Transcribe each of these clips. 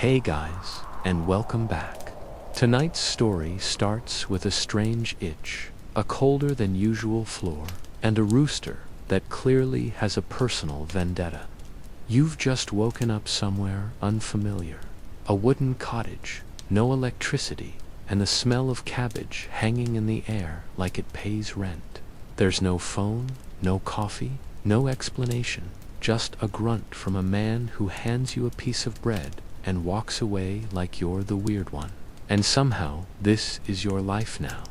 Hey guys, and welcome back. Tonight's story starts with a strange itch, a colder than usual floor, and a rooster that clearly has a personal vendetta. You've just woken up somewhere unfamiliar. A wooden cottage, no electricity, and the smell of cabbage hanging in the air like it pays rent. There's no phone, no coffee, no explanation, just a grunt from a man who hands you a piece of bread and walks away like you're the weird one. And somehow, this is your life now.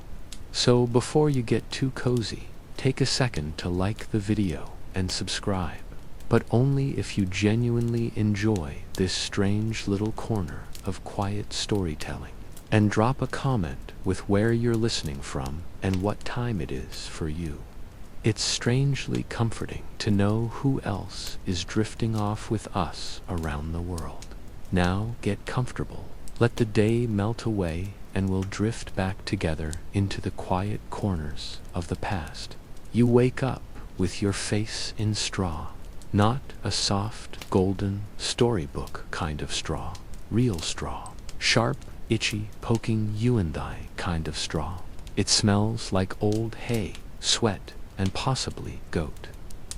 So before you get too cozy, take a second to like the video and subscribe. But only if you genuinely enjoy this strange little corner of quiet storytelling. And drop a comment with where you're listening from and what time it is for you. It's strangely comforting to know who else is drifting off with us around the world. Now get comfortable, let the day melt away, and we'll drift back together into the quiet corners of the past. You wake up with your face in straw, not a soft, golden, storybook kind of straw, real straw, sharp, itchy, poking you and I kind of straw. It smells like old hay, sweat, and possibly goat.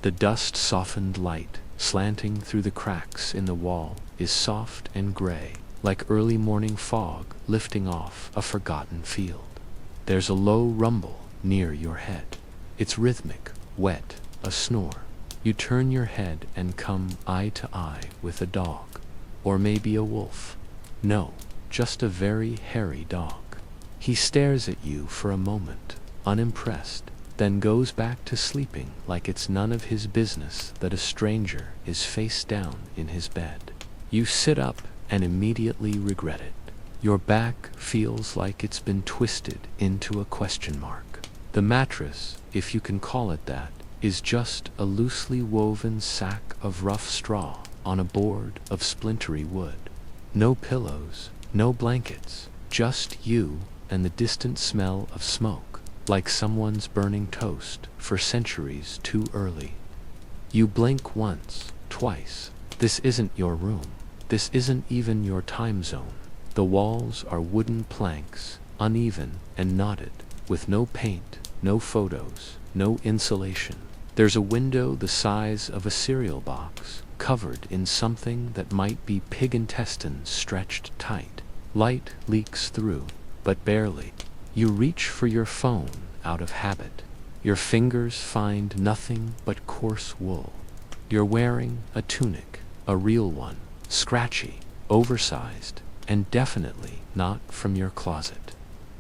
The dust-softened light, slanting through the cracks in the wall, is soft and gray, like early morning fog lifting off a forgotten field. There's a low rumble near your head. It's rhythmic, wet, a snore. You turn your head and come eye to eye with a dog. Or maybe a wolf. No, just a very hairy dog. He stares at you for a moment, unimpressed, then goes back to sleeping like it's none of his business that a stranger is face down in his bed. You sit up and immediately regret it. Your back feels like it's been twisted into a question mark. The mattress, if you can call it that, is just a loosely woven sack of rough straw on a board of splintery wood. No pillows, no blankets, just you and the distant smell of smoke, like someone's burning toast for centuries too early. You blink once, twice. This isn't your room. This isn't even your time zone. The walls are wooden planks, uneven and knotted, with no paint, no photos, no insulation. There's a window the size of a cereal box, covered in something that might be pig intestines stretched tight. Light leaks through, but barely. You reach for your phone out of habit. Your fingers find nothing but coarse wool. You're wearing a tunic, a real one, scratchy, oversized, and definitely not from your closet.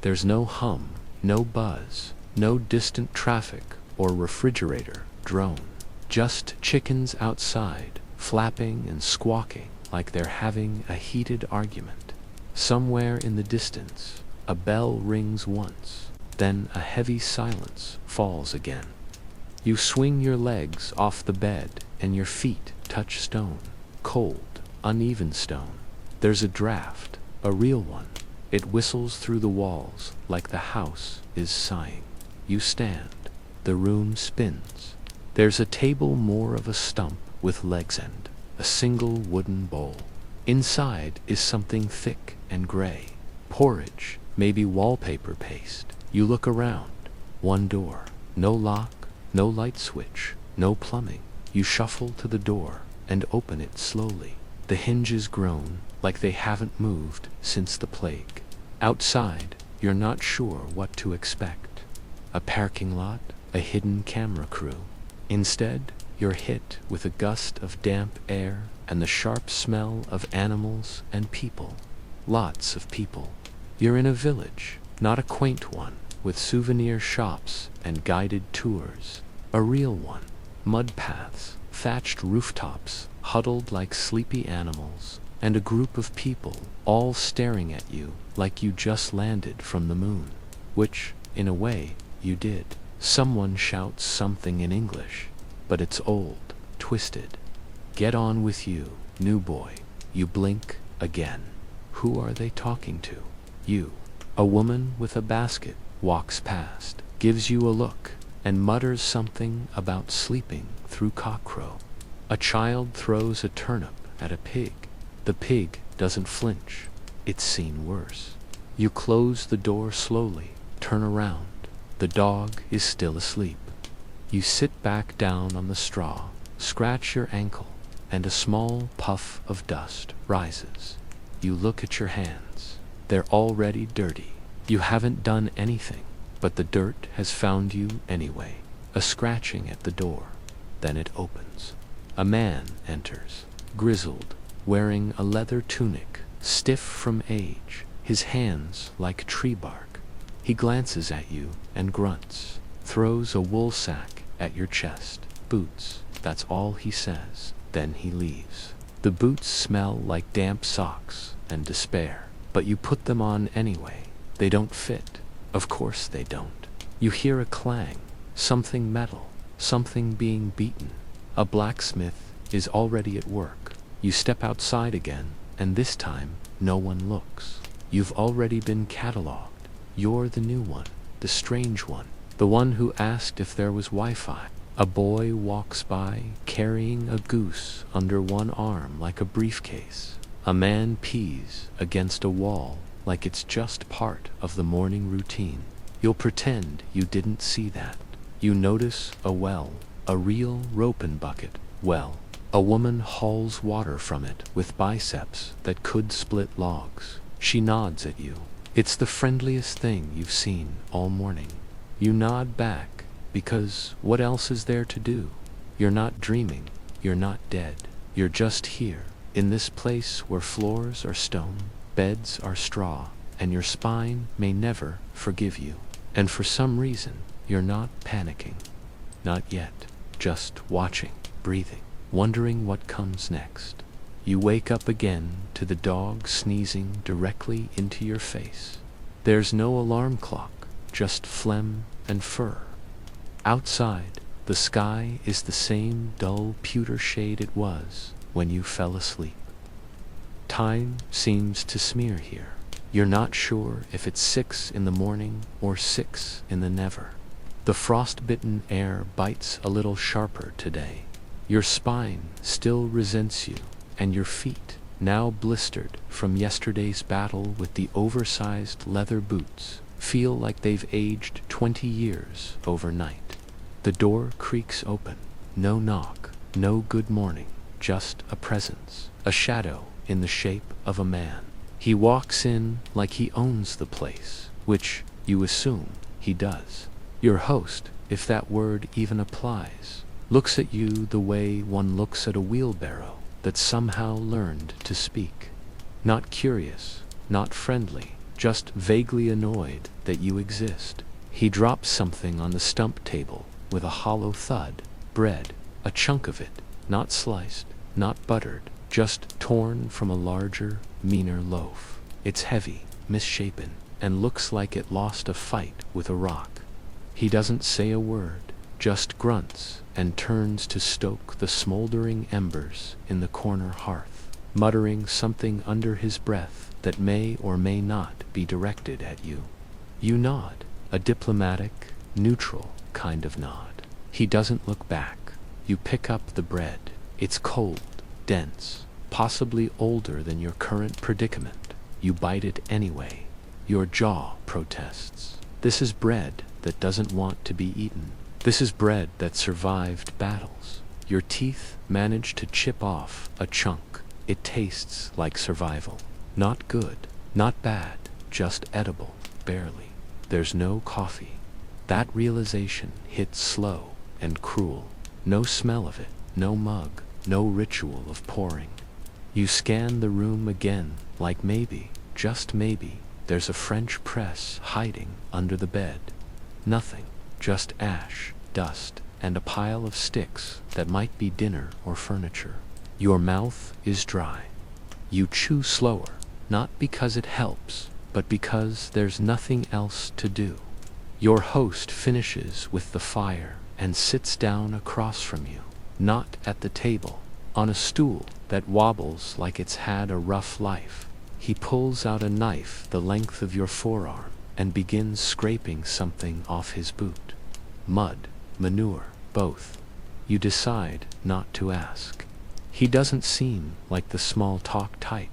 There's no hum, no buzz, no distant traffic or refrigerator drone. Just chickens outside, flapping and squawking like they're having a heated argument. Somewhere in the distance, a bell rings once, then a heavy silence falls again. You swing your legs off the bed and your feet touch stone, cold, uneven stone. There's a draft, a real one. It whistles through the walls like the house is sighing. You stand. The room spins. There's a table more of a stump with legs and a single wooden bowl. Inside is something thick and gray. Porridge, maybe wallpaper paste. You look around. One door. No lock, no light switch, no plumbing. You shuffle to the door and open it slowly. The hinges groan like they haven't moved since the plague. Outside, you're not sure what to expect. A parking lot, a hidden camera crew. Instead, you're hit with a gust of damp air and the sharp smell of animals and people. Lots of people. You're in a village, not a quaint one, with souvenir shops and guided tours. A real one. Mud paths, thatched rooftops, huddled like sleepy animals, and a group of people all staring at you like you just landed from the moon. Which, in a way, you did. Someone shouts something in English, but it's old, twisted. Get on with you, new boy. You blink again. Who are they talking to? You. A woman with a basket walks past, gives you a look, and mutters something about sleeping through cockcrow. A child throws a turnip at a pig. The pig doesn't flinch. It's seen worse. You close the door slowly, turn around. The dog is still asleep. You sit back down on the straw, scratch your ankle, and a small puff of dust rises. You look at your hands. They're already dirty. You haven't done anything, but the dirt has found you anyway. A scratching at the door. Then it opens. A man enters, grizzled, wearing a leather tunic, stiff from age, his hands like tree bark. He glances at you and grunts, throws a wool sack at your chest. Boots, that's all he says. Then he leaves. The boots smell like damp socks and despair, but you put them on anyway. They don't fit. Of course they don't. You hear a clang, something metal, something being beaten. A blacksmith is already at work. You step outside again, and this time no one looks. You've already been catalogued. You're the new one, the strange one, the one who asked if there was Wi-Fi. A boy walks by, carrying a goose under one arm like a briefcase. A man pees against a wall like it's just part of the morning routine. You'll pretend you didn't see that. You notice a well, a real ropen bucket well. A woman hauls water from it with biceps that could split logs. She nods at you. It's the friendliest thing you've seen all morning. You nod back, because what else is there to do? You're not dreaming. You're not dead. You're just here, in this place where floors are stone, beds are straw, and your spine may never forgive you. And for some reason, you're not panicking. Not yet. Just watching, breathing, wondering what comes next. You wake up again to the dog sneezing directly into your face. There's no alarm clock, just phlegm and fur. Outside, the sky is the same dull pewter shade it was when you fell asleep. Time seems to smear here. You're not sure if it's 6 in the morning or 6 in the never. The frost-bitten air bites a little sharper today. Your spine still resents you, and your feet, now blistered from yesterday's battle with the oversized leather boots, feel like they've aged 20 years overnight. The door creaks open. No knock, no good morning, just a presence, a shadow in the shape of a man. He walks in like he owns the place, which you assume he does. Your host, if that word even applies, looks at you the way one looks at a wheelbarrow that somehow learned to speak. Not curious, not friendly, just vaguely annoyed that you exist. He drops something on the stump table with a hollow thud. Bread, a chunk of it, not sliced, not buttered, just torn from a larger, meaner loaf. It's heavy, misshapen, and looks like it lost a fight with a rock. He doesn't say a word, just grunts and turns to stoke the smoldering embers in the corner hearth, muttering something under his breath that may or may not be directed at you. You nod, a diplomatic, neutral kind of nod. He doesn't look back. You pick up the bread. It's cold, dense, possibly older than your current predicament. You bite it anyway. Your jaw protests. This is bread that doesn't want to be eaten. This is bread that survived battles. Your teeth manage to chip off a chunk. It tastes like survival. Not good, not bad, just edible, barely. There's no coffee. That realization hits slow and cruel. No smell of it, no mug, no ritual of pouring. You scan the room again, like maybe, just maybe, there's a French press hiding under the bed. Nothing, just ash, dust, and a pile of sticks that might be dinner or furniture. Your mouth is dry. You chew slower, not because it helps, but because there's nothing else to do. Your host finishes with the fire and sits down across from you, not at the table, on a stool that wobbles like it's had a rough life. He pulls out a knife the length of your forearm and begins scraping something off his boot. Mud, manure, both. You decide not to ask. He doesn't seem like the small talk type.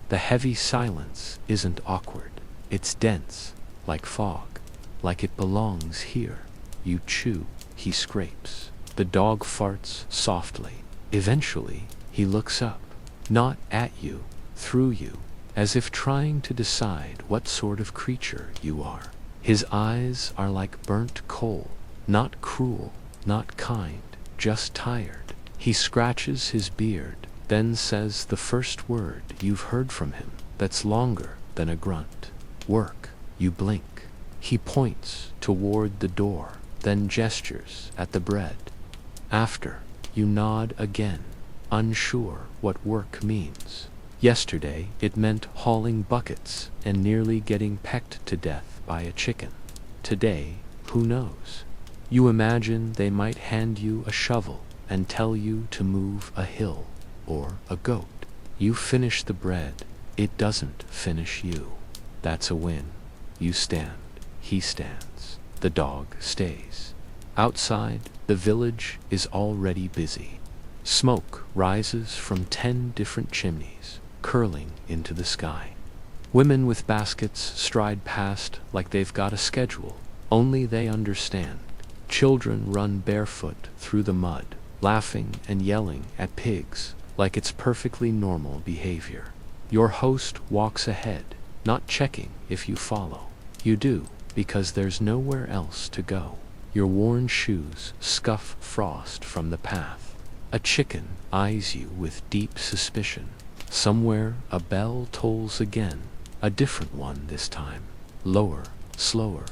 The heavy silence isn't awkward. It's dense, like fog, like it belongs here. You chew, he scrapes. The dog farts softly. Eventually, he looks up, not at you, through you, as if trying to decide what sort of creature you are. His eyes are like burnt coal, not cruel, not kind, just tired. He scratches his beard, then says the first word you've heard from him that's longer than a grunt. Work. You blink. He points toward the door, then gestures at the bread. After, you nod again, unsure what work means. Yesterday, it meant hauling buckets and nearly getting pecked to death by a chicken. Today, who knows? You imagine they might hand you a shovel and tell you to move a hill or a goat. You finish the bread. It doesn't finish you. That's a win. You stand. He stands. The dog stays. Outside, the village is already busy. Smoke rises from 10 different chimneys, curling into the sky. Women with baskets stride past like they've got a schedule, only they understand. Children run barefoot through the mud, laughing and yelling at pigs like it's perfectly normal behavior. Your host walks ahead, not checking if you follow. You do, because there's nowhere else to go. Your worn shoes scuff frost from the path. A chicken eyes you with deep suspicion. Somewhere a bell tolls again, a different one this time. Lower, slower.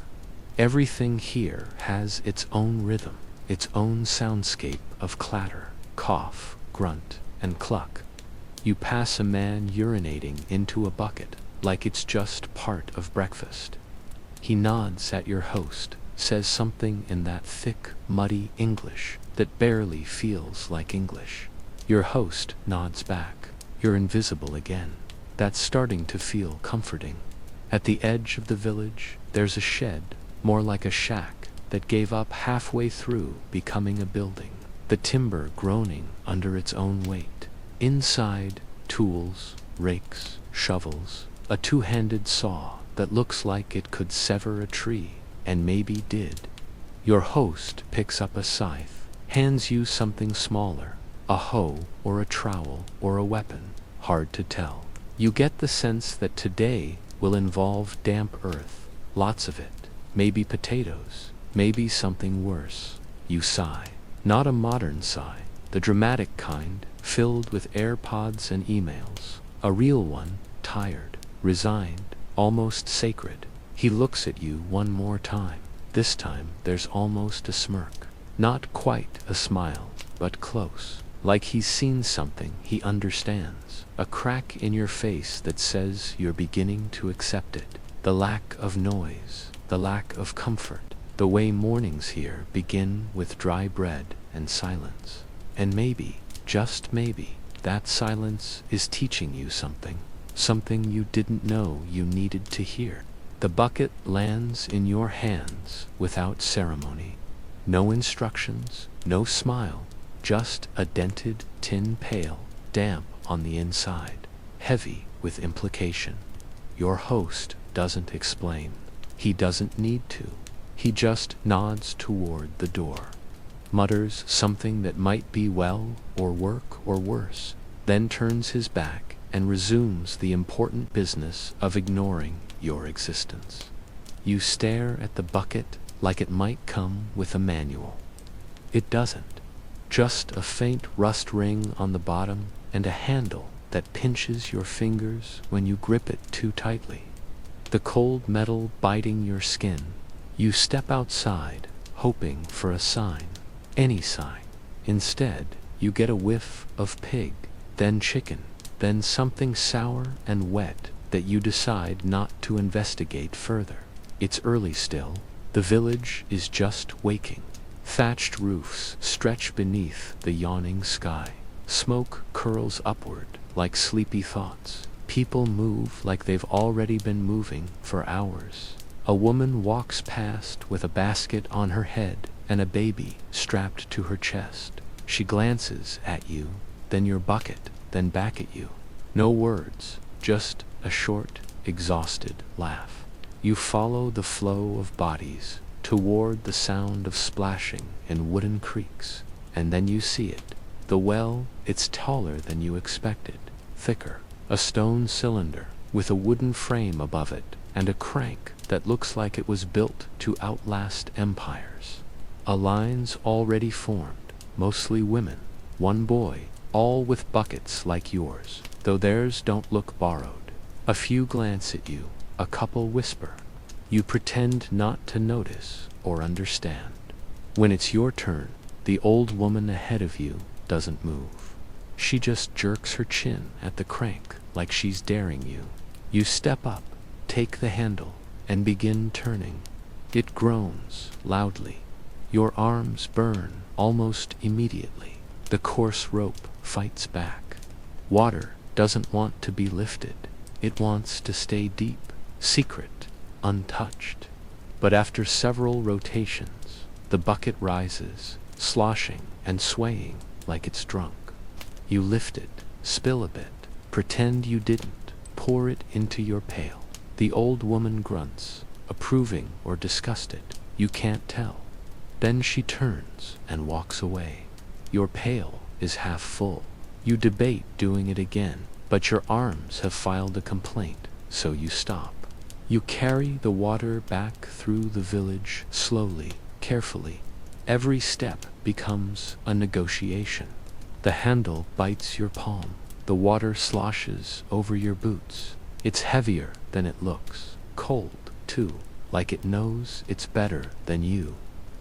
Everything here has its own rhythm, its own soundscape of clatter, cough, grunt, and cluck. You pass a man urinating into a bucket, like it's just part of breakfast. He nods at your host, says something in that thick, muddy English that barely feels like English. Your host nods back. You're invisible again. That's starting to feel comforting. At the edge of the village, there's a shed, more like a shack, that gave up halfway through becoming a building, the timber groaning under its own weight. Inside, tools, rakes, shovels, a two-handed saw that looks like it could sever a tree, and maybe did. Your host picks up a scythe, hands you something smaller, a hoe or a trowel or a weapon, hard to tell. You get the sense that today will involve damp earth, lots of it, maybe potatoes, maybe something worse. You sigh. Not a modern sigh, the dramatic kind, filled with AirPods and emails. A real one, tired, resigned, almost sacred. He looks at you one more time. This time there's almost a smirk. Not quite a smile, but close. Like he's seen something he understands. A crack in your face that says you're beginning to accept it. The lack of noise, the lack of comfort. The way mornings here begin with dry bread and silence. And maybe, just maybe, that silence is teaching you something. Something you didn't know you needed to hear. The bucket lands in your hands without ceremony. No instructions, no smile, just a dented tin pail, damp on the inside, heavy with implication. Your host doesn't explain. He doesn't need to. He just nods toward the door, mutters something that might be well or work or worse, then turns his back and resumes the important business of ignoring your existence. You stare at the bucket like it might come with a manual. It doesn't. Just a faint rust ring on the bottom and a handle that pinches your fingers when you grip it too tightly. The cold metal biting your skin. You step outside, hoping for a sign, any sign. Instead, you get a whiff of pig, then chicken, then something sour and wet that you decide not to investigate further. It's early still. The village is just waking. Thatched roofs stretch beneath the yawning sky. Smoke curls upward like sleepy thoughts. People move like they've already been moving for hours. A woman walks past with a basket on her head and a baby strapped to her chest. She glances at you, then your bucket, then back at you. No words, just a short, exhausted laugh. You follow the flow of bodies toward the sound of splashing in wooden creeks, and then you see it. The well, it's taller than you expected, thicker, a stone cylinder with a wooden frame above it, and a crank that looks like it was built to outlast empires. A line's already formed, mostly women, one boy, all with buckets like yours, though theirs don't look borrowed. A few glance at you, a couple whisper. You pretend not to notice or understand. When it's your turn, the old woman ahead of you doesn't move. She just jerks her chin at the crank like she's daring you. You step up, take the handle, and begin turning. It groans loudly. Your arms burn almost immediately. The coarse rope fights back. Water doesn't want to be lifted. It wants to stay deep, secret, untouched. But after several rotations, the bucket rises, sloshing and swaying like it's drunk. You lift it, spill a bit, pretend you didn't, pour it into your pail. The old woman grunts, approving or disgusted. You can't tell. Then she turns and walks away. Your pail is half full. You debate doing it again, but your arms have filed a complaint, so you stop. You carry the water back through the village slowly, carefully. Every step becomes a negotiation. The handle bites your palm. The water sloshes over your boots. It's heavier than it looks. Cold, too, like it knows it's better than you.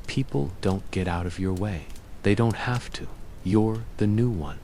People don't get out of your way. They don't have to. You're the new one.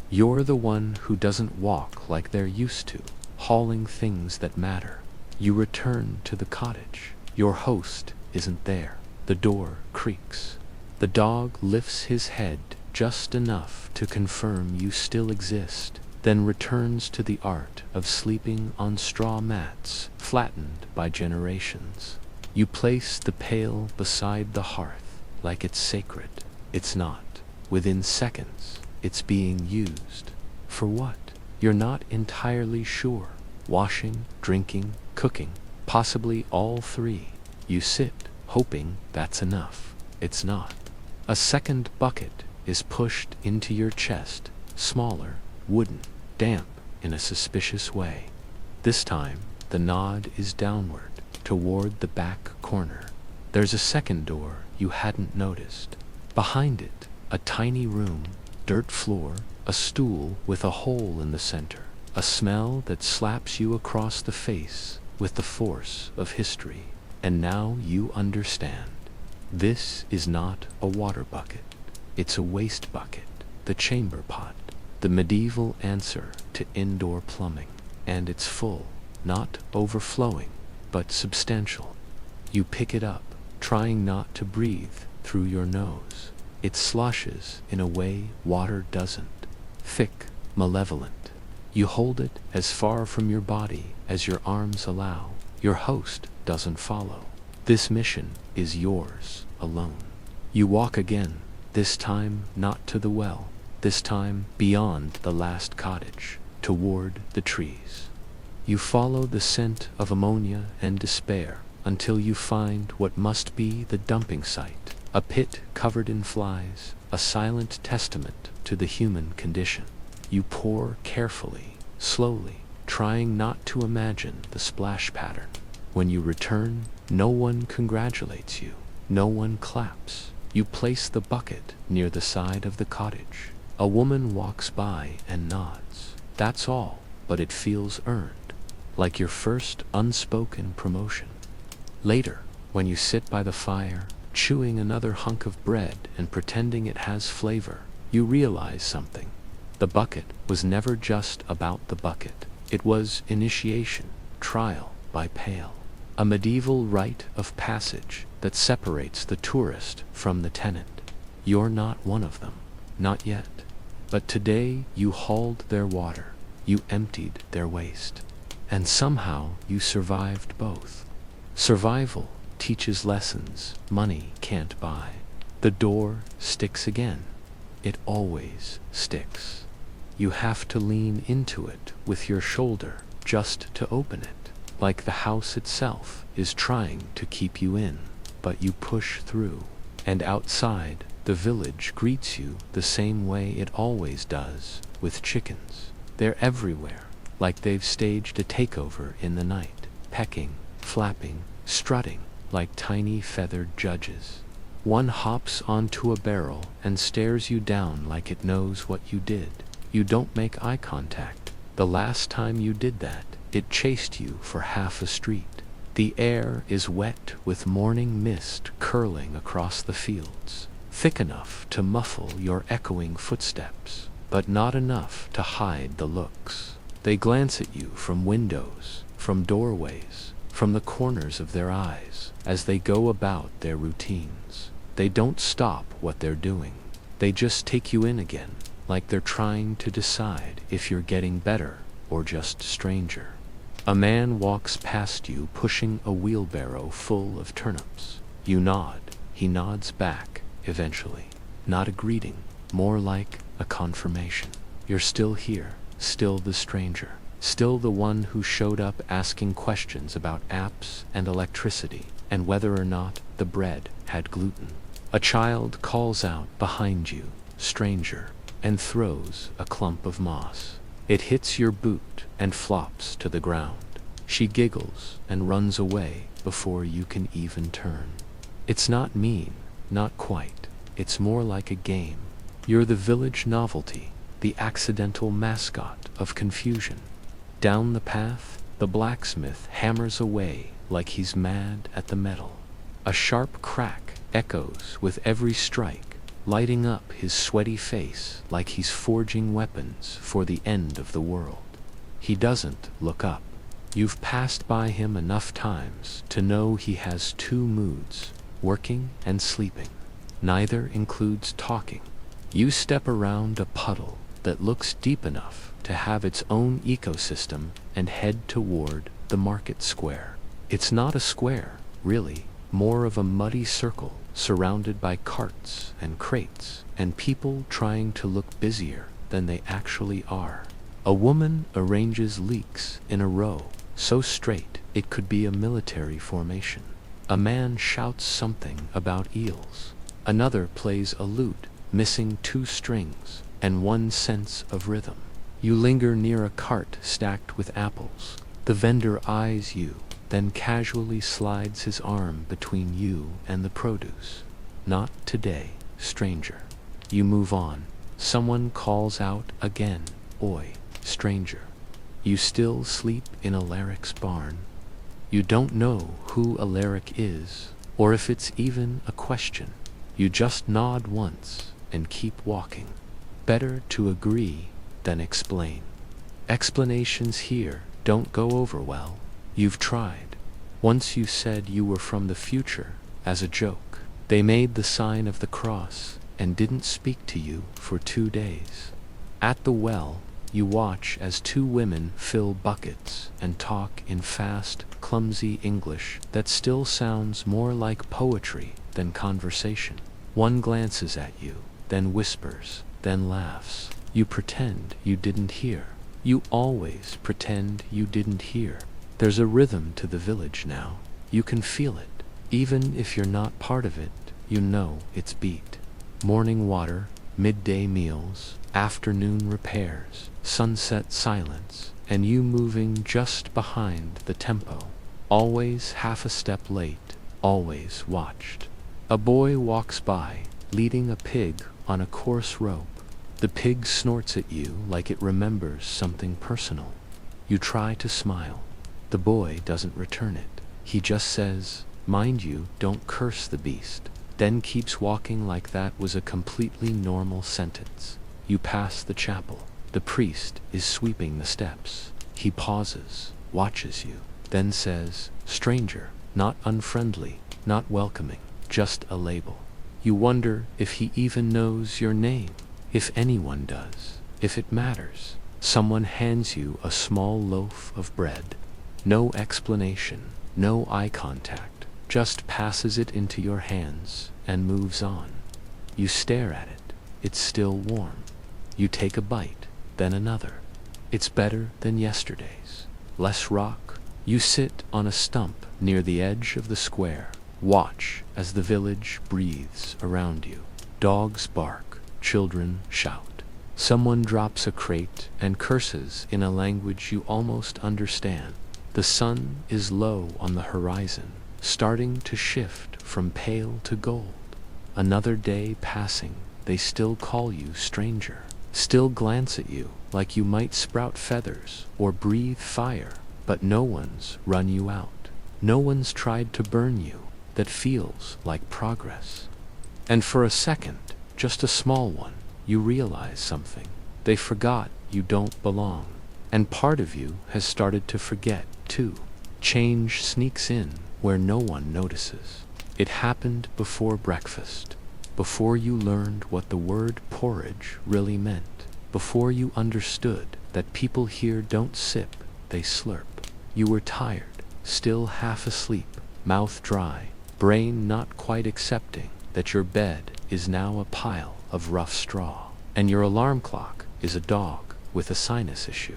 You're the one who doesn't walk like they're used to, hauling things that matter. You return to the cottage. Your host isn't there. The door creaks. The dog lifts his head just enough to confirm you still exist, then returns to the art of sleeping on straw mats flattened by generations. You place the pail beside the hearth like it's sacred. It's not. Within seconds, it's being used. For what? You're not entirely sure. Washing, drinking, cooking, possibly all three. You sit, hoping that's enough. It's not. A second bucket is pushed into your chest, smaller, wooden, damp in a suspicious way. This time, the nod is downward, toward the back corner. There's a second door you hadn't noticed. Behind it, a tiny room, dirt floor, a stool with a hole in the center, a smell that slaps you across the face with the force of history. And now you understand. This is not a water bucket. It's a waste bucket, the chamber pot, the medieval answer to indoor plumbing. And it's full, not overflowing, but substantial. You pick it up, trying not to breathe through your nose. It sloshes in a way water doesn't. Thick, malevolent. You hold it as far from your body as your arms allow. Your host doesn't follow. This mission is yours alone. You walk again, this time not to the well, this time beyond the last cottage, toward the trees. You follow the scent of ammonia and despair until you find what must be the dumping site, a pit covered in flies, a silent testament to the human condition. You pour carefully, slowly, trying not to imagine the splash pattern. When you return, no one congratulates you. No one claps. You place the bucket near the side of the cottage. A woman walks by and nods. That's all, but it feels earned, like your first unspoken promotion. Later, when you sit by the fire, chewing another hunk of bread and pretending it has flavor, you realize something. The bucket was never just about the bucket. It was initiation, trial by pail. A medieval rite of passage that separates the tourist from the tenant. You're not one of them. Not yet. But today you hauled their water. You emptied their waste. And somehow you survived both. Survival teaches lessons money can't buy. The door sticks again. It always sticks. You have to lean into it with your shoulder, just to open it, like the house itself is trying to keep you in, but you push through. And outside, the village greets you the same way it always does, with chickens. They're everywhere, like they've staged a takeover in the night, pecking, flapping, strutting, like tiny feathered judges. One hops onto a barrel and stares you down like it knows what you did. You don't make eye contact. The last time you did that, it chased you for half a street. The air is wet with morning mist curling across the fields, thick enough to muffle your echoing footsteps, but not enough to hide the looks. They glance at you from windows, from doorways, from the corners of their eyes, as they go about their routines. They don't stop what they're doing. They just take you in again, like they're trying to decide if you're getting better or just stranger. A man walks past you pushing a wheelbarrow full of turnips. You nod. He nods back, eventually. Not a greeting, more like a confirmation. You're still here, still the stranger, still the one who showed up asking questions about apps and electricity, and whether or not the bread had gluten. A child calls out behind you, stranger, and throws a clump of moss. It hits your boot and flops to the ground. She giggles and runs away before you can even turn. It's not mean, not quite. It's more like a game. You're the village novelty, the accidental mascot of confusion. Down the path, the blacksmith hammers away like he's mad at the metal. A sharp crack echoes with every strike, lighting up his sweaty face like he's forging weapons for the end of the world. He doesn't look up. You've passed by him enough times to know he has two moods, working and sleeping. Neither includes talking. You step around a puddle that looks deep enough to have its own ecosystem and head toward the market square. It's not a square, really, more of a muddy circle surrounded by carts and crates and people trying to look busier than they actually are. A woman arranges leeks in a row, so straight it could be a military formation. A man shouts something about eels. Another plays a lute, missing 2 strings and 1 sense of rhythm. You linger near a cart stacked with apples. The vendor eyes you, then casually slides his arm between you and the produce. Not today, stranger. You move on. Someone calls out again, oi, stranger. You still sleep in Alaric's barn. You don't know who Alaric is, or if it's even a question. You just nod once and keep walking. Better to agree than explain. Explanations here don't go over well. You've tried. Once you said you were from the future as a joke. They made the sign of the cross and didn't speak to you for 2 days. At the well, you watch as 2 women fill buckets and talk in fast, clumsy English that still sounds more like poetry than conversation. One glances at you, then whispers, then laughs. You pretend you didn't hear. You always pretend you didn't hear. There's a rhythm to the village now. You can feel it. Even if you're not part of it, you know its beat. Morning water, midday meals, afternoon repairs, sunset silence, and you moving just behind the tempo. Always half a step late, always watched. A boy walks by, leading a pig on a coarse rope. The pig snorts at you like it remembers something personal. You try to smile. The boy doesn't return it. He just says, "Mind you, don't curse the beast," then keeps walking like that was a completely normal sentence. You pass the chapel. The priest is sweeping the steps. He pauses, watches you, then says, "Stranger," not unfriendly, not welcoming, just a label. You wonder if he even knows your name, if anyone does, if it matters. Someone hands you a small loaf of bread. No explanation, no eye contact, just passes it into your hands and moves on. You stare at it. It's still warm. You take a bite, then another. It's better than yesterday's. less rock. You sit on a stump near the edge of the square. Watch as the village breathes around you. Dogs bark, children shout. Someone drops a crate and curses in a language you almost understand. The sun is low on the horizon, starting to shift from pale to gold. Another day passing, they still call you stranger, still glance at you like you might sprout feathers or breathe fire, but no one's run you out. No one's tried to burn you. That feels like progress. And for a second, just a small one, you realize something. They forgot you don't belong. And part of you has started to forget, too. Change sneaks in where no one notices. It happened before breakfast, before you learned what the word porridge really meant, before you understood that people here don't sip, they slurp. You were tired, still half asleep, mouth dry, brain not quite accepting that your bed is now a pile of rough straw, and your alarm clock is a dog with a sinus issue.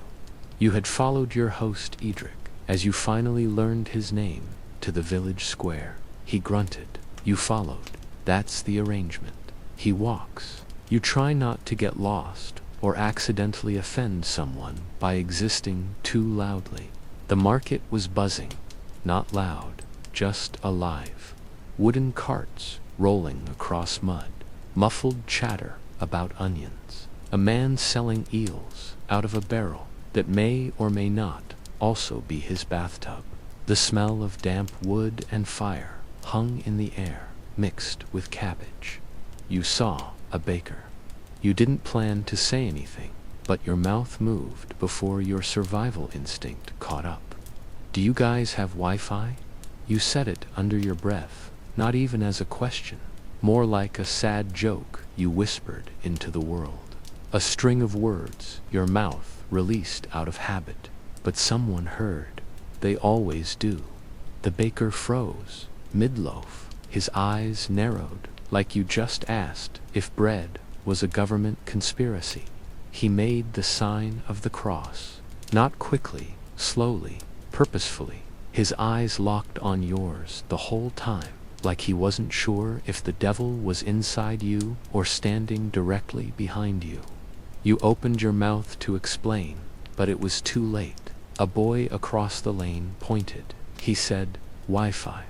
You had followed your host Edric, as you finally learned his name, to the village square. He grunted. You followed. That's the arrangement. He walks. You try not to get lost or accidentally offend someone by existing too loudly. The market was buzzing, not loud, just alive. Wooden carts rolling across mud, muffled chatter about onions, a man selling eels out of a barrel that may or may not also be his bathtub. The smell of damp wood and fire hung in the air, mixed with cabbage. You saw a baker. You didn't plan to say anything, but your mouth moved before your survival instinct caught up. Do you guys have Wi-Fi? You said it under your breath, not even as a question, more like a sad joke you whispered into the world. A string of words your mouth released out of habit, but someone heard. They always do. The baker froze, mid-loaf, his eyes narrowed, like you just asked if bread was a government conspiracy. He made the sign of the cross, not quickly, slowly, purposefully. His eyes locked on yours the whole time, like he wasn't sure if the devil was inside you or standing directly behind you. You opened your mouth to explain, but it was too late. A boy across the lane pointed. He said, "Wi-Fi."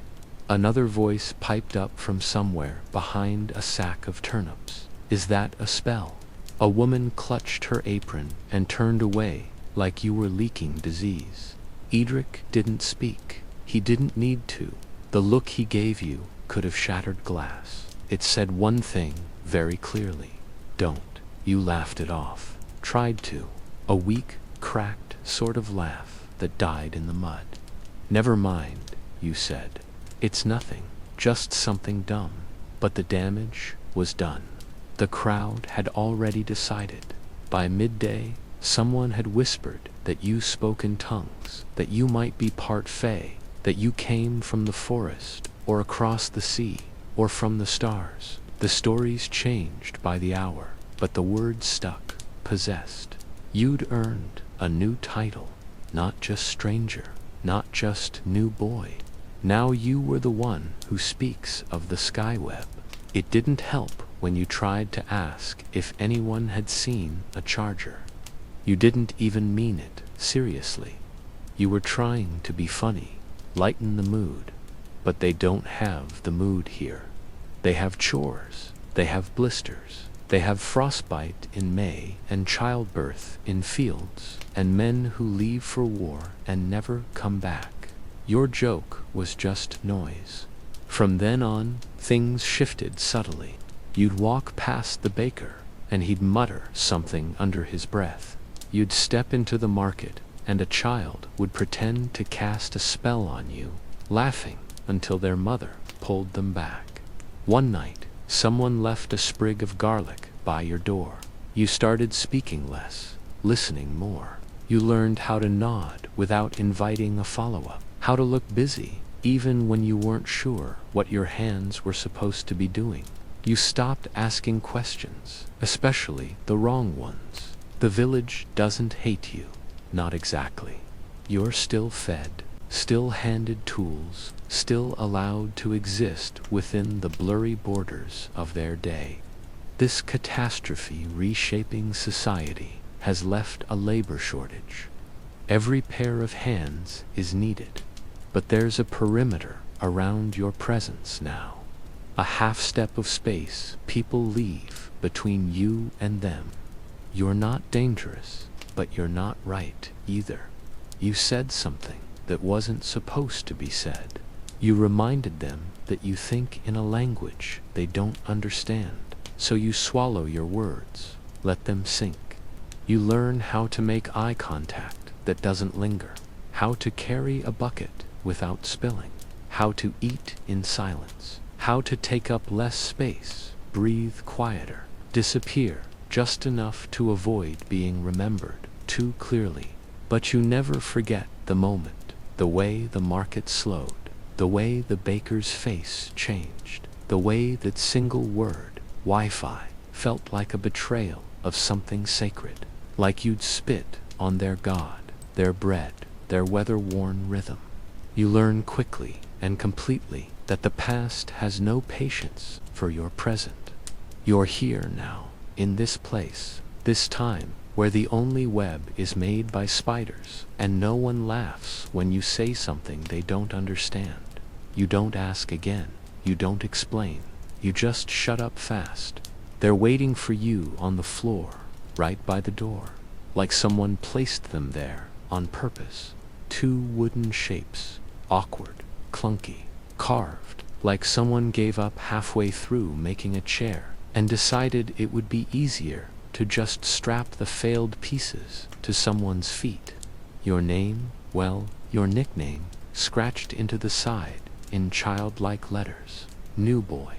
Another voice piped up from somewhere behind a sack of turnips. "Is that a spell?" A woman clutched her apron and turned away like you were leaking disease. Edric didn't speak. He didn't need to. The look he gave you could have shattered glass. It said one thing very clearly. Don't. You laughed it off. Tried to. A weak, cracked sort of laugh that died in the mud. "Never mind," you said. "It's nothing. Just something dumb." But the damage was done. The crowd had already decided. By midday, someone had whispered that you spoke in tongues, that you might be part fae, that you came from the forest, or across the sea, or from the stars. The stories changed by the hour, but the words stuck, possessed. You'd earned a new title, not just stranger, not just new boy. Now you were the one who speaks of the skyweb. It didn't help when you tried to ask if anyone had seen a charger. You didn't even mean it, seriously. You were trying to be funny, lighten the mood. But they don't have the mood here. They have chores, they have blisters, they have frostbite in May and childbirth in fields, and men who leave for war and never come back. Your joke was just noise. From then on, things shifted subtly. You'd walk past the baker, and he'd mutter something under his breath. You'd step into the market, and a child would pretend to cast a spell on you, laughing until their mother pulled them back. One night, someone left a sprig of garlic by your door. You started speaking less, listening more. You learned how to nod without inviting a follow-up, how to look busy even when you weren't sure what your hands were supposed to be doing. You stopped asking questions, especially the wrong ones. The village doesn't hate you. Not exactly. You're still fed, still handed tools, still allowed to exist within the blurry borders of their day. This catastrophe reshaping society has left a labor shortage. Every pair of hands is needed, but there's a perimeter around your presence now. A half step of space people leave between you and them. You're not dangerous, but you're not right either. You said something that wasn't supposed to be said. You reminded them that you think in a language they don't understand, so you swallow your words, let them sink. You learn how to make eye contact that doesn't linger, how to carry a bucket without spilling, how to eat in silence, how to take up less space, breathe quieter, disappear just enough to avoid being remembered too clearly. But you never forget the moment, the way the market slowed, the way the baker's face changed, the way that single word, Wi-Fi, felt like a betrayal of something sacred, like you'd spit on their god, their bread, their weather-worn rhythm. You learn quickly and completely that the past has no patience for your present. You're here now, in this place, this time, where the only web is made by spiders, and no one laughs when you say something they don't understand. You don't ask again, you don't explain, you just shut up fast. They're waiting for you on the floor, right by the door, like someone placed them there on purpose. Two wooden shapes, awkward, clunky, carved, like someone gave up halfway through making a chair and decided it would be easier to just strap the failed pieces to someone's feet. Your name, well, your nickname, scratched into the side in childlike letters. New boy.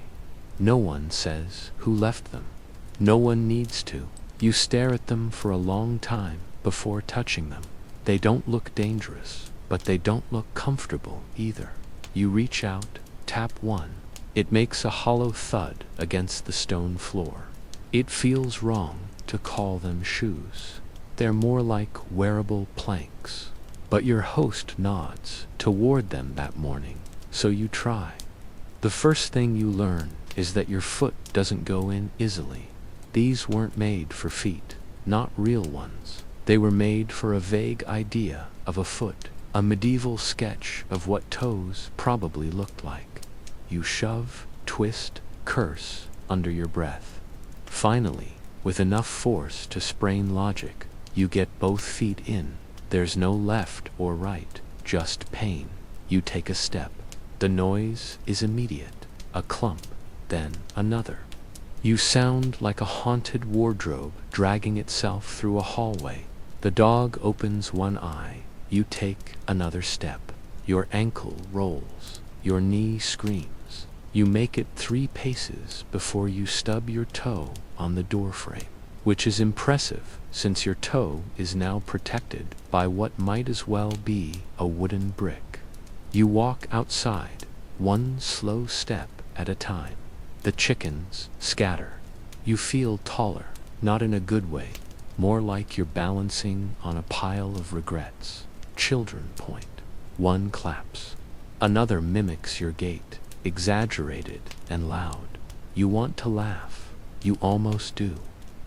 No one says who left them. No one needs to. You stare at them for a long time before touching them. They don't look dangerous, but they don't look comfortable either. You reach out, tap one. It makes a hollow thud against the stone floor. It feels wrong to call them shoes. They're more like wearable planks. But your host nods toward them that morning, so you try. The first thing you learn is that your foot doesn't go in easily. These weren't made for feet, not real ones. They were made for a vague idea of a foot, a medieval sketch of what toes probably looked like. You shove, twist, curse under your breath. Finally, with enough force to sprain logic, you get both feet in. There's no left or right, just pain. You take a step. The noise is immediate. A clump, then another. You sound like a haunted wardrobe dragging itself through a hallway. The dog opens one eye. You take another step. Your ankle rolls. Your knee screams. You make it 3 paces before you stub your toe on the doorframe, which is impressive since your toe is now protected by what might as well be a wooden brick. You walk outside, one slow step at a time. The chickens scatter. You feel taller, not in a good way, more like you're balancing on a pile of regrets. Children point. One claps. Another mimics your gait, exaggerated and loud. You want to laugh. You almost do.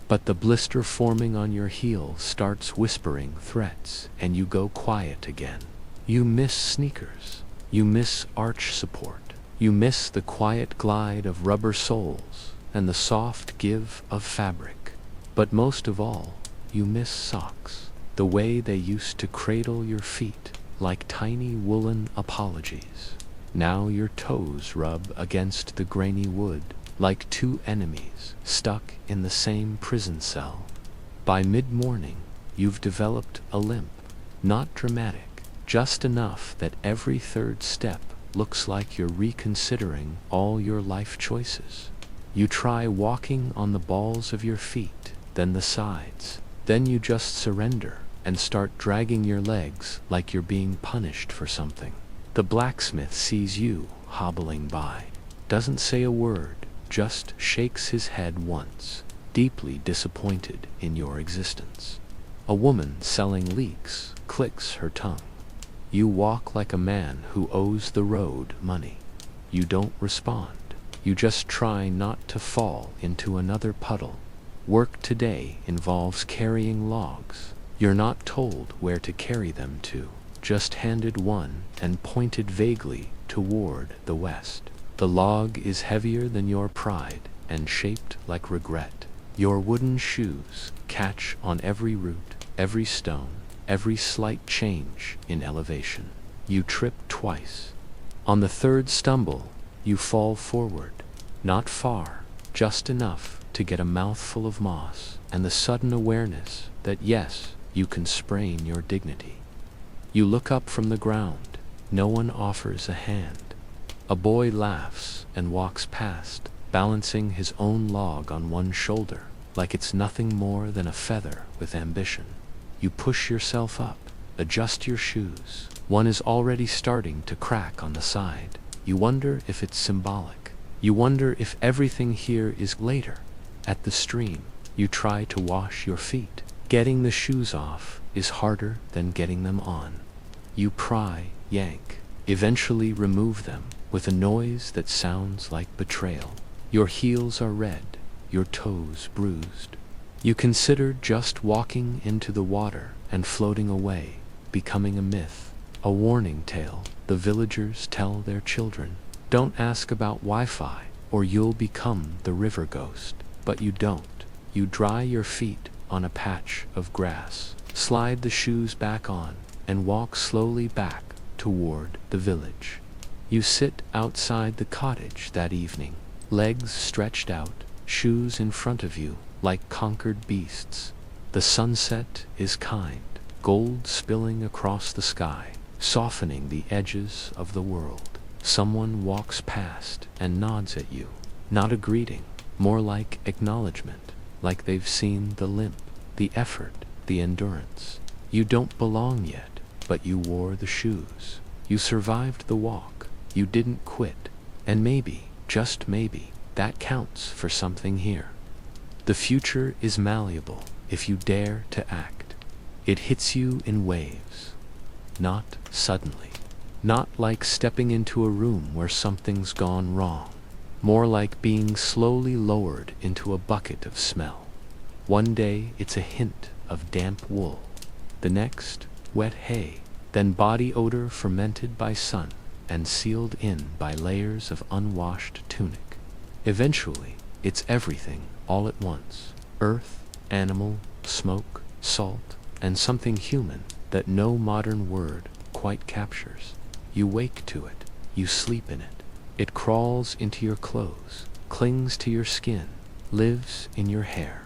But the blister forming on your heel starts whispering threats, and you go quiet again. You miss sneakers. You miss arch support. You miss the quiet glide of rubber soles and the soft give of fabric. But most of all, you miss socks, the way they used to cradle your feet like tiny woolen apologies. Now your toes rub against the grainy wood like 2 enemies stuck in the same prison cell. By mid-morning, you've developed a limp, not dramatic, just enough that every 3rd step looks like you're reconsidering all your life choices. You try walking on the balls of your feet, then the sides. Then you just surrender and start dragging your legs like you're being punished for something. The blacksmith sees you hobbling by, doesn't say a word, just shakes his head once, deeply disappointed in your existence. A woman selling leeks clicks her tongue. You walk like a man who owes the road money. You don't respond. You just try not to fall into another puddle. Work today involves carrying logs. You're not told where to carry them to, just handed one and pointed vaguely toward the west. The log is heavier than your pride and shaped like regret. Your wooden shoes catch on every root, every stone, every slight change in elevation. You trip twice. On the third stumble, you fall forward, not far, just enough to get a mouthful of moss and the sudden awareness that yes, you can sprain your dignity. You look up from the ground. No one offers a hand. A boy laughs and walks past, balancing his own log on one shoulder, like it's nothing more than a feather with ambition. You push yourself up, adjust your shoes. One is already starting to crack on the side. You wonder if it's symbolic. You wonder if everything here is later. At the stream, you try to wash your feet. Getting the shoes off is harder than getting them on. You pry, yank, eventually remove them with a noise that sounds like betrayal. Your heels are red, your toes bruised. You consider just walking into the water and floating away, becoming a myth, a warning tale the villagers tell their children. Don't ask about Wi-Fi or you'll become the river ghost. But you don't. You dry your feet on a patch of grass, slide the shoes back on, and walk slowly back toward the village. You sit outside the cottage that evening, legs stretched out, shoes in front of you like conquered beasts. The sunset is kind, gold spilling across the sky, softening the edges of the world. Someone walks past and nods at you, not a greeting, more like acknowledgement, like they've seen the limp, the effort, the endurance. You don't belong yet, but you wore the shoes. You survived the walk. You didn't quit. And maybe, just maybe, that counts for something here. The future is malleable if you dare to act. It hits you in waves, not suddenly. Not like stepping into a room where something's gone wrong. More like being slowly lowered into a bucket of smell. One day it's a hint of damp wool. The next, wet hay. Then body odor fermented by sun and sealed in by layers of unwashed tunic. Eventually, it's everything all at once. Earth, animal, smoke, salt, and something human that no modern word quite captures. You wake to it. You sleep in it. It crawls into your clothes, clings to your skin, lives in your hair.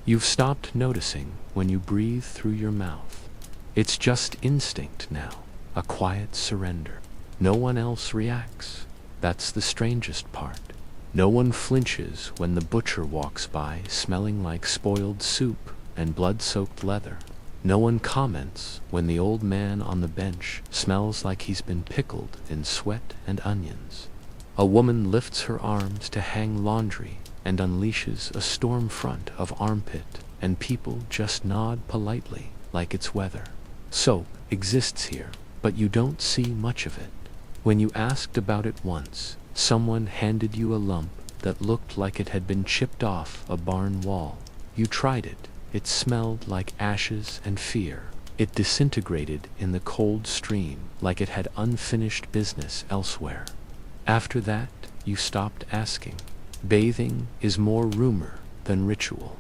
You've stopped noticing when you breathe through your mouth. It's just instinct now, a quiet surrender. No one else reacts. That's the strangest part. No one flinches when the butcher walks by smelling like spoiled soup and blood-soaked leather. No one comments when the old man on the bench smells like he's been pickled in sweat and onions. A woman lifts her arms to hang laundry and unleashes a storm front of armpit, and people just nod politely like it's weather. Soap exists here, but you don't see much of it. When you asked about it once, someone handed you a lump that looked like it had been chipped off a barn wall. You tried it. It smelled like ashes and fear. It disintegrated in the cold stream like it had unfinished business elsewhere. After that, you stopped asking. Bathing is more rumor than ritual.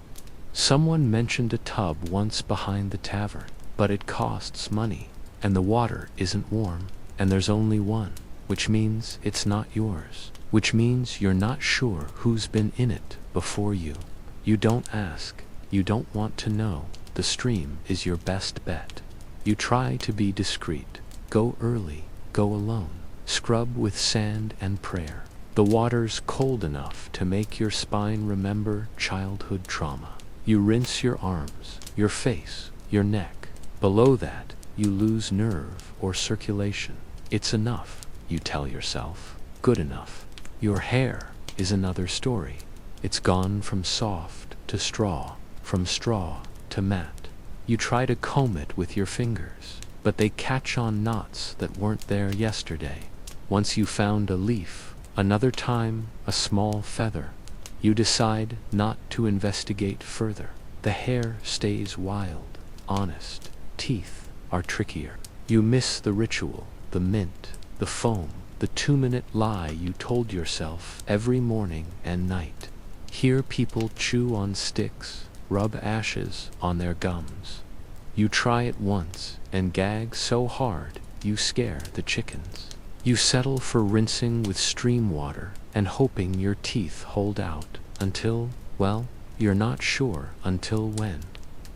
Someone mentioned a tub once behind the tavern, but it costs money, and the water isn't warm, and there's only one, which means it's not yours, which means you're not sure who's been in it before you. You don't ask. You don't want to know. The stream is your best bet. You try to be discreet. Go early. Go alone. Scrub with sand and prayer. The water's cold enough to make your spine remember childhood trauma. You rinse your arms, your face, your neck. Below that, you lose nerve or circulation. It's enough, you tell yourself. Good enough. Your hair is another story. It's gone from soft to straw, from straw to matte. You try to comb it with your fingers. but they catch on knots that weren't there yesterday. Once you found a leaf, another time a small feather. You decide not to investigate further. The hair stays wild, honest. Teeth are trickier. You miss the ritual, the mint, the foam, the 2-minute lie you told yourself every morning and night. Hear people chew on sticks, rub ashes on their gums. You try it once and gag so hard you scare the chickens. You settle for rinsing with stream water and hoping your teeth hold out until, well, you're not sure until when.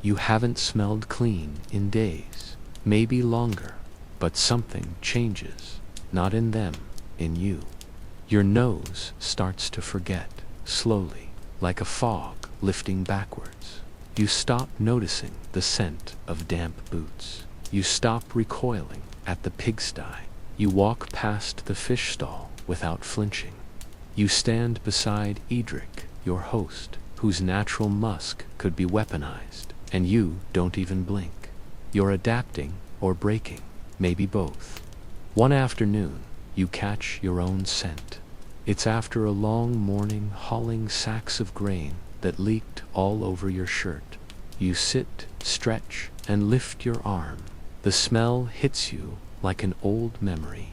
You haven't smelled clean in days, maybe longer, but something changes, not in them, in you. Your nose starts to forget, slowly, like a fog lifting backwards. You stop noticing the scent of damp boots. You stop recoiling at the pigsty. You walk past the fish stall without flinching. You stand beside Edric, your host, whose natural musk could be weaponized, and you don't even blink. You're adapting or breaking, maybe both. One afternoon, you catch your own scent. It's after a long morning hauling sacks of grain that leaked all over your shirt. You sit, stretch, and lift your arm. The smell hits you like an old memory.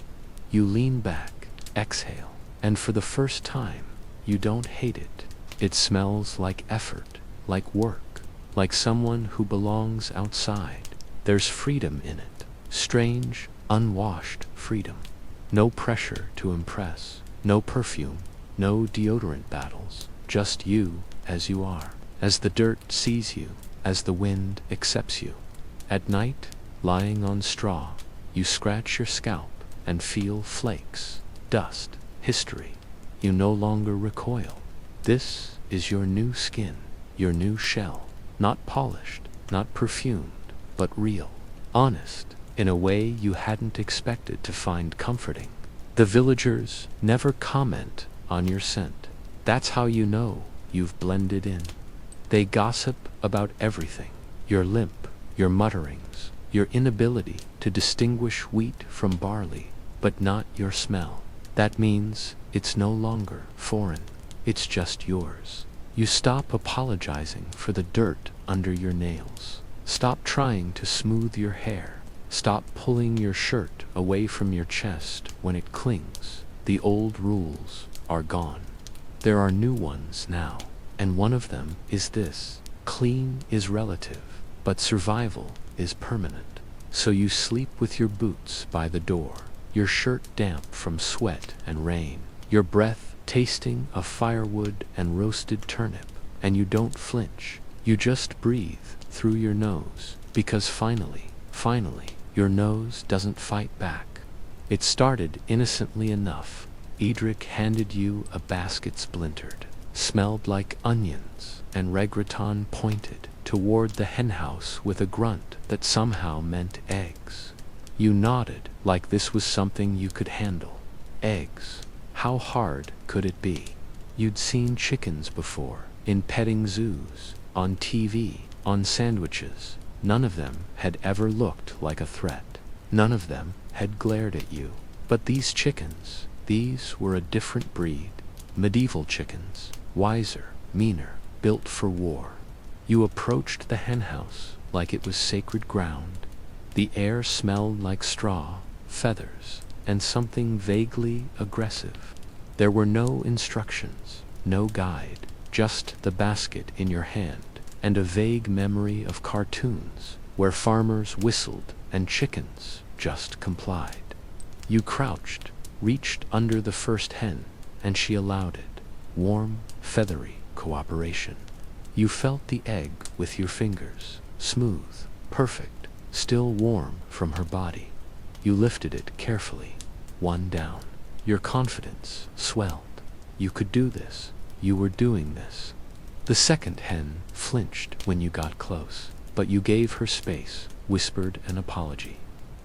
You lean back, exhale, and for the first time, you don't hate it. It smells like effort, like work, like someone who belongs outside. There's freedom in it, strange, unwashed freedom. No pressure to impress, no perfume, no deodorant battles, just you as you are, as the dirt sees you, as the wind accepts you. At night, lying on straw, you scratch your scalp and feel flakes, dust, history. You no longer recoil. This is your new skin, your new shell, not polished, not perfumed, but real, honest, in a way you hadn't expected to find comforting. The villagers never comment on your scent. That's how you know you've blended in. They gossip about everything, your limp, your mutterings, your inability to distinguish wheat from barley, but not your smell. That means it's no longer foreign. It's just yours. You stop apologizing for the dirt under your nails. Stop trying to smooth your hair. Stop pulling your shirt away from your chest when it clings. The old rules are gone. There are new ones now, and one of them is this: clean is relative, but survival is permanent. So you sleep with your boots by the door, your shirt damp from sweat and rain, your breath tasting of firewood and roasted turnip, and you don't flinch. You just breathe through your nose, because finally, your nose doesn't fight back. It started innocently enough. Edric handed you a basket splintered, smelled like onions, and Regreton pointed toward the henhouse with a grunt that somehow meant eggs. You nodded like this was something you could handle. Eggs. How hard could it be? You'd seen chickens before, in petting zoos, on TV, on sandwiches. None of them had ever looked like a threat. None of them had glared at you. But these chickens, these were a different breed. Medieval chickens, wiser, meaner, built for war. You approached the henhouse like it was sacred ground. The air smelled like straw, feathers, and something vaguely aggressive. There were no instructions, no guide, just the basket in your hand, and a vague memory of cartoons where farmers whistled and chickens just complied. You crouched, reached under the first hen, and she allowed it. Warm, feathery cooperation. You felt the egg with your fingers, smooth, perfect, still warm from her body. You lifted it carefully, one down. Your confidence swelled. You could do this. You were doing this. The second hen flinched when you got close, but you gave her space, whispered an apology.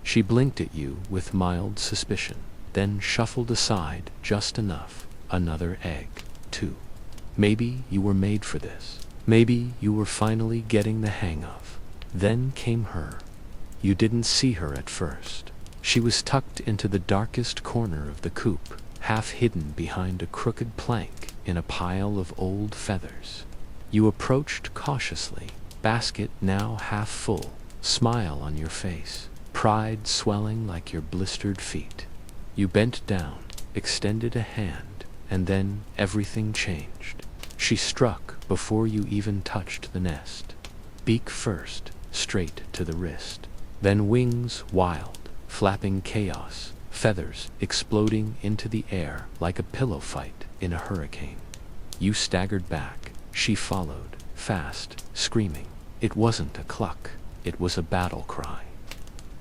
She blinked at you with mild suspicion, then shuffled aside just enough. Another egg, too. Maybe you were made for this. Maybe you were finally getting the hang of. Then came her. You didn't see her at first. She was tucked into the darkest corner of the coop, half hidden behind a crooked plank in a pile of old feathers. You approached cautiously, basket now half full, smile on your face, pride swelling like your blistered feet. You bent down, extended a hand, and then everything changed. She struck before you even touched the nest. Beak first, straight to the wrist. Then wings wild, flapping chaos, feathers exploding into the air like a pillow fight in a hurricane. You staggered back. She followed, fast, screaming. It wasn't a cluck. It was a battle cry.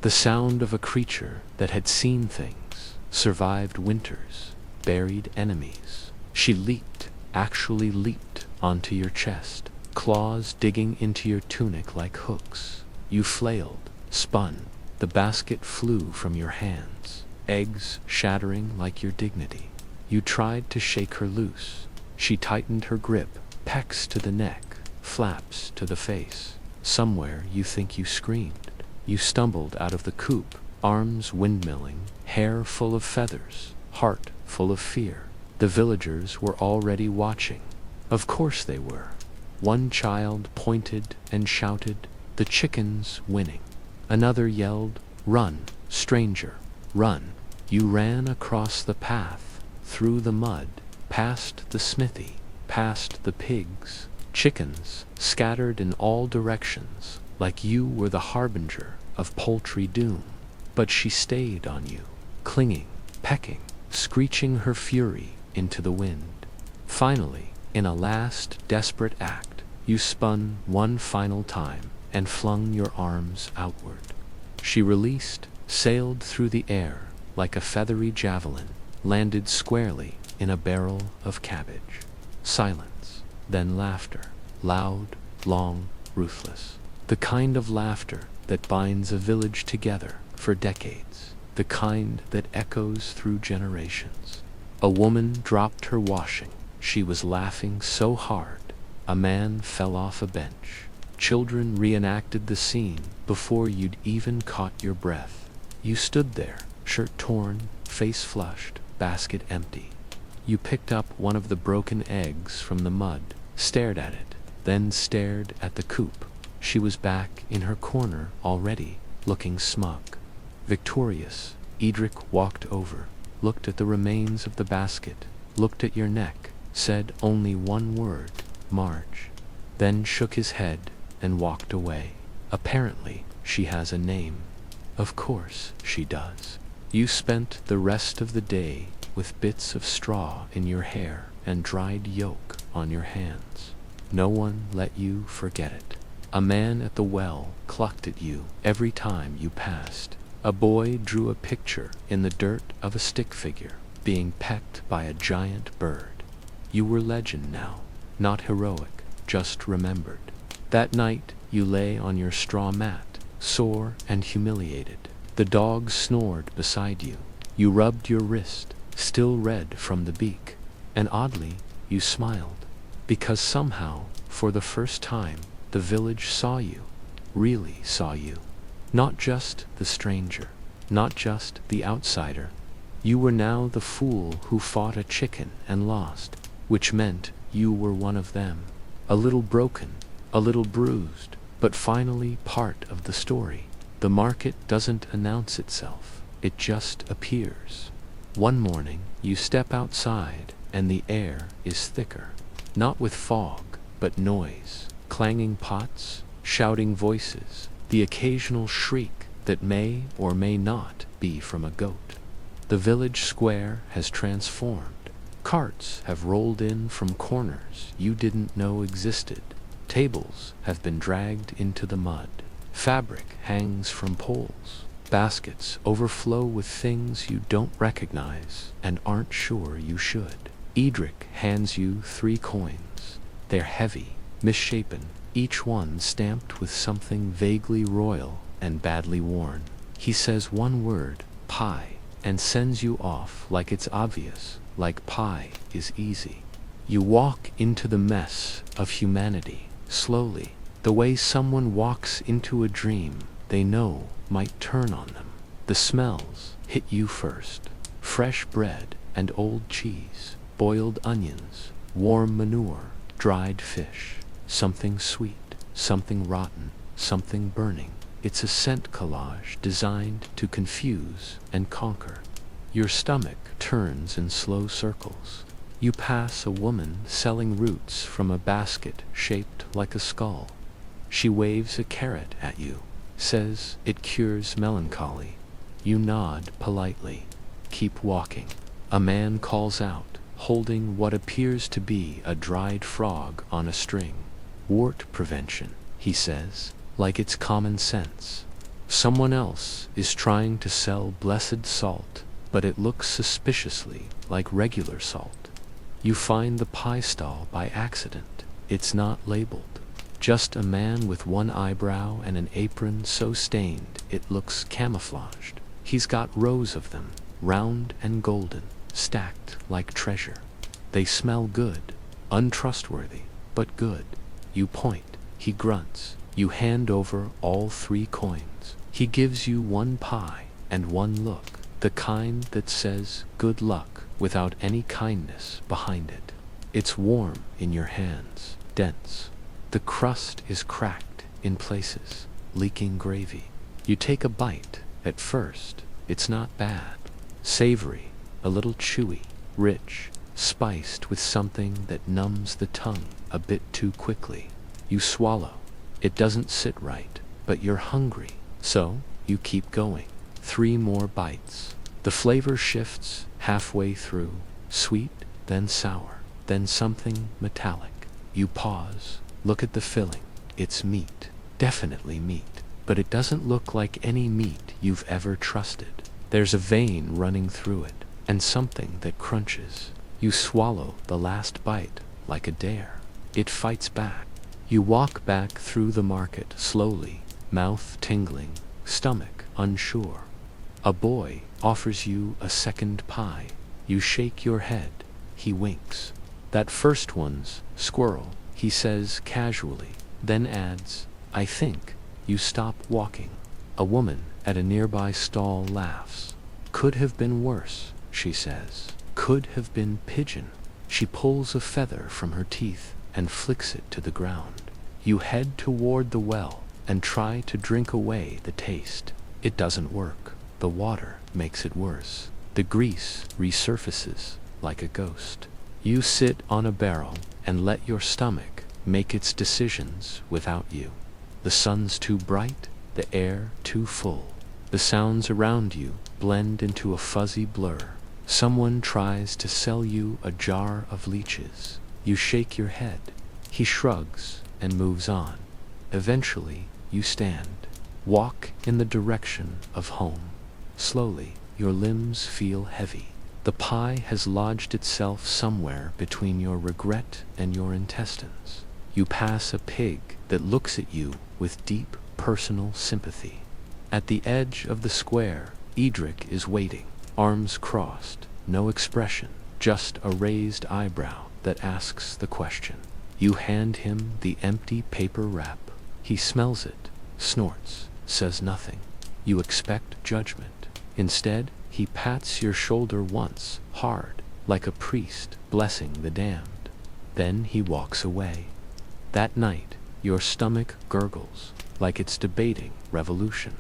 The sound of a creature that had seen things, survived winters, buried enemies. She leaped, actually leaped, onto your chest, claws digging into your tunic like hooks. You flailed, spun. The basket flew from your hands, eggs shattering like your dignity. You tried to shake her loose. She tightened her grip, pecks to the neck, flaps to the face. Somewhere you think you screamed. You stumbled out of the coop, arms windmilling, hair full of feathers, heart full of fear. The villagers were already watching. Of course they were. One child pointed and shouted, "The chicken's winning." Another yelled, "Run, stranger, run." You ran across the path, through the mud, past the smithy, past the pigs, chickens scattered in all directions, like you were the harbinger of poultry doom. But she stayed on you, clinging, pecking, screeching her fury into the wind. Finally, in a last desperate act, you spun one final time and flung your arms outward. She released, sailed through the air like a feathery javelin, landed squarely in a barrel of cabbage. Silence, then laughter, loud, long, ruthless. The kind of laughter that binds a village together for decades, the kind that echoes through generations. A woman dropped her washing. She was laughing so hard. A man fell off a bench. Children reenacted the scene before you'd even caught your breath. You stood there, shirt torn, face flushed, basket empty. You picked up one of the broken eggs from the mud, stared at it, then stared at the coop. She was back in her corner already, looking smug. Victorious, Edric walked over, looked at the remains of the basket, looked at your neck, said only one word, "Marge," then shook his head and walked away. Apparently, she has a name. Of course she does. You spent the rest of the day with bits of straw in your hair and dried yolk on your hands. No one let you forget it. A man at the well clucked at you every time you passed. A boy drew a picture in the dirt of a stick figure being pecked by a giant bird. You were legend now, not heroic, just remembered. That night you lay on your straw mat, sore and humiliated. The dog snored beside you. You rubbed your wrist, still red from the beak, and oddly you smiled, because somehow, for the first time, the village saw you, really saw you. Not just the stranger, not just the outsider. You were now the fool who fought a chicken and lost, which meant you were one of them. A little broken, a little bruised, but finally part of the story. The market doesn't announce itself, it just appears. One morning, you step outside, and the air is thicker. Not with fog, but noise. Clanging pots, shouting voices, the occasional shriek that may or may not be from a goat. The village square has transformed. Carts have rolled in from corners you didn't know existed. Tables have been dragged into the mud. Fabric hangs from poles. Baskets overflow with things you don't recognize and aren't sure you should. Edric hands you 3 coins. They're heavy, misshapen, each one stamped with something vaguely royal and badly worn. He says one word, pie, and sends you off like it's obvious, like pie is easy. You walk into the mess of humanity, slowly, the way someone walks into a dream they know might turn on them. The smells hit you first. Fresh bread and old cheese, boiled onions, warm manure, dried fish, something sweet, something rotten, something burning. It's a scent collage designed to confuse and conquer. Your stomach turns in slow circles. You pass a woman selling roots from a basket shaped like a skull. She waves a carrot at you, says it cures melancholy. You nod politely. Keep walking. A man calls out, holding what appears to be a dried frog on a string. Wart prevention, he says, like it's common sense. Someone else is trying to sell blessed salt, but it looks suspiciously like regular salt. You find the pie stall by accident. It's not labeled. Just a man with one eyebrow and an apron so stained it looks camouflaged. He's got rows of them, round and golden, stacked like treasure. They smell good, untrustworthy, but good. You point, he grunts. You hand over all 3 coins. He gives you 1 pie and 1 look, the kind that says good luck without any kindness behind it. It's warm in your hands, dense. The crust is cracked in places, leaking gravy. You take a bite. At first, it's not bad. Savory, a little chewy, rich, spiced with something that numbs the tongue a bit too quickly. You swallow. It doesn't sit right, but you're hungry, so you keep going. 3 more bites. The flavor shifts halfway through, sweet, then sour, then something metallic. You pause, look at the filling. It's meat, definitely meat, but it doesn't look like any meat you've ever trusted. There's a vein running through it, and something that crunches. You swallow the last bite like a dare. It fights back. You walk back through the market slowly, mouth tingling, stomach unsure. A boy offers you a second pie. You shake your head. He winks. That first one's squirrel, he says casually, then adds, I think. You stop walking. A woman at a nearby stall laughs. Could have been worse, she says. Could have been pigeon. She pulls a feather from her teeth and flicks it to the ground. You head toward the well and try to drink away the taste. It doesn't work. The water makes it worse. The grease resurfaces like a ghost. You sit on a barrel and let your stomach make its decisions without you. The sun's too bright, the air too full. The sounds around you blend into a fuzzy blur. Someone tries to sell you a jar of leeches. You shake your head. He shrugs and moves on. Eventually, you stand. Walk in the direction of home. Slowly, your limbs feel heavy. The pie has lodged itself somewhere between your regret and your intestines. You pass a pig that looks at you with deep personal sympathy. At the edge of the square, Edric is waiting, arms crossed, no expression, just a raised eyebrow that asks the question. You hand him the empty paper wrap. He smells it, snorts, says nothing. You expect judgment. Instead, he pats your shoulder once, hard, like a priest blessing the damned. Then he walks away. That night, your stomach gurgles, like it's debating revolution.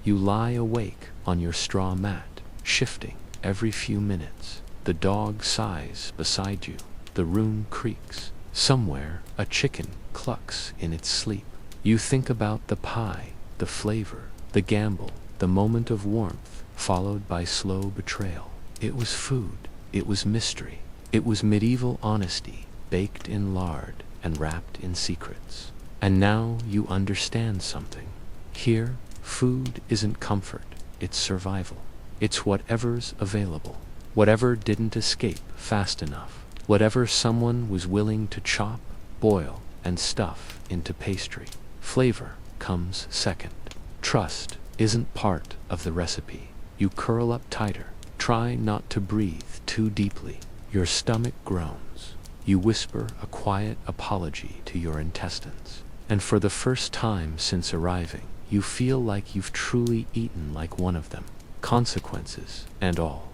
You lie awake on your straw mat, shifting every few minutes. The dog sighs beside you. The room creaks. Somewhere, a chicken clucks in its sleep. You think about the pie, the flavor, the gamble, the moment of warmth, followed by slow betrayal. It was food. It was mystery. It was medieval honesty, baked in lard and wrapped in secrets. And now you understand something. Here, food isn't comfort, it's survival. It's whatever's available, whatever didn't escape fast enough, whatever someone was willing to chop, boil, and stuff into pastry. Flavor comes second. Trust isn't part of the recipe. You curl up tighter. Try not to breathe too deeply. Your stomach groans. You whisper a quiet apology to your intestines. And for the first time since arriving, you feel like you've truly eaten like one of them, consequences and all.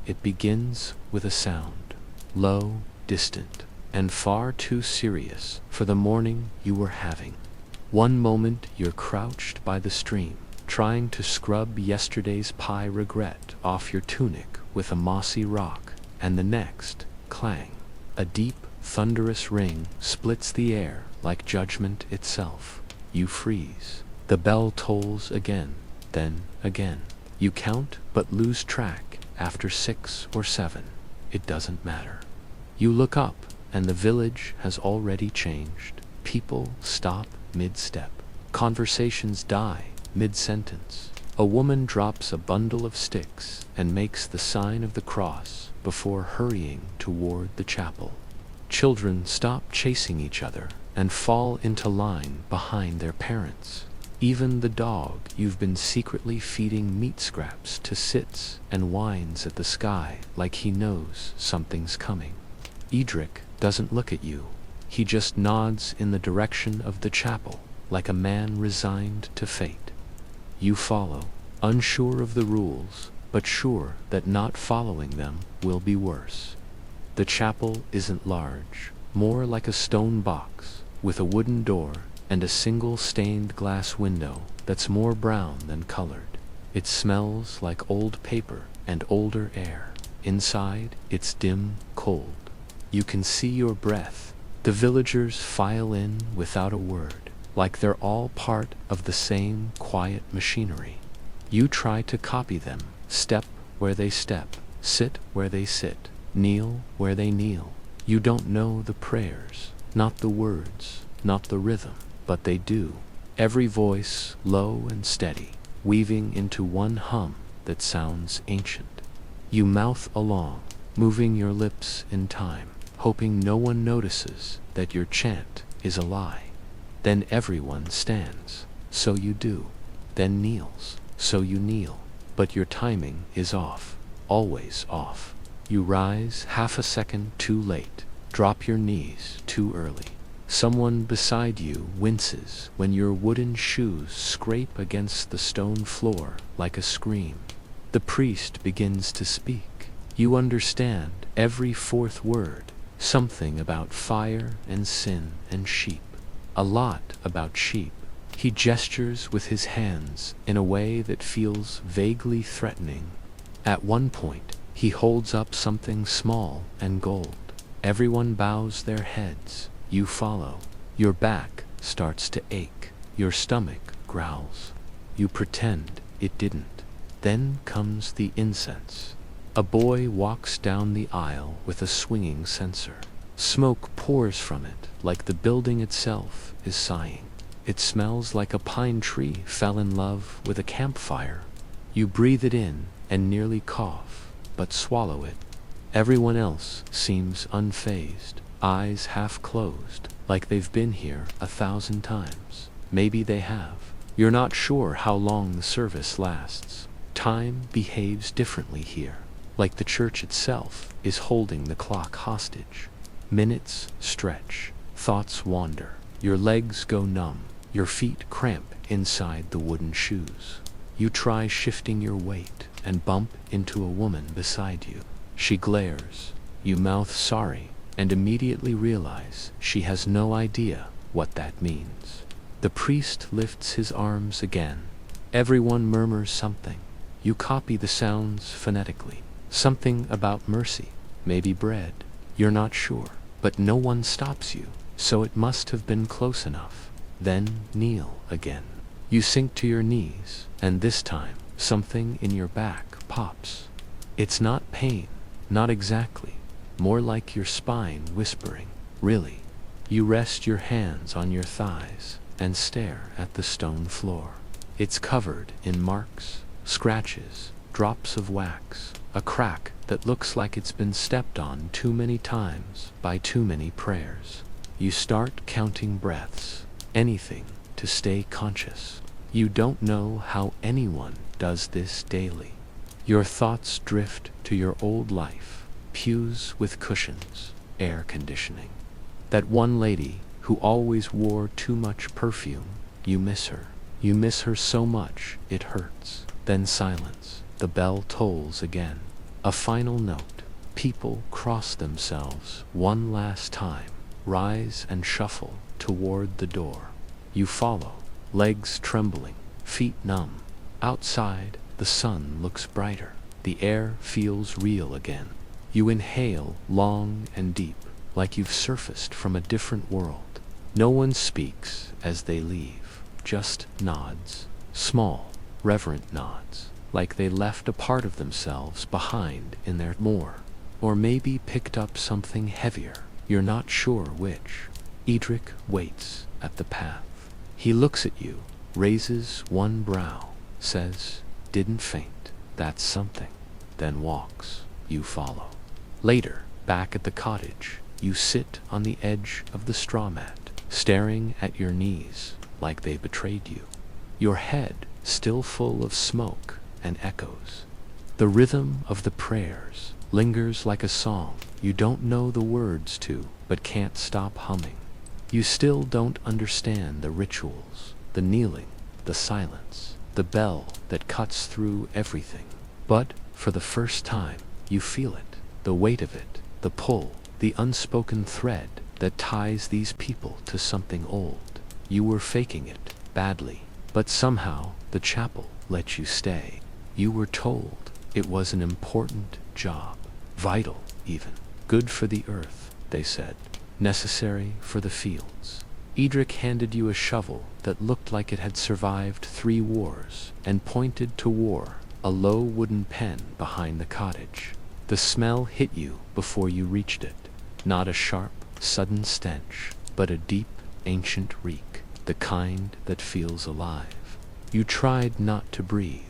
It begins with a sound, low, distant, and far too serious for the morning you were having. One moment you're crouched by the stream, trying to scrub yesterday's pie regret off your tunic with a mossy rock, and the next, clang. A deep, thunderous ring splits the air like judgment itself. You freeze. The bell tolls again, then again. You count but lose track after 6 or 7. It doesn't matter. You look up, and the village has already changed. People stop mid-step. Conversations die mid-sentence. A woman drops a bundle of sticks and makes the sign of the cross before hurrying toward the chapel. Children stop chasing each other and fall into line behind their parents. Even the dog you've been secretly feeding meat scraps to sits and whines at the sky like he knows something's coming. Edric doesn't look at you. He just nods in the direction of the chapel, like a man resigned to fate. You follow, unsure of the rules, but sure that not following them will be worse. The chapel isn't large, more like a stone box, with a wooden door and a single stained glass window that's more brown than colored. It smells like old paper and older air. Inside, it's dim, cold. You can see your breath. The villagers file in without a word, like they're all part of the same quiet machinery. You try to copy them, step where they step, sit where they sit, kneel where they kneel. You don't know the prayers, not the words, not the rhythm, but they do. Every voice low and steady, weaving into one hum that sounds ancient. You mouth along, moving your lips in time, hoping no one notices that your chant is a lie. Then everyone stands, so you do. Then kneels, so you kneel. But your timing is off, always off. You rise half a second too late, drop your knees too early. Someone beside you winces when your wooden shoes scrape against the stone floor like a scream. The priest begins to speak. You understand every fourth word. Something about fire and sin and sheep. A lot about sheep. He gestures with his hands in a way that feels vaguely threatening. At one point, he holds up something small and gold. Everyone bows their heads. You follow. Your back starts to ache. Your stomach growls. You pretend it didn't. Then comes the incense. A boy walks down the aisle with a swinging censer. Smoke pours from it like the building itself is sighing. It smells like a pine tree fell in love with a campfire. You breathe it in and nearly cough, but swallow it. Everyone else seems unfazed, eyes half closed, like they've been here 1,000 times. Maybe they have. You're not sure how long the service lasts. Time behaves differently here, like the church itself is holding the clock hostage. Minutes stretch, thoughts wander, your legs go numb, your feet cramp inside the wooden shoes. You try shifting your weight and bump into a woman beside you. She glares. You mouth sorry and immediately realize she has no idea what that means. The priest lifts his arms again. Everyone murmurs something. You copy the sounds phonetically. Something about mercy, maybe bread. You're not sure, but no one stops you, so it must have been close enough. Then kneel again. You sink to your knees, and this time, something in your back pops. It's not pain, not exactly. More like your spine whispering, really. You rest your hands on your thighs and stare at the stone floor. It's covered in marks, scratches, drops of wax, a crack that looks like it's been stepped on too many times by too many prayers. You start counting breaths, anything to stay conscious. You don't know how anyone does this daily. Your thoughts drift to your old life, pews with cushions, air conditioning. That one lady who always wore too much perfume, you miss her. You miss her so much, it hurts. Then silence. The bell tolls again. A final note. People cross themselves one last time, rise and shuffle toward the door. You follow, legs trembling, feet numb. Outside, the sun looks brighter. The air feels real again. You inhale long and deep, like you've surfaced from a different world. No one speaks as they leave, just nods, small, reverent nods, like they left a part of themselves behind in their more. Or maybe picked up something heavier, you're not sure which. Edric waits at the path. He looks at you, raises one brow, says, "Didn't faint, that's something," then walks. You follow. Later, back at the cottage, you sit on the edge of the straw mat, staring at your knees like they betrayed you. Your head still full of smoke and echoes. The rhythm of the prayers lingers like a song you don't know the words to, but can't stop humming. You still don't understand the rituals, the kneeling, the silence, the bell that cuts through everything. But, for the first time, you feel it, the weight of it, the pull, the unspoken thread that ties these people to something old. You were faking it, badly, but somehow the chapel let you stay. You were told it was an important job, vital even, good for the earth, they said, necessary for the fields. Edric handed you a shovel that looked like it had survived 3 wars and pointed to war, a low wooden pen behind the cottage. The smell hit you before you reached it, not a sharp, sudden stench, but a deep, ancient reek, the kind that feels alive. You tried not to breathe.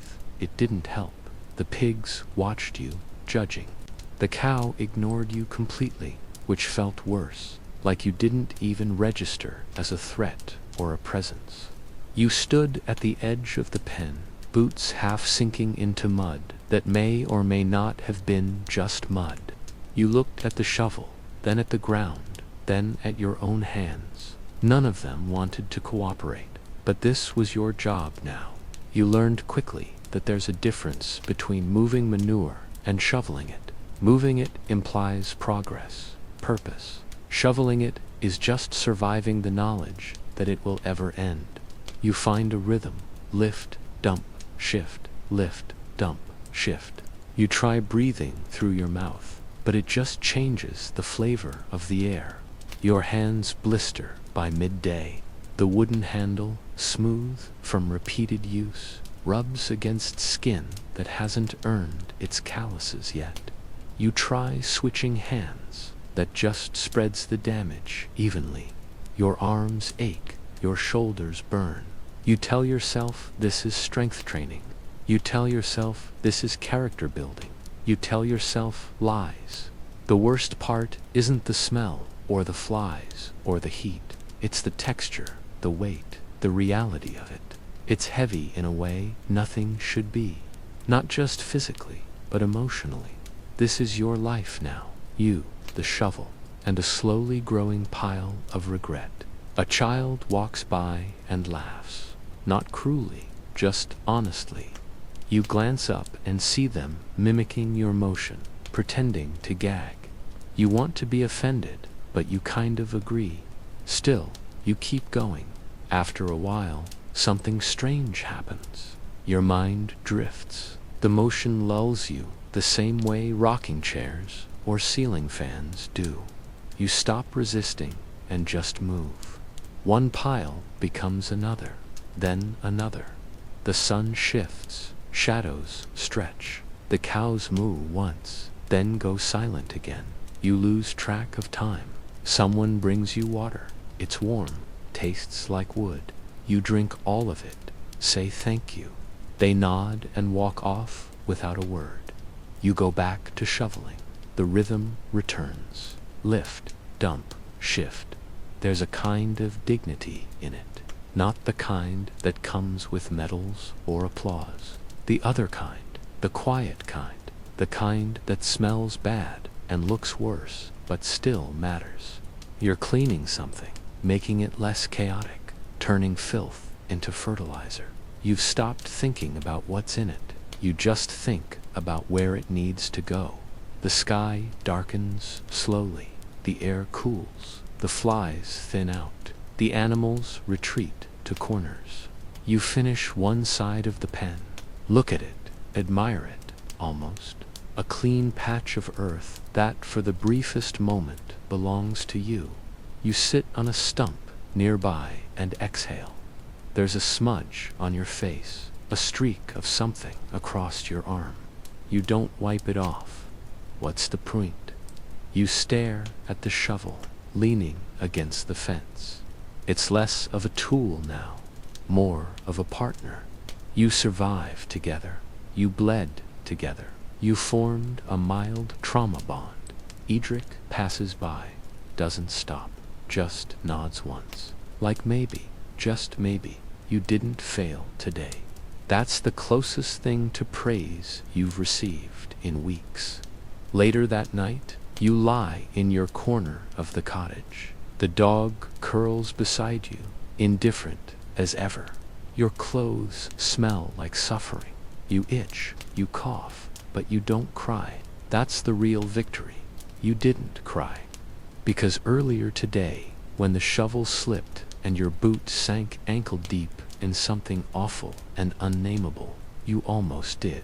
It didn't help. The pigs watched you, judging. The cow ignored you completely, which felt worse, like you didn't even register as a threat or a presence. You stood at the edge of the pen, boots half sinking into mud that may or may not have been just mud. You looked at the shovel, then at the ground, then at your own hands. None of them wanted to cooperate, but this was your job now. You learned quickly that there's a difference between moving manure and shoveling it. Moving it implies progress, purpose. Shoveling it is just surviving the knowledge that it will ever end. You find a rhythm, lift, dump, shift, lift, dump, shift. You try breathing through your mouth, but it just changes the flavor of the air. Your hands blister by midday. The wooden handle, smooth from repeated use, rubs against skin that hasn't earned its calluses yet. You try switching hands, that just spreads the damage evenly. Your arms ache, your shoulders burn. You tell yourself this is strength training. You tell yourself this is character building. You tell yourself lies. The worst part isn't the smell, or the flies, or the heat. It's the texture, the weight, the reality of it. It's heavy in a way nothing should be. Not just physically, but emotionally. This is your life now. You, the shovel, and a slowly growing pile of regret. A child walks by and laughs. Not cruelly, just honestly. You glance up and see them mimicking your motion, pretending to gag. You want to be offended, but you kind of agree. Still, you keep going. After a while, something strange happens. Your mind drifts. The motion lulls you the same way rocking chairs or ceiling fans do. You stop resisting and just move. One pile becomes another, then another. The sun shifts, shadows stretch. The cows moo once, then go silent again. You lose track of time. Someone brings you water. It's warm, tastes like wood. You drink all of it, say thank you. They nod and walk off without a word. You go back to shoveling. The rhythm returns. Lift, dump, shift. There's a kind of dignity in it. Not the kind that comes with medals or applause. The other kind, the quiet kind. The kind that smells bad and looks worse, but still matters. You're cleaning something, making it less chaotic, turning filth into fertilizer. You've stopped thinking about what's in it. You just think about where it needs to go. The sky darkens slowly. The air cools. The flies thin out. The animals retreat to corners. You finish one side of the pen. Look at it. Admire it, almost. A clean patch of earth that, for the briefest moment, belongs to you. You sit on a stump nearby and exhale. There's a smudge on your face, a streak of something across your arm. You don't wipe it off. What's the point? You stare at the shovel, leaning against the fence. It's less of a tool now, more of a partner. You survived together. You bled together. You formed a mild trauma bond. Edric passes by, doesn't stop, just nods once. Like maybe, just maybe, you didn't fail today. That's the closest thing to praise you've received in weeks. Later that night, you lie in your corner of the cottage. The dog curls beside you, indifferent as ever. Your clothes smell like suffering. You itch, you cough, but you don't cry. That's the real victory. You didn't cry. Because earlier today, when the shovel slipped and your boot sank ankle deep in something awful and unnameable, you almost did.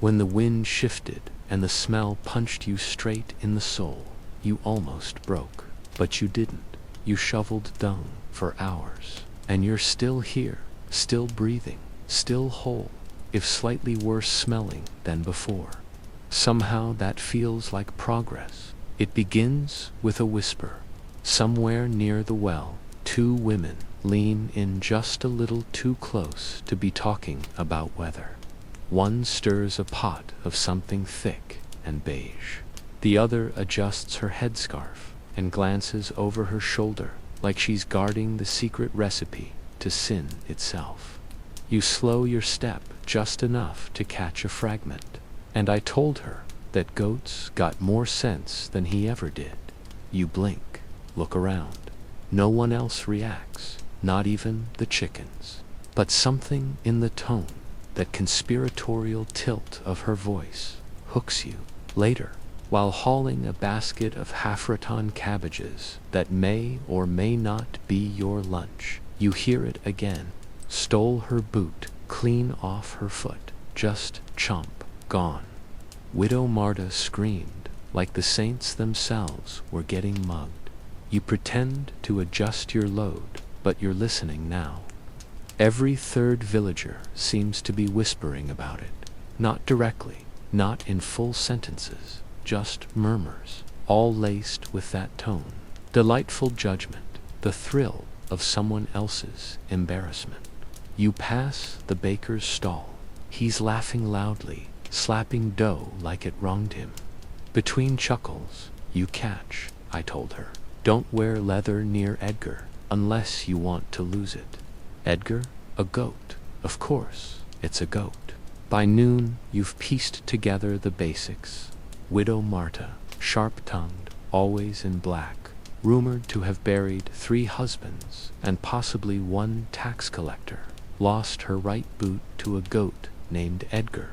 When the wind shifted and the smell punched you straight in the soul, you almost broke. But you didn't. You shoveled dung for hours. And you're still here, still breathing, still whole, if slightly worse smelling than before. Somehow that feels like progress. It begins with a whisper. Somewhere near the well, two women lean in just a little too close to be talking about weather. One stirs a pot of something thick and beige. The other adjusts her headscarf and glances over her shoulder like she's guarding the secret recipe to sin itself. You slow your step just enough to catch a fragment. And I told her that goats got more sense than he ever did. You blink, look around. No one else reacts, not even the chickens. But something in the tone, that conspiratorial tilt of her voice, hooks you. Later, while hauling a basket of half-raton cabbages that may or may not be your lunch, you hear it again. Stole her boot clean off her foot. Just chomp, gone. Widow Marta screamed like the saints themselves were getting mugged. You pretend to adjust your load, but you're listening now. Every third villager seems to be whispering about it. Not directly, not in full sentences, just murmurs, all laced with that tone. Delightful judgment, the thrill of someone else's embarrassment. You pass the baker's stall. He's laughing loudly, slapping dough like it wronged him. Between chuckles, you catch, I told her. Don't wear leather near Edgar, unless you want to lose it. Edgar? A goat. Of course, it's a goat. By noon, you've pieced together the basics. Widow Marta, sharp-tongued, always in black, rumored to have buried 3 husbands and possibly 1 tax collector, lost her right boot to a goat named Edgar.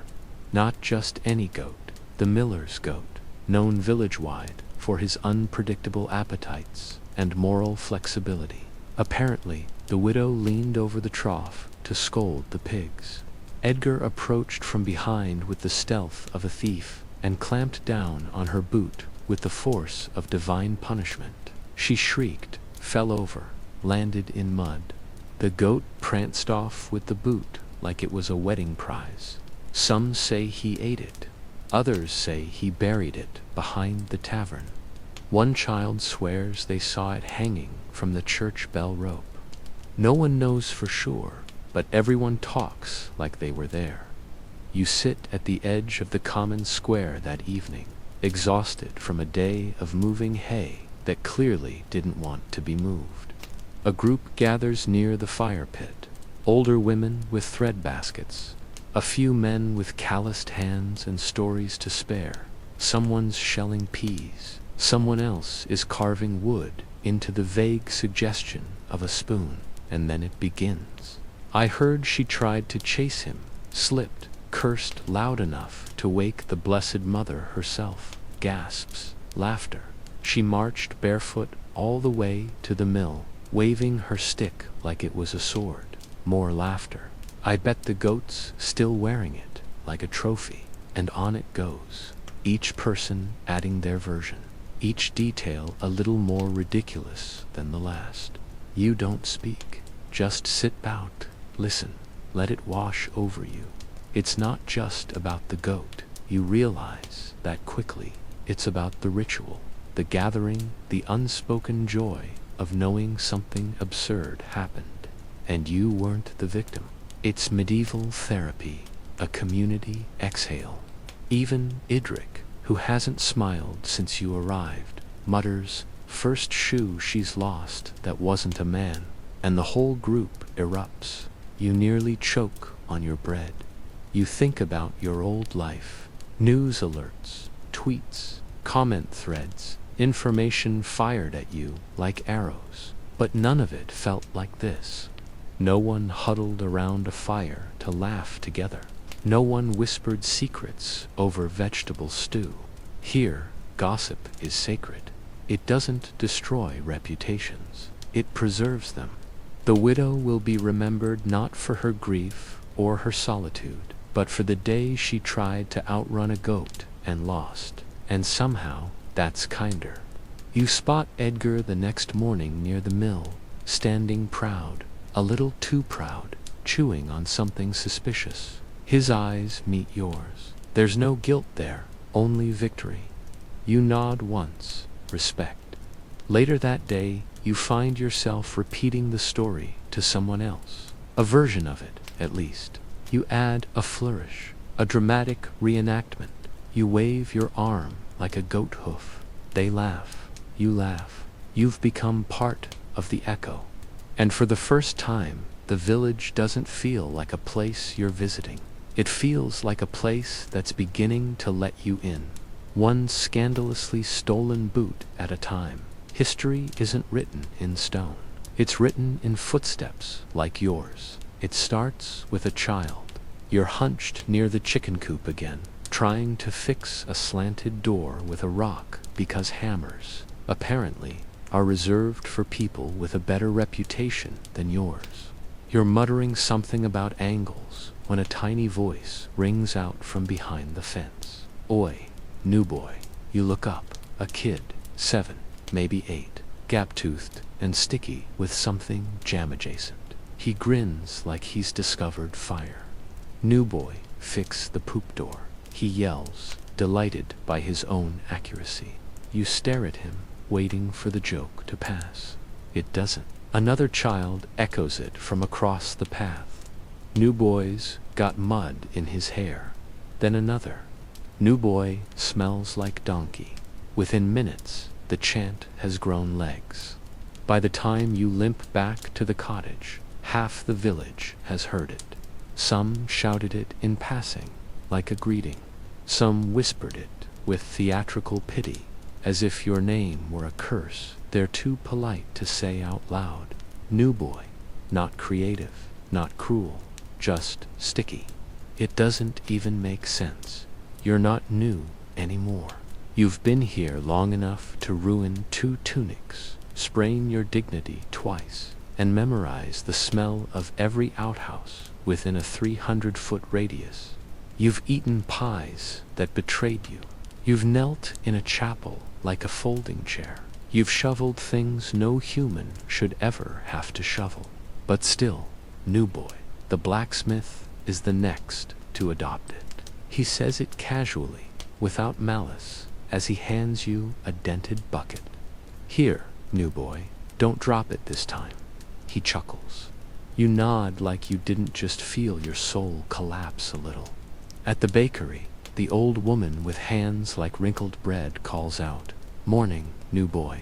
Not just any goat, the miller's goat, known village-wide for his unpredictable appetites and moral flexibility. Apparently, the widow leaned over the trough to scold the pigs. Edgar approached from behind with the stealth of a thief and clamped down on her boot with the force of divine punishment. She shrieked, fell over, landed in mud. The goat pranced off with the boot like it was a wedding prize. Some say he ate it. Others say he buried it behind the tavern. One child swears they saw it hanging from the church bell rope. No one knows for sure, but everyone talks like they were there. You sit at the edge of the common square that evening, exhausted from a day of moving hay that clearly didn't want to be moved. A group gathers near the fire pit, older women with thread baskets, a few men with calloused hands and stories to spare. Someone's shelling peas, someone else is carving wood into the vague suggestion of a spoon, and then it begins. I heard she tried to chase him, slipped, cursed loud enough to wake the Blessed Mother herself. Gasps, laughter. She marched barefoot all the way to the mill, waving her stick like it was a sword. More laughter. I bet the goat's still wearing it, like a trophy, and on it goes. Each person adding their version, each detail a little more ridiculous than the last. You don't speak, just sit out, listen, let it wash over you. It's not just about the goat, you realize that quickly. It's about the ritual, the gathering, the unspoken joy of knowing something absurd happened, and you weren't the victim. It's medieval therapy, a community exhale. Even Idrik, who hasn't smiled since you arrived, mutters, "First shoe she's lost that wasn't a man," and the whole group erupts. You nearly choke on your bread. You think about your old life, news alerts, tweets, comment threads, information fired at you like arrows, but none of it felt like this. No one huddled around a fire to laugh together. No one whispered secrets over vegetable stew. Here, gossip is sacred. It doesn't destroy reputations. It preserves them. The widow will be remembered not for her grief or her solitude, but for the day she tried to outrun a goat and lost. And somehow, that's kinder. You spot Edgar the next morning near the mill, standing proud, a little too proud, chewing on something suspicious. His eyes meet yours. There's no guilt there, only victory. You nod once, respect. Later that day, you find yourself repeating the story to someone else. A version of it, at least. You add a flourish, a dramatic reenactment. You wave your arm like a goat hoof. They laugh. You laugh. You've become part of the echo. And for the first time, the village doesn't feel like a place you're visiting. It feels like a place that's beginning to let you in. One scandalously stolen boot at a time. History isn't written in stone. It's written in footsteps like yours. It starts with a child. You're hunched near the chicken coop again, trying to fix a slanted door with a rock because hammers, apparently, are reserved for people with a better reputation than yours. You're muttering something about angles when a tiny voice rings out from behind the fence. "Oi, new boy." You look up. A kid, 7, maybe 8, gap-toothed and sticky with something jam-adjacent. He grins like he's discovered fire. "New boy, fix the poop door," he yells, delighted by his own accuracy. You stare at him, waiting for the joke to pass. It doesn't. Another child echoes it from across the path. "New boy's got mud in his hair." Then another. "New boy smells like donkey." Within minutes, the chant has grown legs. By the time you limp back to the cottage, half the village has heard it. Some shouted it in passing, like a greeting. Some whispered it with theatrical pity, as if your name were a curse they're too polite to say out loud. New boy. Not creative, not cruel, just sticky. It doesn't even make sense. You're not new anymore. You've been here long enough to ruin 2 tunics, sprain your dignity twice, and memorize the smell of every outhouse within a 300-foot radius. You've eaten pies that betrayed you. You've knelt in a chapel like a folding chair. You've shoveled things no human should ever have to shovel. But still, new boy, the blacksmith is the next to adopt it. He says it casually, without malice, as he hands you a dented bucket. "Here, new boy, don't drop it this time." He chuckles. You nod like you didn't just feel your soul collapse a little. At the bakery, the old woman with hands like wrinkled bread calls out, "Morning, new boy.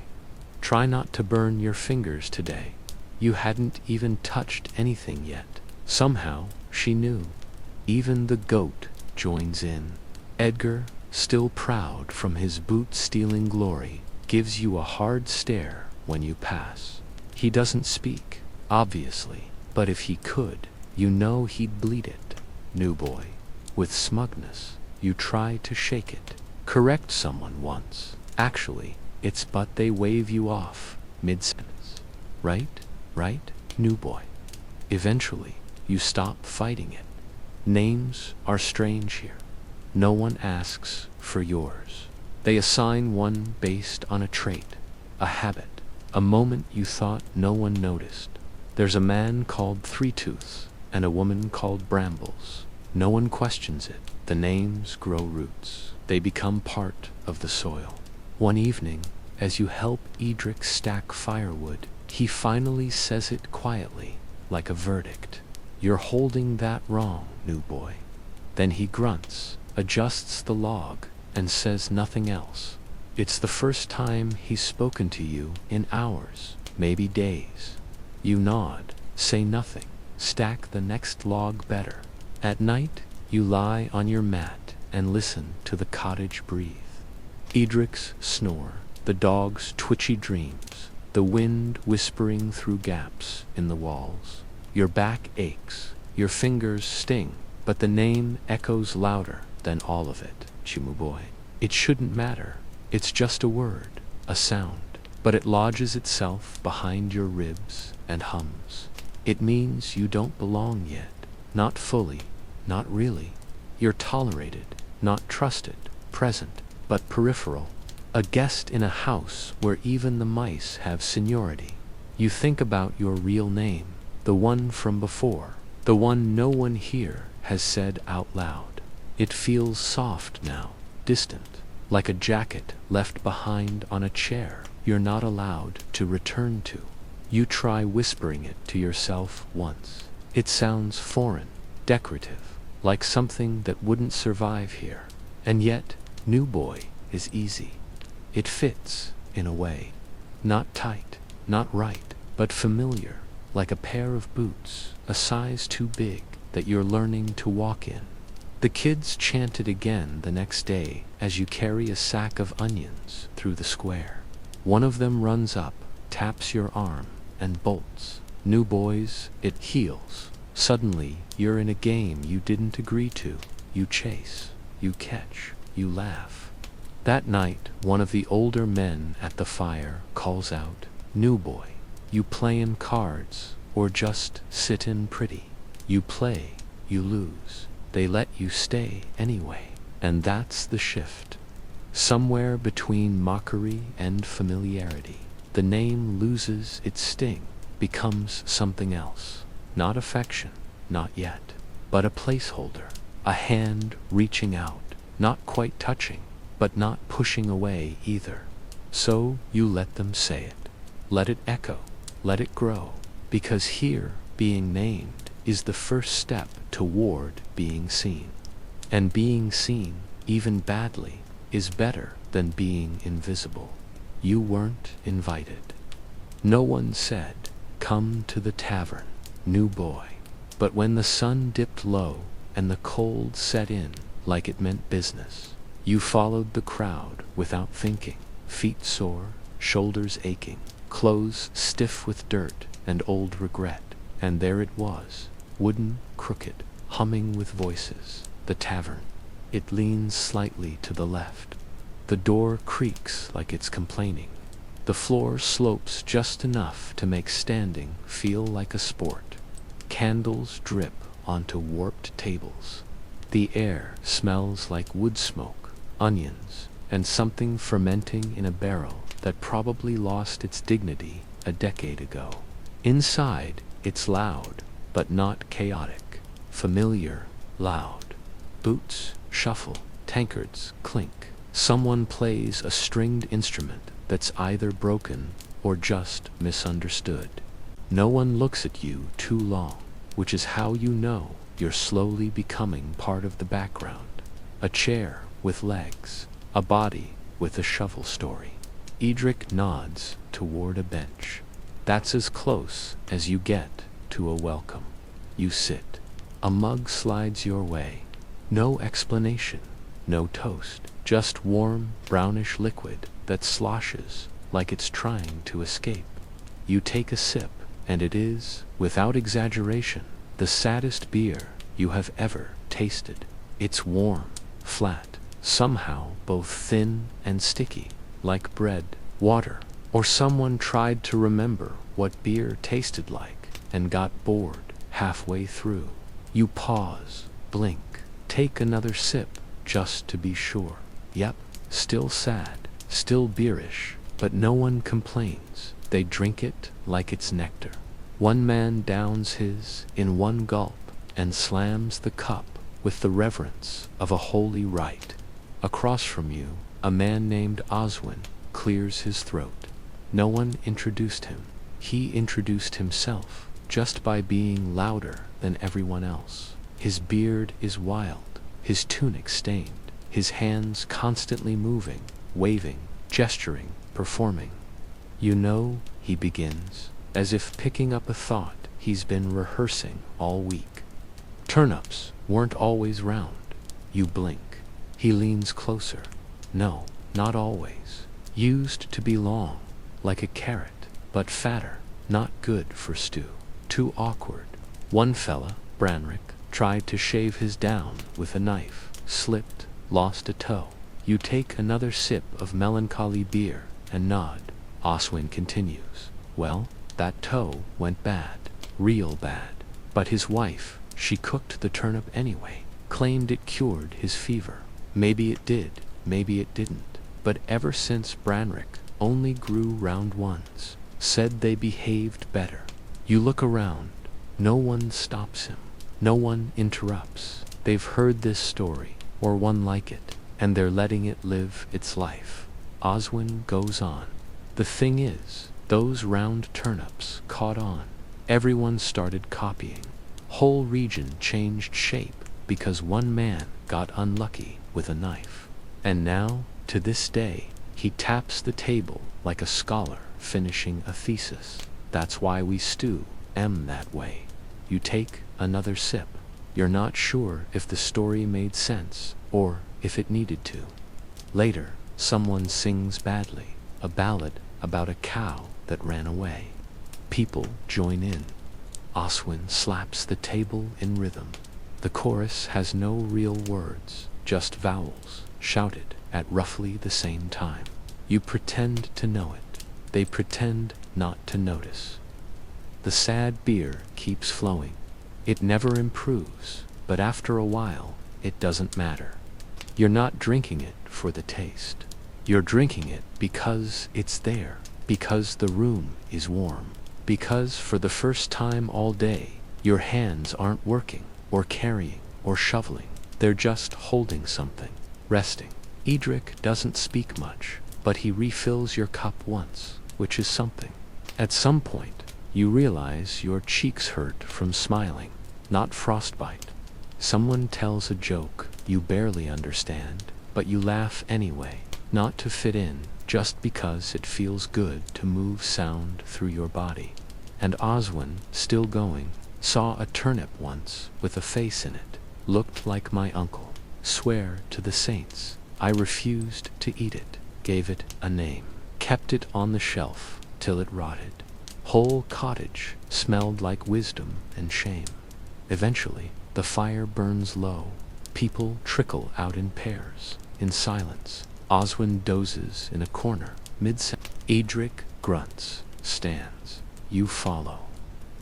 Try not to burn your fingers today." You hadn't even touched anything yet. Somehow, she knew. Even the goat joins in. Edgar, still proud from his boot-stealing glory, gives you a hard stare when you pass. He doesn't speak, obviously, but if he could, You know he'd bleed it, new boy. With smugness, you try to shake it. Correct someone once. Actually, it's but they wave you off mid-sentence. Right, new boy. Eventually, you stop fighting it. Names are strange here. No one asks for yours. They assign one based on a trait, a habit, a moment you thought no one noticed. There's a man called Three Tooths and a woman called Brambles. No one questions it. The names grow roots. They become part of the soil. One evening, as you help Edric stack firewood, he finally says it quietly, like a verdict. You're holding that wrong, new boy. Then he grunts, adjusts the log, and says nothing else. It's the first time he's spoken to you in hours, maybe days. You nod, say nothing, stack the next log better. At night, you lie on your mat and listen to the cottage breathe. Edric's snore, the dog's twitchy dreams, the wind whispering through gaps in the walls. Your back aches, your fingers sting, but the name echoes louder than all of it, Chimu boy. It shouldn't matter. It's just a word, a sound, but it lodges itself behind your ribs and hums. It means you don't belong yet. Not fully, not really. You're tolerated, not trusted, present, but peripheral. A guest in a house where even the mice have seniority. You think about your real name, the one from before, the one no one here has said out loud. It feels soft now, distant, like a jacket left behind on a chair you're not allowed to return to. You try whispering it to yourself once. It sounds foreign, decorative, like something that wouldn't survive here. And yet, new boy is easy. It fits, in a way. Not tight, not right, but familiar, like a pair of boots, a size too big that you're learning to walk in. The kids chant it again the next day as you carry a sack of onions through the square. One of them runs up, taps your arm, and bolts. New boys, it heals. Suddenly, you're in a game you didn't agree to. You chase, you catch, you laugh. That night, one of the older men at the fire calls out, "New boy, you playin' cards, or just sittin' pretty? You play, you lose. They let you stay anyway." And that's the shift. Somewhere between mockery and familiarity, the name loses its sting, becomes something else. Not affection, not yet, but a placeholder, a hand reaching out, not quite touching, but not pushing away either. So you let them say it. Let it echo, let it grow, because here, being named, is the first step toward being seen. And being seen, even badly, is better than being invisible. You weren't invited. No one said, "Come to the tavern, new boy." But when the sun dipped low and the cold set in like it meant business, you followed the crowd without thinking, feet sore, shoulders aching, clothes stiff with dirt and old regret. And there it was, wooden, crooked, humming with voices, the tavern. It leans slightly to the left. The door creaks like it's complaining. The floor slopes just enough to make standing feel like a sport. Candles drip onto warped tables. The air smells like wood smoke, onions, and something fermenting in a barrel that probably lost its dignity a decade ago. Inside, it's loud, but not chaotic. Familiar, loud. Boots shuffle, tankards clink. Someone plays a stringed instrument that's either broken or just misunderstood. No one looks at you too long, which is how you know you're slowly becoming part of the background. A chair with legs, a body with a shovel story. Edric nods toward a bench. That's as close as you get to a welcome. You sit. A mug slides your way. No explanation, no toast, just warm, brownish liquid that sloshes like it's trying to escape. You take a sip, and it is, without exaggeration, the saddest beer you have ever tasted. It's warm, flat, somehow both thin and sticky, like bread, water, or someone tried to remember what beer tasted like and got bored halfway through. You pause, blink, take another sip just to be sure. Yep, still sad, still beerish, but no one complains. They drink it like it's nectar. One man downs his in one gulp and slams the cup with the reverence of a holy rite. Across from you, a man named Oswin clears his throat. No one introduced him. He introduced himself just by being louder than everyone else. His beard is wild, his tunic stained, his hands constantly moving, waving, gesturing, performing. You know, he begins, as if picking up a thought he's been rehearsing all week. Turnips weren't always round. You blink. He leans closer. No, not always. Used to be long, like a carrot, but fatter, not good for stew. Too awkward. One fella, Branrick, tried to shave his down with a knife, slipped, lost a toe. You take another sip of melancholy beer and nod. Oswin continues. Well, that toe went bad, real bad. But his wife, she cooked the turnip anyway, claimed it cured his fever. Maybe it did, maybe it didn't. But ever since Branrick only grew round ones, said they behaved better. You look around, no one stops him, no one interrupts. They've heard this story, or one like it, and they're letting it live its life. Oswin goes on. The thing is, those round turnips caught on. Everyone started copying. Whole region changed shape because one man got unlucky with a knife. And now, to this day, he taps the table like a scholar finishing a thesis. That's why we stew that way. You take another sip. You're not sure if the story made sense or if it needed to. Later, someone sings badly, a ballad about a cow that ran away. People join in. Oswin slaps the table in rhythm. The chorus has no real words, just vowels, shouted at roughly the same time. You pretend to know it. They pretend not to notice. The sad beer keeps flowing. It never improves, but after a while, it doesn't matter. You're not drinking it for the taste. You're drinking it because it's there, because the room is warm, because for the first time all day, your hands aren't working, or carrying, or shoveling. They're just holding something, resting. Edric doesn't speak much, but he refills your cup once, which is something. At some point, you realize your cheeks hurt from smiling, not frostbite. Someone tells a joke you barely understand, but you laugh anyway, not to fit in, just because it feels good to move sound through your body. And Oswin, still going, saw a turnip once with a face in it. Looked like my uncle. Swear to the saints, I refused to eat it. Gave it a name. Kept it on the shelf till it rotted. Whole cottage smelled like wisdom and shame. Eventually, the fire burns low. People trickle out in pairs, in silence. Oswin dozes in a corner, mid-sentence. Edric grunts, stands. You follow.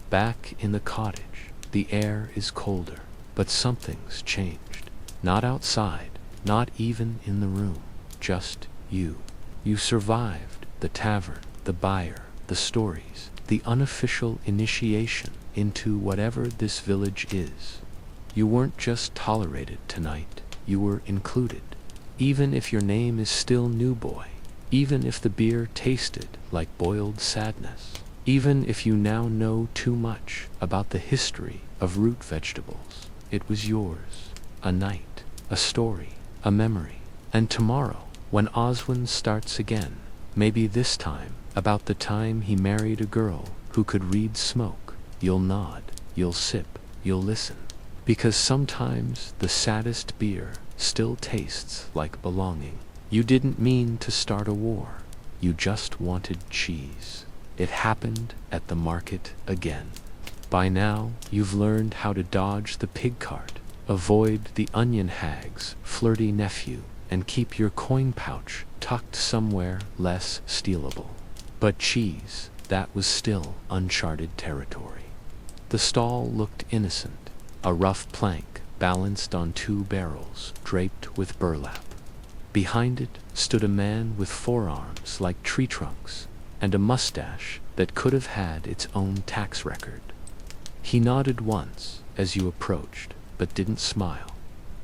Back in the cottage, the air is colder, but something's changed. Not outside, not even in the room, just you. You survived the tavern, the buyer, the stories, the unofficial initiation into whatever this village is. You weren't just tolerated tonight, you were included. Even if your name is still New Boy, even if the beer tasted like boiled sadness, even if you now know too much about the history of root vegetables, it was yours. A night, a story, a memory. And tomorrow, when Oswin starts again, maybe this time about the time he married a girl who could read smoke, you'll nod, you'll sip, you'll listen. Because sometimes the saddest beer still tastes like belonging. You didn't mean to start a war. You just wanted cheese. It happened at the market again. By now, you've learned how to dodge the pig cart, avoid the onion hag's flirty nephew, and keep your coin pouch tucked somewhere less stealable. But cheese, that was still uncharted territory. The stall looked innocent, a rough plank balanced on 2 barrels draped with burlap. Behind it stood a man with forearms like tree trunks and a mustache that could have had its own tax record. He nodded once as you approached, but didn't smile.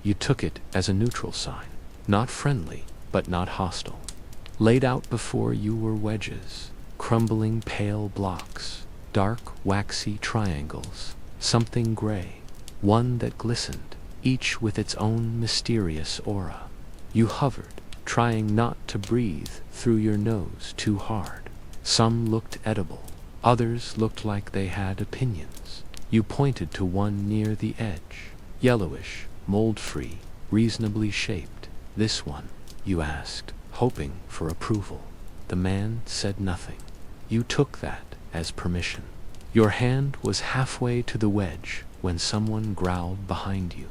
You took it as a neutral sign, not friendly, but not hostile. Laid out before you were wedges, crumbling pale blocks, dark waxy triangles, something gray, one that glistened, each with its own mysterious aura. You hovered, trying not to breathe through your nose too hard. Some looked edible, others looked like they had opinions. You pointed to one near the edge, yellowish, mold-free, reasonably shaped. This one, you asked, hoping for approval. The man said nothing. You took that as permission. Your hand was halfway to the wedge when someone growled behind you.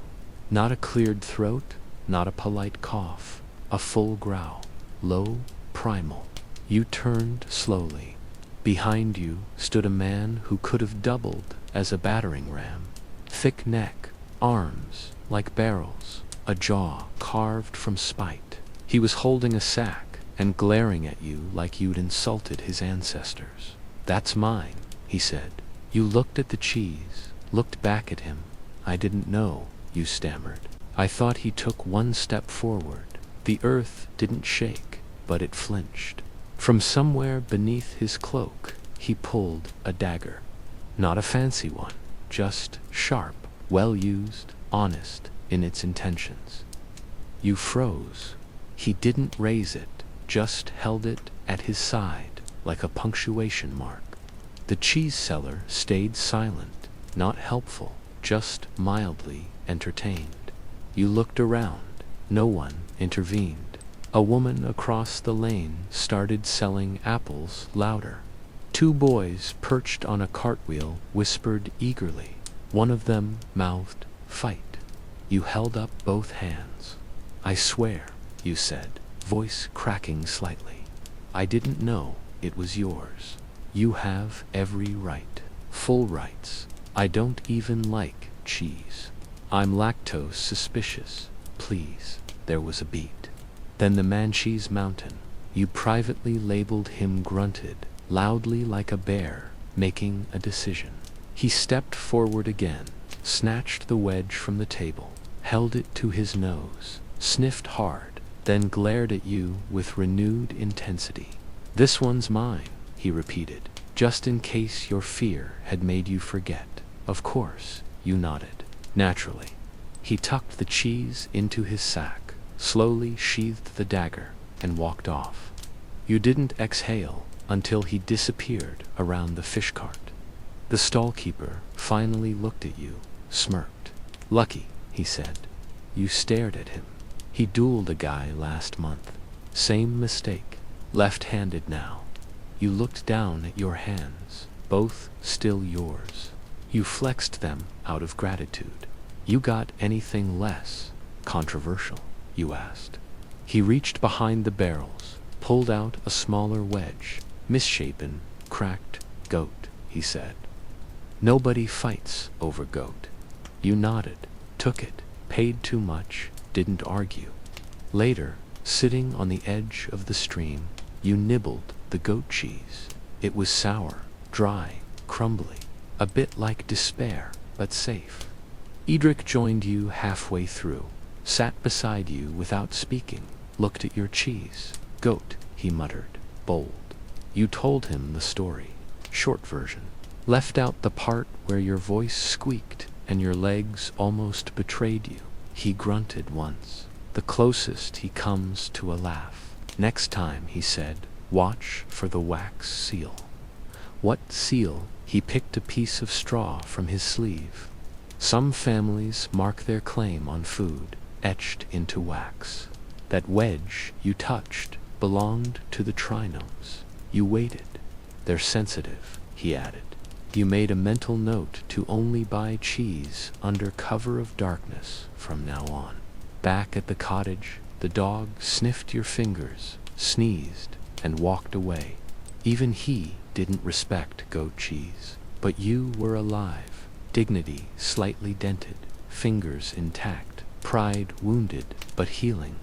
Not a cleared throat, not a polite cough, a full growl, low, primal. You turned slowly. Behind you stood a man who could have doubled as a battering ram. Thick neck, arms like barrels, a jaw carved from spite. He was holding a sack and glaring at you like you'd insulted his ancestors. "That's mine," he said. You looked at the cheese, looked back at him. "I didn't know," you stammered. "I thought he took one step forward." The earth didn't shake, but it flinched. From somewhere beneath his cloak, he pulled a dagger. Not a fancy one, just sharp, well-used, honest in its intentions. You froze. He didn't raise it, just held it at his side, like a punctuation mark. The cheese seller stayed silent, not helpful, just mildly entertained. You looked around. No one intervened. A woman across the lane started selling apples louder. 2 boys perched on a cartwheel whispered eagerly. One of them mouthed, "Fight." You held up both hands. "I swear," you said, voice cracking slightly. "I didn't know it was yours. You have every right. Full rights. I don't even like cheese. I'm lactose suspicious. Please." There was a beat. Then the Mancheese Mountain. You privately labeled him grunted, loudly like a bear, making a decision. He stepped forward again, snatched the wedge from the table, held it to his nose, sniffed hard, then glared at you with renewed intensity. "This one's mine," he repeated, just in case your fear had made you forget. "Of course," you nodded. "Naturally." He tucked the cheese into his sack, slowly sheathed the dagger, and walked off. You didn't exhale until he disappeared around the fish cart. The stallkeeper finally looked at you, smirked. "Lucky," he said. You stared at him. He dueled a guy last month. Same mistake, left-handed now. You looked down at your hands, both still yours. You flexed them out of gratitude. "You got anything less controversial?" you asked. He reached behind the barrels, pulled out a smaller wedge. "Misshapen, cracked goat," he said. "Nobody fights over goat." You nodded, took it, paid too much, didn't argue. Later, sitting on the edge of the stream, you nibbled the goat cheese. It was sour, dry, crumbly, a bit like despair, but safe. Edric joined you halfway through, sat beside you without speaking, looked at your cheese. "Goat," he muttered, bold. You told him the story, short version. Left out the part where your voice squeaked and your legs almost betrayed you. He grunted once, the closest he comes to a laugh. "Next time," he said, "watch for the wax seal." What seal? He picked a piece of straw from his sleeve. Some families mark their claim on food, etched into wax. That wedge you touched belonged to the trinomes. You waited. "They're sensitive," he added. You made a mental note to only buy cheese under cover of darkness from now on. Back at the cottage, the dog sniffed your fingers, sneezed, and walked away. Even he didn't respect goat cheese. But you were alive, dignity slightly dented, fingers intact, pride wounded but healing.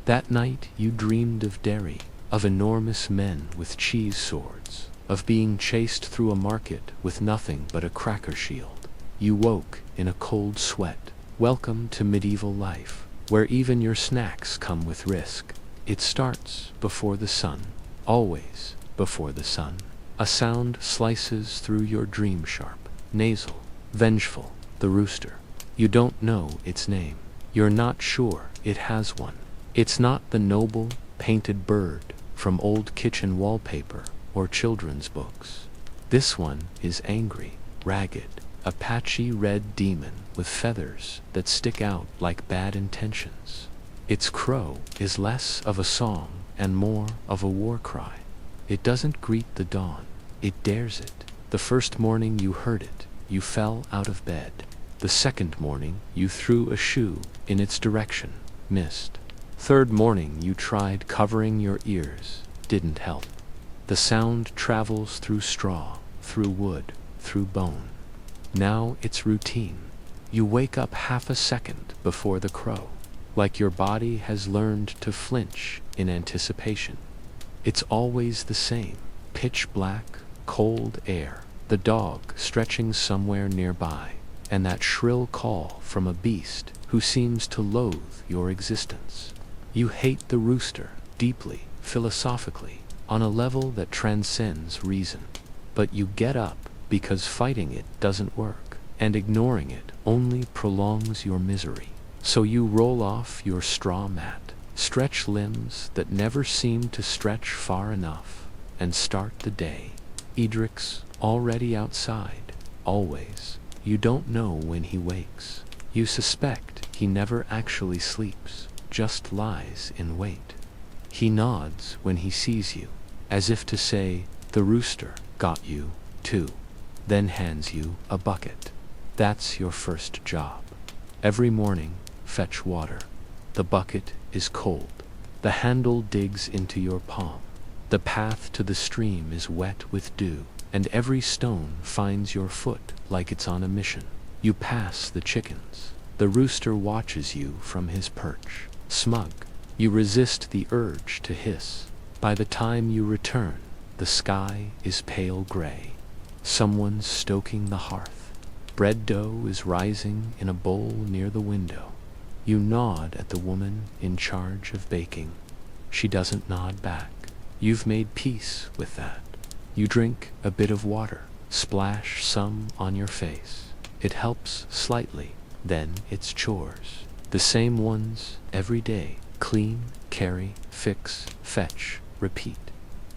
That night you dreamed of dairy, of enormous men with cheese swords, of being chased through a market with nothing but a cracker shield. You woke in a cold sweat. Welcome to medieval life, where even your snacks come with risk. It starts before the sun, always before the sun. A sound slices through your dream sharp, nasal, vengeful, the rooster. You don't know its name. You're not sure it has one. It's not the noble, painted bird from old kitchen wallpaper or children's books. This one is angry, ragged, a patchy red demon with feathers that stick out like bad intentions. Its crow is less of a song and more of a war cry. It doesn't greet the dawn. It dares it. The first morning you heard it, you fell out of bed. The second morning you threw a shoe in its direction, missed. Third morning you tried covering your ears, didn't help. The sound travels through straw, through wood, through bone. Now it's routine. You wake up half a second before the crow, like your body has learned to flinch in anticipation. It's always the same, pitch black, cold air, the dog stretching somewhere nearby, and that shrill call from a beast who seems to loathe your existence. You hate the rooster, deeply, philosophically, on a level that transcends reason. But you get up because fighting it doesn't work, and ignoring it only prolongs your misery. So you roll off your straw mat, stretch limbs that never seem to stretch far enough, and start the day. Edric's already outside, always. You don't know when he wakes. You suspect he never actually sleeps, just lies in wait. He nods when he sees you, as if to say, the rooster got you, too, then hands you a bucket. That's your first job. Every morning, fetch water. The bucket is cold. The handle digs into your palm. The path to the stream is wet with dew, and every stone finds your foot like it's on a mission. You pass the chickens. The rooster watches you from his perch, smug. You resist the urge to hiss. By the time you return, the sky is pale gray. Someone's stoking the hearth. Bread dough is rising in a bowl near the window. You nod at the woman in charge of baking. She doesn't nod back. You've made peace with that. You drink a bit of water, splash some on your face. It helps slightly. Then it's chores. The same ones every day. Clean, carry, fix, fetch, repeat.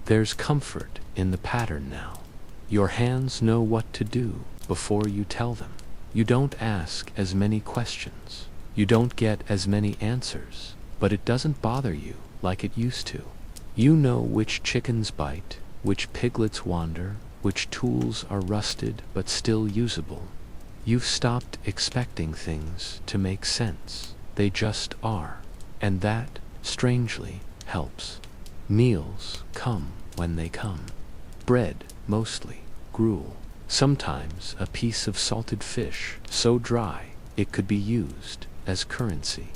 There's comfort in the pattern now. Your hands know what to do before you tell them. You don't ask as many questions. You don't get as many answers, but it doesn't bother you like it used to. You know which chickens bite, which piglets wander, which tools are rusted but still usable. You've stopped expecting things to make sense. They just are. And that, strangely, helps. Meals come when they come. Bread, mostly, gruel. Sometimes a piece of salted fish, so dry it could be used as currency.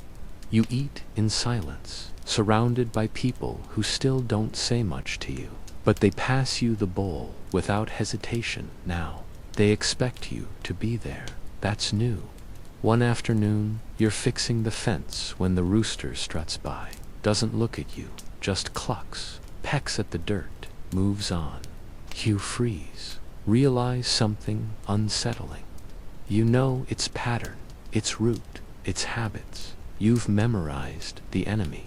You eat in silence, surrounded by people who still don't say much to you. But they pass you the bowl without hesitation now. They expect you to be there. That's new. One afternoon, you're fixing the fence when the rooster struts by. Doesn't look at you, just clucks, pecks at the dirt, moves on. You freeze, realize something unsettling. You know its pattern, its route, its habits. You've memorized the enemy.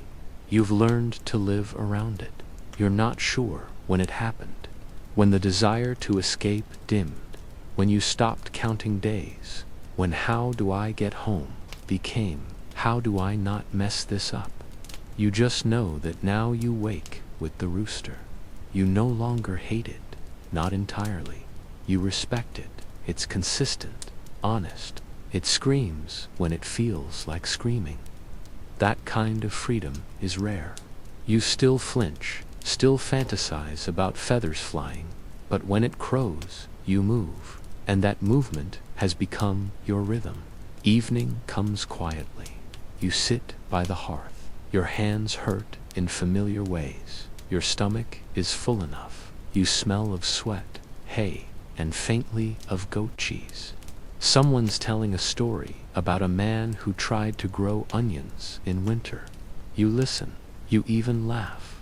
You've learned to live around it. You're not sure when it happened, when the desire to escape dimmed, when you stopped counting days, when how do I get home became how do I not mess this up. You just know that now you wake with the rooster. You no longer hate it, not entirely. You respect it. It's consistent, honest. It screams when it feels like screaming. That kind of freedom is rare. You still flinch, still fantasize about feathers flying, but when it crows, you move, and that movement has become your rhythm. Evening comes quietly. You sit by the hearth. Your hands hurt in familiar ways. Your stomach is full enough. You smell of sweat, hay, and faintly of goat cheese. Someone's telling a story about a man who tried to grow onions in winter. You listen. You even laugh.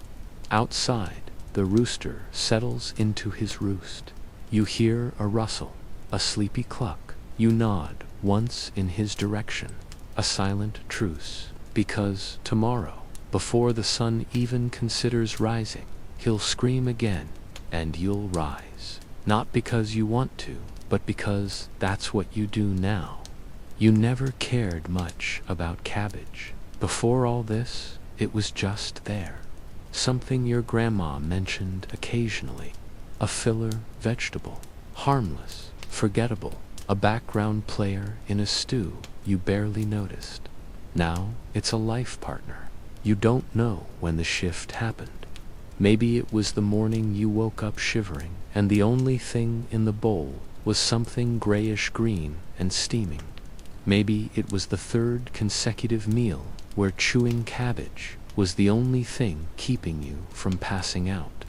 Outside, the rooster settles into his roost. You hear a rustle, a sleepy cluck. You nod once in his direction, a silent truce, because tomorrow, before the sun even considers rising, he'll scream again, and you'll rise. Not because you want to, but because that's what you do now. You never cared much about cabbage. Before all this, it was just there. Something your grandma mentioned occasionally. A filler vegetable. Harmless, forgettable. A background player in a stew you barely noticed. Now it's a life partner. You don't know when the shift happened. Maybe it was the morning you woke up shivering, and the only thing in the bowl was something grayish-green and steaming. Maybe it was the third consecutive meal where chewing cabbage was the only thing keeping you from passing out.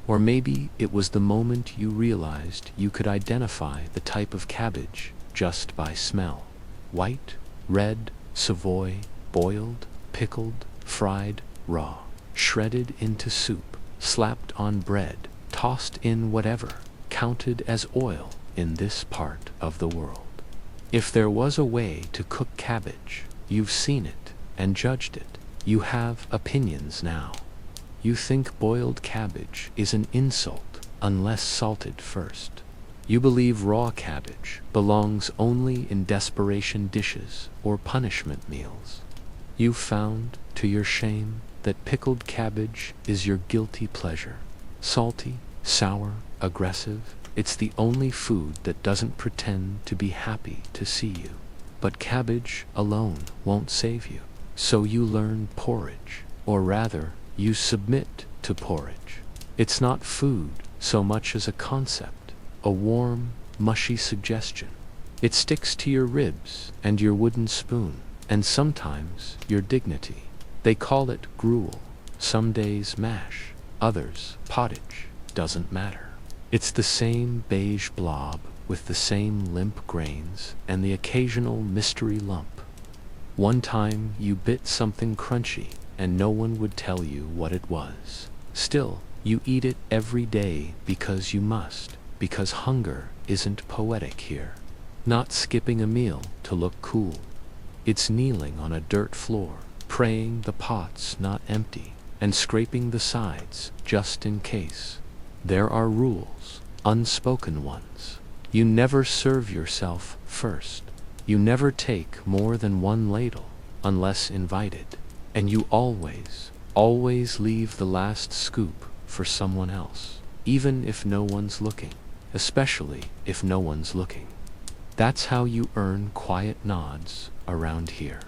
Or maybe it was the moment you realized you could identify the type of cabbage just by smell. White, red, Savoy, boiled, pickled, fried, raw, shredded into soup, slapped on bread, tossed in whatever, counted as oil in this part of the world. If there was a way to cook cabbage, you've seen it and judged it. You have opinions now. You think boiled cabbage is an insult unless salted first. You believe raw cabbage belongs only in desperation dishes or punishment meals. You've found, to your shame, that pickled cabbage is your guilty pleasure. Salty, sour, aggressive, it's the only food that doesn't pretend to be happy to see you. But cabbage alone won't save you. So you learn porridge, or rather, you submit to porridge. It's not food so much as a concept, a warm, mushy suggestion. It sticks to your ribs and your wooden spoon, and sometimes your dignity. They call it gruel, some days mash, others pottage, doesn't matter. It's the same beige blob with the same limp grains and the occasional mystery lump. One time you bit something crunchy and no one would tell you what it was. Still, you eat it every day because you must, because hunger isn't poetic here. Not skipping a meal to look cool. It's kneeling on a dirt floor, praying the pot's not empty, and scraping the sides just in case. There are rules, unspoken ones. You never serve yourself first. You never take more than one ladle, unless invited. And you always leave the last scoop for someone else, even if no one's looking, especially if no one's looking. That's how you earn quiet nods around here.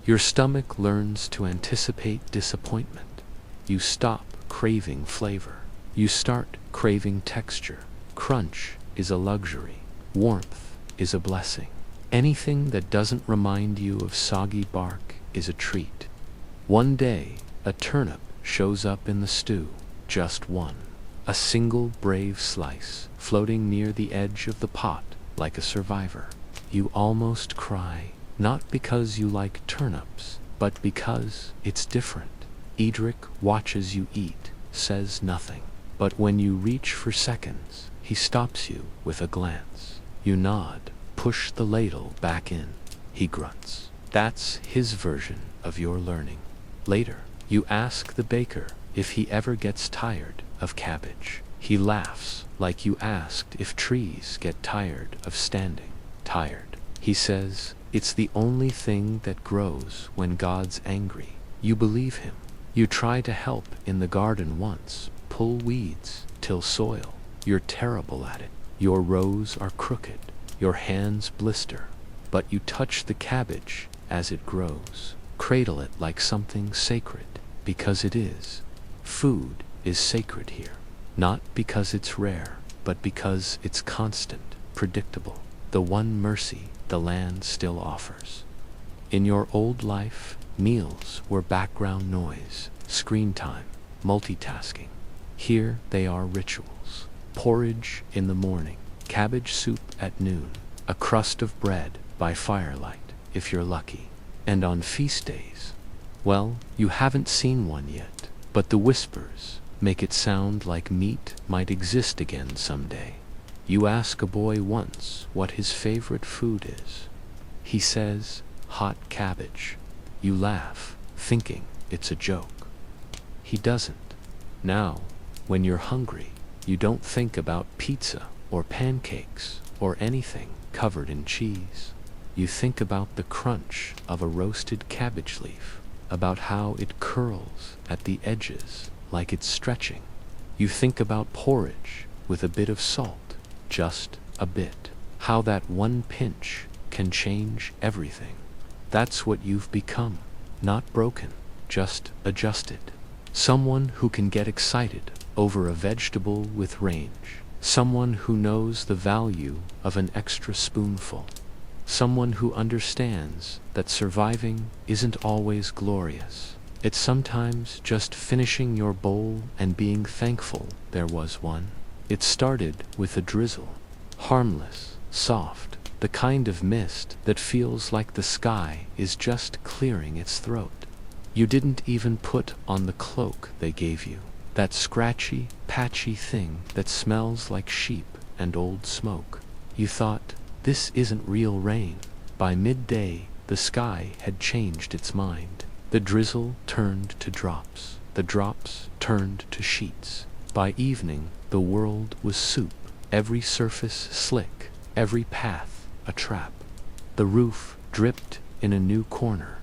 Your stomach learns to anticipate disappointment. You stop craving flavor. You start craving texture. Crunch is a luxury. Warmth is a blessing. Anything that doesn't remind you of soggy bark is a treat. One day, a turnip shows up in the stew, just one. A single brave slice, floating near the edge of the pot like a survivor. You almost cry, not because you like turnips, but because it's different. Edric watches you eat, says nothing. But when you reach for seconds, he stops you with a glance. You nod, push the ladle back in. He grunts. That's his version of your learning. Later, you ask the baker if he ever gets tired of cabbage. He laughs like you asked if trees get tired of standing. Tired. He says, it's the only thing that grows when God's angry. You believe him. You try to help in the garden once, pull weeds, till soil. You're terrible at it. Your rows are crooked, your hands blister, but you touch the cabbage as it grows. Cradle it like something sacred, because it is. Food is sacred here, not because it's rare, but because it's constant, predictable, the one mercy the land still offers. In your old life, meals were background noise, screen time, multitasking. Here they are rituals. Porridge in the morning, cabbage soup at noon, a crust of bread by firelight, if you're lucky. And on feast days, well, you haven't seen one yet, but the whispers make it sound like meat might exist again someday. You ask a boy once what his favorite food is. He says, hot cabbage. You laugh, thinking it's a joke. He doesn't. Now, when you're hungry, you don't think about pizza or pancakes or anything covered in cheese. You think about the crunch of a roasted cabbage leaf, about how it curls at the edges like it's stretching. You think about porridge with a bit of salt, just a bit. How that one pinch can change everything. That's what you've become. Not broken, just adjusted. Someone who can get excited over a vegetable with range. Someone who knows the value of an extra spoonful. Someone who understands that surviving isn't always glorious. It's sometimes just finishing your bowl and being thankful there was one. It started with a drizzle. Harmless, soft, the kind of mist that feels like the sky is just clearing its throat. You didn't even put on the cloak they gave you. That scratchy, patchy thing that smells like sheep and old smoke. You thought, this isn't real rain. By midday, the sky had changed its mind. The drizzle turned to drops. The drops turned to sheets. By evening, the world was soup. Every surface slick, every path a trap. The roof dripped in a new corner.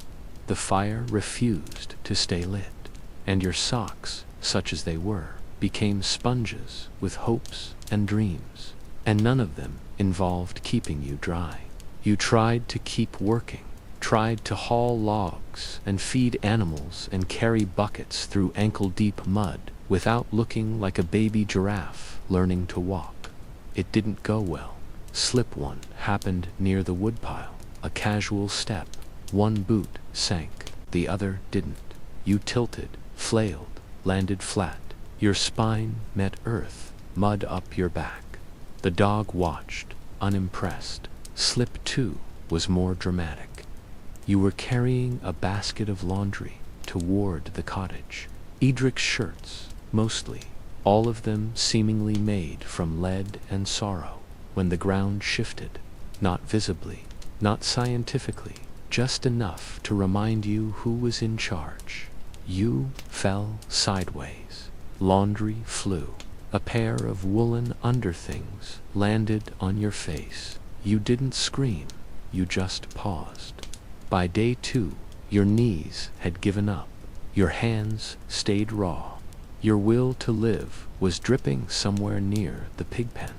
The fire refused to stay lit. And your socks, such as they were, became sponges with hopes and dreams. And none of them involved keeping you dry. You tried to keep working, tried to haul logs and feed animals and carry buckets through ankle-deep mud without looking like a baby giraffe learning to walk. It didn't go well. Slip one happened near the woodpile, a casual step. One boot sank, the other didn't. You tilted, flailed, landed flat. Your spine met earth, mud up your back. The dog watched, unimpressed. Slip two was more dramatic. You were carrying a basket of laundry toward the cottage. Edric's shirts, mostly, all of them seemingly made from lead and sorrow. When the ground shifted, not visibly, not scientifically, just enough to remind you who was in charge. You fell sideways. Laundry flew. A pair of woolen underthings landed on your face. You didn't scream, you just paused. By day two, your knees had given up. Your hands stayed raw. Your will to live was dripping somewhere near the pigpen.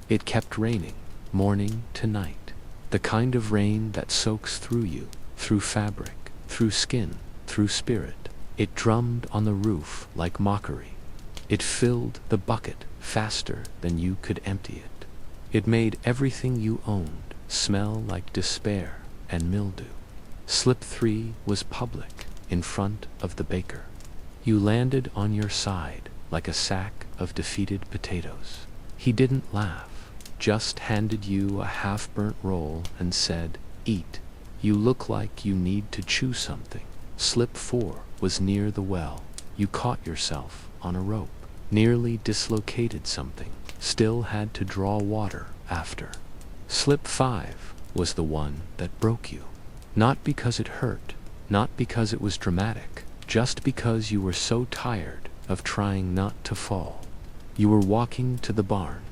It kept raining, morning to night. The kind of rain that soaks through you, through fabric, through skin, through spirit. It drummed on the roof like mockery. It filled the bucket faster than you could empty it. It made everything you owned smell like despair and mildew. Slip three was public, in front of the baker. You landed on your side like a sack of defeated potatoes. He didn't laugh, just handed you a half-burnt roll and said, "Eat. You look like you need to chew something." Slip four was near the well. You caught yourself on a rope, nearly dislocated something, still had to draw water after. Slip five was the one that broke you. Not because it hurt, not because it was dramatic, just because you were so tired of trying not to fall. You were walking to the barn,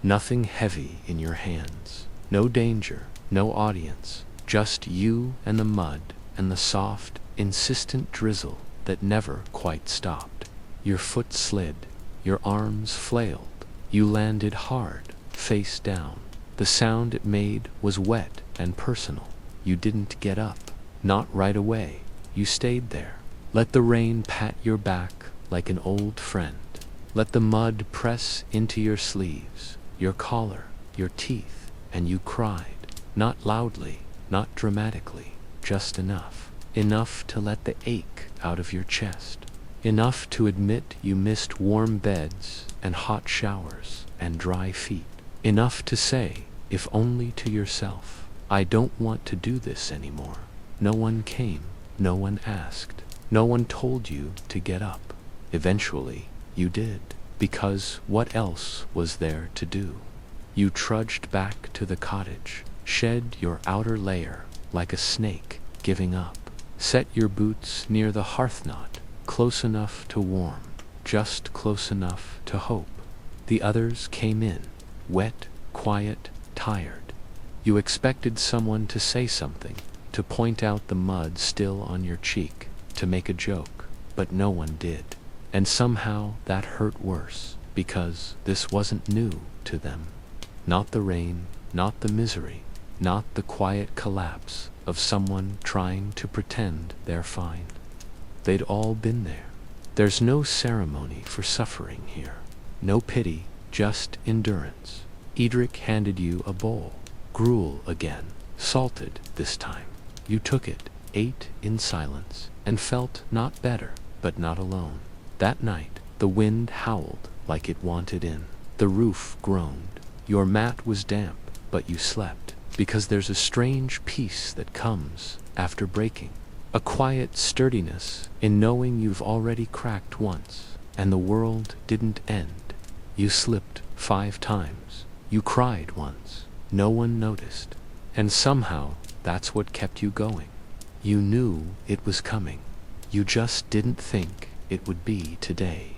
nothing heavy in your hands, no danger, no audience, just you and the mud and the soft, insistent drizzle that never quite stopped. Your foot slid, your arms flailed, you landed hard, face down. The sound it made was wet and personal. You didn't get up. Not right away. You stayed there. Let the rain pat your back like an old friend. Let the mud press into your sleeves, your collar, your teeth, and you cried. Not loudly, not dramatically, just enough. Enough to let the ache out of your chest. Enough to admit you missed warm beds and hot showers and dry feet. Enough to say, if only to yourself, I don't want to do this anymore. No one came, no one asked, no one told you to get up. Eventually, you did, because what else was there to do? You trudged back to the cottage, shed your outer layer like a snake, giving up. Set your boots near the hearth knot, close enough to warm, just close enough to hope. The others came in, wet, quiet, tired. You expected someone to say something, to point out the mud still on your cheek, to make a joke, but no one did. And somehow that hurt worse, because this wasn't new to them. Not the rain, not the misery, not the quiet collapse of someone trying to pretend they're fine. They'd all been there. There's no ceremony for suffering here. No pity, just endurance. Edric handed you a bowl. Gruel again, salted this time. You took it, ate in silence, and felt not better, but not alone. That night, the wind howled like it wanted in. The roof groaned. Your mat was damp, but you slept, because there's a strange peace that comes after breaking. A quiet sturdiness in knowing you've already cracked once, and the world didn't end. You slipped 5 times. You cried once. No one noticed. And somehow, that's what kept you going. You knew it was coming. You just didn't think it would be today.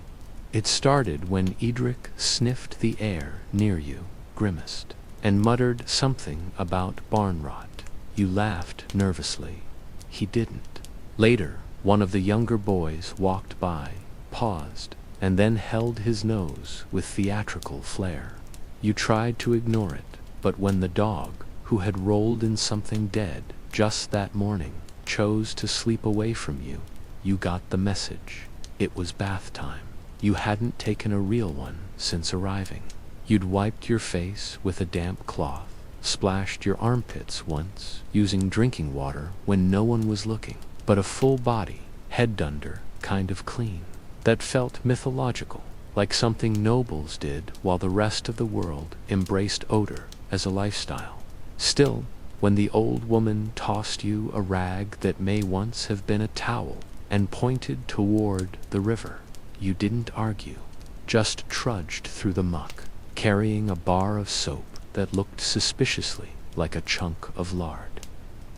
It started when Edric sniffed the air near you, grimaced, and muttered something about barn rot. You laughed nervously. He didn't. Later, one of the younger boys walked by, paused, and then held his nose with theatrical flair. You tried to ignore it, but when the dog, who had rolled in something dead just that morning, chose to sleep away from you, you got the message. It was bath time. You hadn't taken a real one since arriving. You'd wiped your face with a damp cloth, splashed your armpits once, using drinking water when no one was looking, but a full body, head under, kind of clean. That felt mythological, like something nobles did while the rest of the world embraced odor as a lifestyle. Still, when the old woman tossed you a rag that may once have been a towel and pointed toward the river, you didn't argue, just trudged through the muck, carrying a bar of soap that looked suspiciously like a chunk of lard.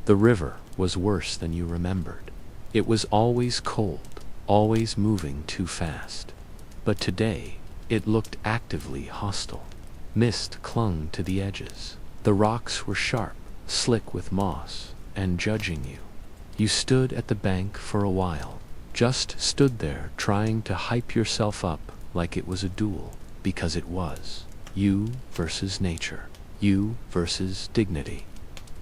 The river was worse than you remembered. It was always cold, always moving too fast. But today, it looked actively hostile. Mist clung to the edges. The rocks were sharp, slick with moss, and judging you. You stood at the bank for a while, just stood there trying to hype yourself up like it was a duel, because it was. You versus nature. You versus dignity.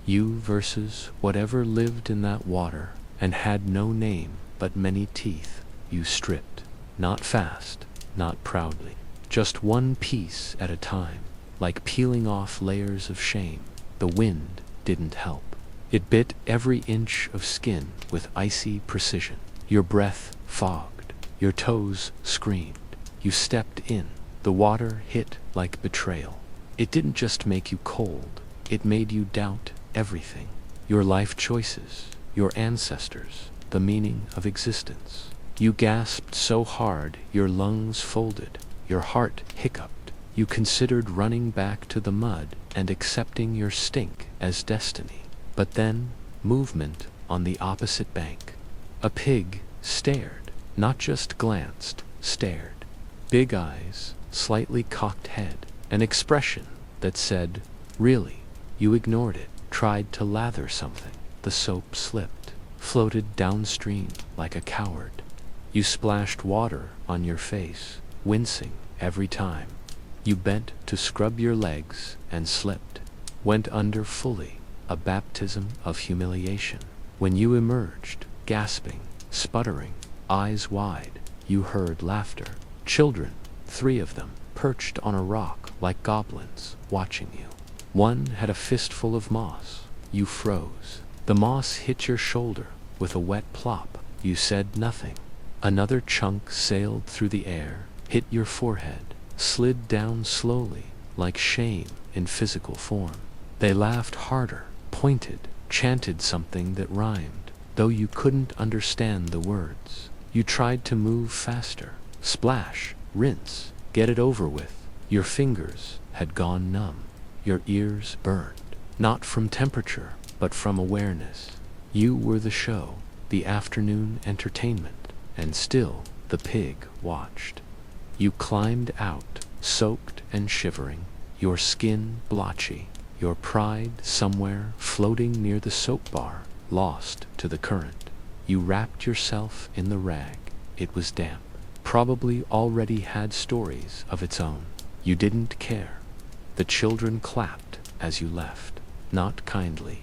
You versus whatever lived in that water and had no name but many teeth. You stripped. Not fast, not proudly. Just one piece at a time, like peeling off layers of shame. The wind didn't help. It bit every inch of skin with icy precision. Your breath fogged. Your toes screamed. You stepped in. The water hit like betrayal. It didn't just make you cold. It made you doubt everything. Your life choices, your ancestors, the meaning of existence. You gasped so hard your lungs folded. Your heart hiccuped. You considered running back to the mud and accepting your stink as destiny. But then, movement on the opposite bank. A pig stared, not just glanced, stared. Big eyes, slightly cocked head, an expression that said, really. You ignored it, tried to lather something. The soap slipped, floated downstream like a coward. You splashed water on your face, wincing every time. You bent to scrub your legs and slipped. Went under fully, a baptism of humiliation. When you emerged, gasping, sputtering, eyes wide, you heard laughter. Children, 3 of them, perched on a rock like goblins, watching you. One had a fistful of moss. You froze. The moss hit your shoulder with a wet plop. You said nothing. Another chunk sailed through the air, hit your forehead, slid down slowly, like shame in physical form. They laughed harder, pointed, chanted something that rhymed, though you couldn't understand the words. You tried to move faster. Splash, rinse, get it over with. Your fingers had gone numb. Your ears burned, not from temperature, but from awareness. You were the show, the afternoon entertainment, and still the pig watched. You climbed out, soaked and shivering, your skin blotchy, your pride somewhere floating near the soap bar, lost to the current. You wrapped yourself in the rag. It was damp, probably already had stories of its own. You didn't care. The children clapped as you left, not kindly.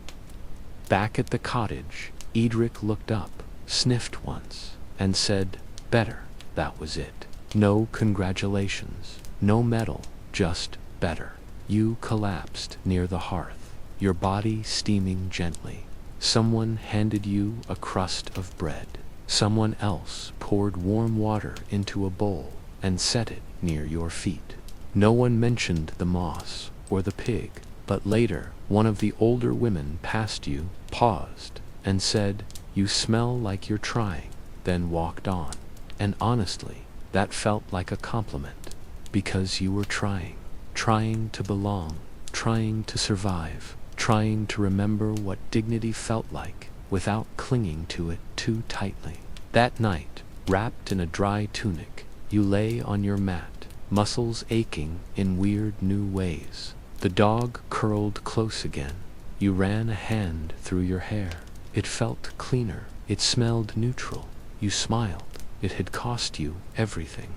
Back at the cottage, Edric looked up, sniffed once, and said, "Better." That was it. No congratulations, no medal, just better. You collapsed near the hearth, your body steaming gently. Someone handed you a crust of bread. Someone else poured warm water into a bowl and set it near your feet. No one mentioned the moss or the pig, but later one of the older women passed you, paused, and said, "You smell like you're trying," then walked on. And honestly, that felt like a compliment, because you were trying to belong, trying to survive, trying to remember what dignity felt like without clinging to it too tightly. That night, wrapped in a dry tunic, you lay on your mat, muscles aching in weird new ways. The dog curled close again. You ran a hand through your hair. It felt cleaner. It smelled neutral. You smiled. It had cost you everything.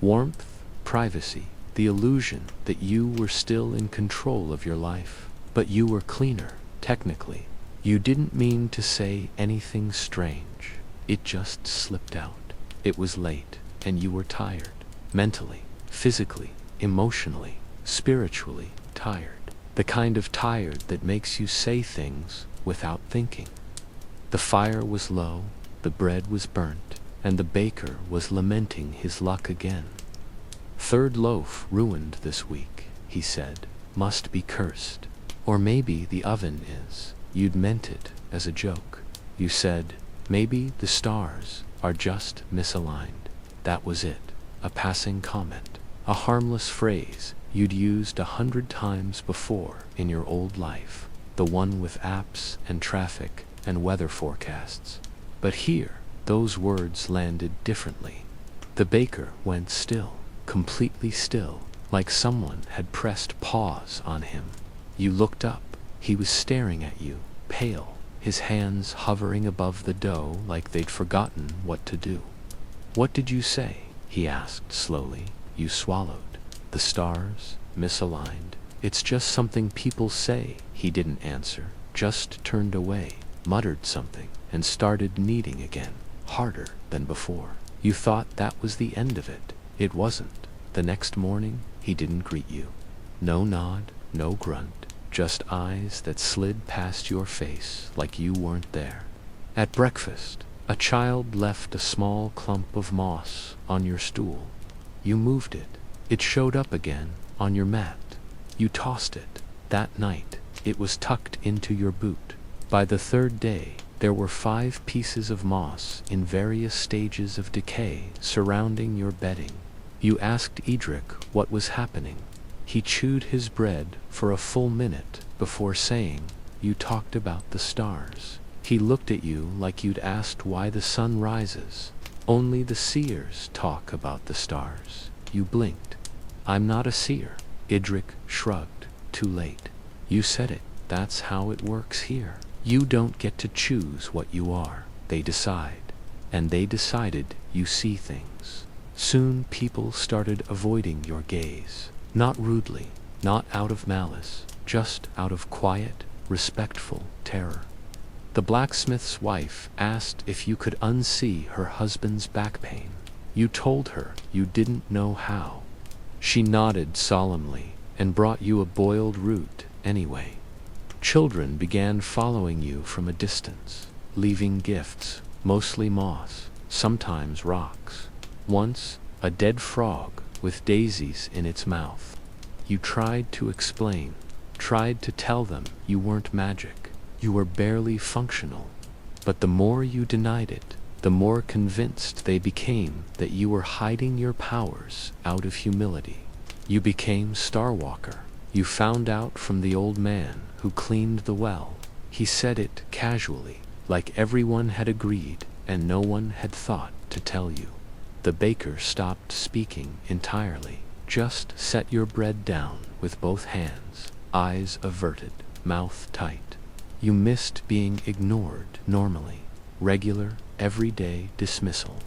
Warmth, privacy, the illusion that you were still in control of your life. But you were cleaner, technically. You didn't mean to say anything strange. It just slipped out. It was late, and you were tired. Mentally, physically, emotionally, spiritually tired. The kind of tired that makes you say things without thinking. The fire was low, the bread was burnt, and the baker was lamenting his luck again. "Third loaf ruined this week," he said. "Must be cursed. Or maybe the oven is." You'd meant it as a joke. You said, "Maybe the stars are just misaligned." That was it. A passing comment. A harmless phrase you'd used 100 times before in your old life. The one with apps and traffic and weather forecasts. But here, those words landed differently. The baker went still, completely still, like someone had pressed pause on him. You looked up. He was staring at you, pale, his hands hovering above the dough like they'd forgotten what to do. "What did you say?" he asked slowly. You swallowed. "The stars, misaligned. It's just something people say." He didn't answer, just turned away, muttered something, and started kneading again, harder than before. You thought that was the end of it. It wasn't. The next morning, he didn't greet you. No nod, no grunt, just eyes that slid past your face like you weren't there. At breakfast, a child left a small clump of moss on your stool. You moved it. It showed up again on your mat. You tossed it. That night, it was tucked into your boot. By the third day, there were 5 pieces of moss in various stages of decay surrounding your bedding. You asked Edric what was happening. He chewed his bread for a full minute before saying, "You talked about the stars." He looked at you like you'd asked why the sun rises. "Only the seers talk about the stars." You blinked. "I'm not a seer." Idric shrugged. Too late. You said it. That's how it works here. You don't get to choose what you are. They decide. And they decided you see things. Soon people started avoiding your gaze. Not rudely, not out of malice, just out of quiet, respectful terror. The blacksmith's wife asked if you could unsee her husband's back pain. You told her you didn't know how. She nodded solemnly and brought you a boiled root anyway. Children began following you from a distance, leaving gifts, mostly moss, sometimes rocks. Once, a dead frog with daisies in its mouth. You tried to explain, tried to tell them you weren't magic, you were barely functional. But the more you denied it, the more convinced they became that you were hiding your powers out of humility. You became Starwalker. You found out from the old man who cleaned the well. He said it casually, like everyone had agreed and no one had thought to tell you. The baker stopped speaking entirely. Just set your bread down with both hands, eyes averted, mouth tight. You missed being ignored normally, regular, everyday dismissal.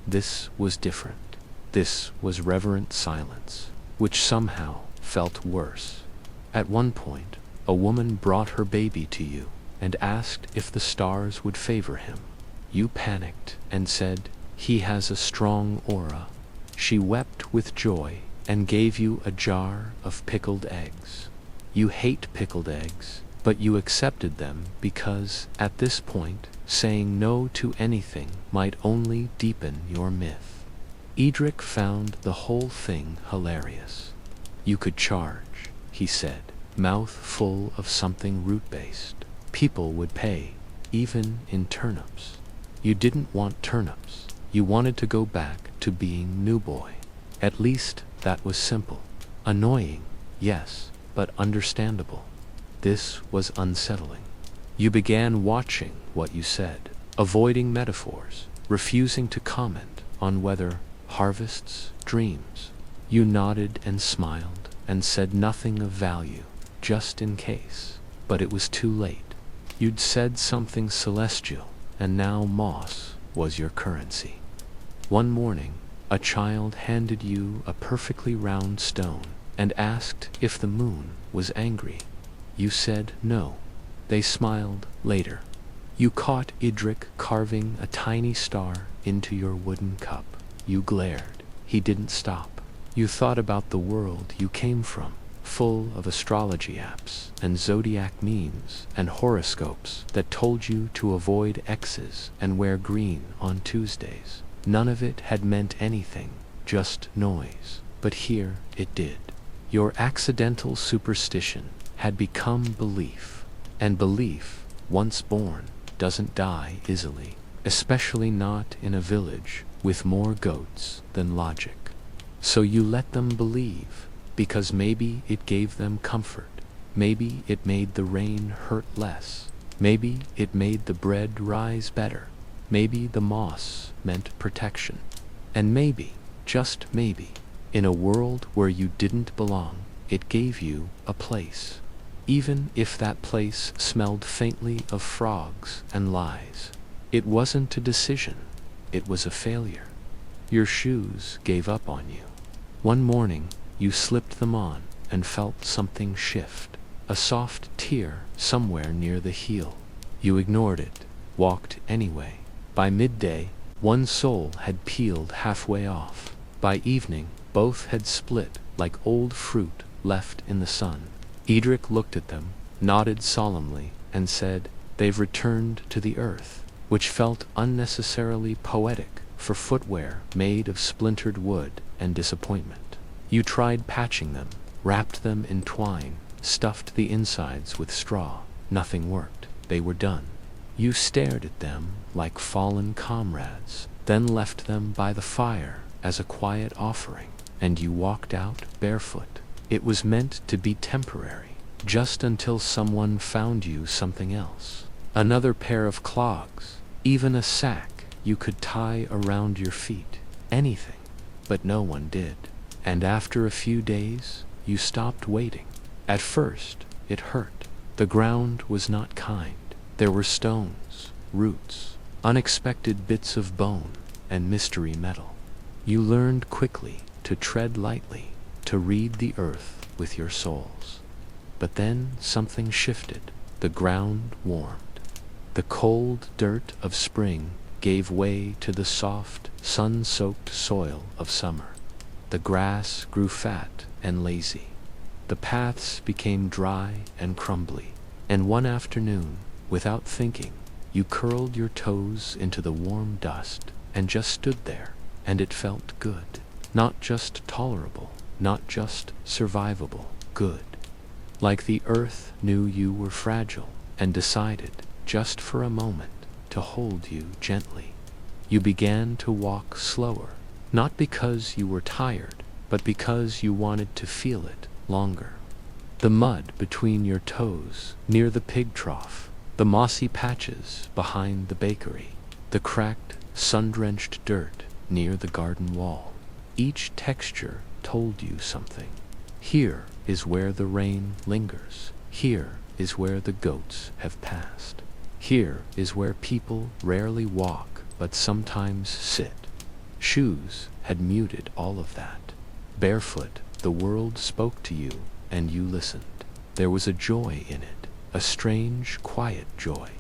This was different. This was reverent silence, which somehow felt worse. At one point, a woman brought her baby to you and asked if the stars would favor him. You panicked and said, "He has a strong aura." She wept with joy and gave you a jar of pickled eggs. You hate pickled eggs, but you accepted them because, at this point, saying no to anything might only deepen your myth. Edric found the whole thing hilarious. You could charge, he said, mouth full of something root-based. People would pay, even in turnips. You didn't want turnips. You wanted to go back to being new boy. At least that was simple. Annoying, yes, but understandable. This was unsettling. You began watching what you said, avoiding metaphors, refusing to comment on weather, harvests, dreams. You nodded and smiled and said nothing of value, just in case. But it was too late. You'd said something celestial, and now moss was your currency. One morning, a child handed you a perfectly round stone and asked if the moon was angry. You said no. They smiled later. You caught Edric carving a tiny star into your wooden cup. You glared. He didn't stop. You thought about the world you came from, full of astrology apps and zodiac memes and horoscopes that told you to avoid X's and wear green on Tuesdays. None of it had meant anything, just noise. But here it did. Your accidental superstition had become belief, and belief, once born, doesn't die easily, especially not in a village with more goats than logic. So you let them believe, because maybe it gave them comfort, maybe it made the rain hurt less, maybe it made the bread rise better, maybe the moss meant protection, and maybe, just maybe, in a world where you didn't belong, it gave you a place. Even if that place smelled faintly of frogs and lies. It wasn't a decision, it was a failure. Your shoes gave up on you. One morning, you slipped them on and felt something shift, a soft tear somewhere near the heel. You ignored it, walked anyway. By midday, one sole had peeled halfway off. By evening, both had split like old fruit left in the sun. Edric looked at them, nodded solemnly, and said, "They've returned to the earth," which felt unnecessarily poetic for footwear made of splintered wood and disappointment. You tried patching them, wrapped them in twine, stuffed the insides with straw. Nothing worked. They were done. You stared at them like fallen comrades, then left them by the fire as a quiet offering, and you walked out barefoot. It was meant to be temporary, just until someone found you something else. Another pair of clogs, even a sack you could tie around your feet. Anything. But no one did. And after a few days, you stopped waiting. At first, it hurt. The ground was not kind. There were stones, roots, unexpected bits of bone, and mystery metal. You learned quickly to tread lightly, to read the earth with your souls. But then something shifted. The ground warmed. The cold dirt of spring gave way to the soft, sun-soaked soil of summer. The grass grew fat and lazy. The paths became dry and crumbly. And one afternoon, without thinking, you curled your toes into the warm dust and just stood there, and it felt good. Not just tolerable, not just survivable, good. Like the earth knew you were fragile and decided, just for a moment, to hold you gently. You began to walk slower, not because you were tired, but because you wanted to feel it longer. The mud between your toes near the pig trough, the mossy patches behind the bakery, the cracked, sun-drenched dirt near the garden wall. Each texture told you something. Here is where the rain lingers. Here is where the goats have passed. Here is where people rarely walk, but sometimes sit. Shoes had muted all of that. Barefoot, the world spoke to you, and you listened. There was a joy in it, a strange, quiet joy.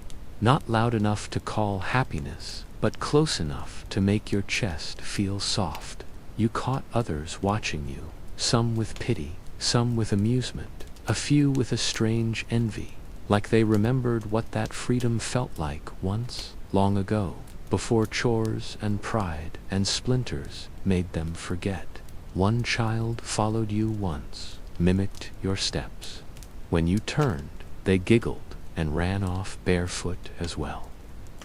Not loud enough to call happiness, but close enough to make your chest feel soft. You caught others watching you, some with pity, some with amusement, a few with a strange envy, like they remembered what that freedom felt like once, long ago, before chores and pride and splinters made them forget. One child followed you once, mimicked your steps. When you turned, they giggled and ran off barefoot as well.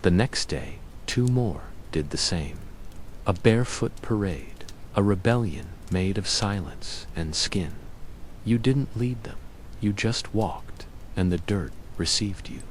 The next day, 2 more did the same. A barefoot parade, a rebellion made of silence and skin. You didn't lead them, you just walked, and the dirt received you.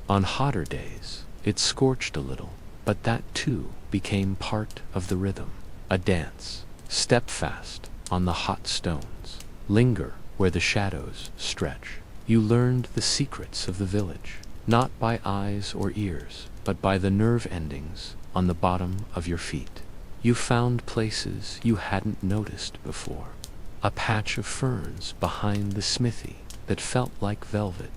On hotter days, it scorched a little, but that too became part of the rhythm. A dance, step fast on the hot stones, linger where the shadows stretch. You learned the secrets of the village, not by eyes or ears, but by the nerve endings on the bottom of your feet. You found places you hadn't noticed before. A patch of ferns behind the smithy that felt like velvet.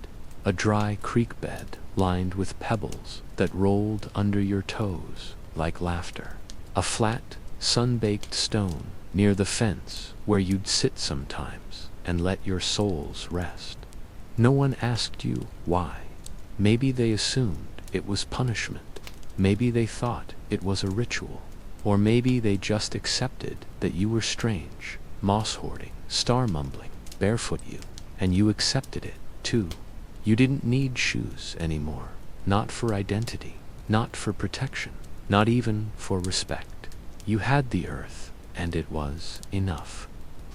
A dry creek bed lined with pebbles that rolled under your toes like laughter. A flat, sun-baked stone near the fence where you'd sit sometimes and let your souls rest. No one asked you why. Maybe they assumed it was punishment. Maybe they thought it was a ritual. Or maybe they just accepted that you were strange, moss-hoarding, star-mumbling, barefoot you, and you accepted it, too. You didn't need shoes anymore, not for identity, not for protection, not even for respect. You had the earth, and it was enough.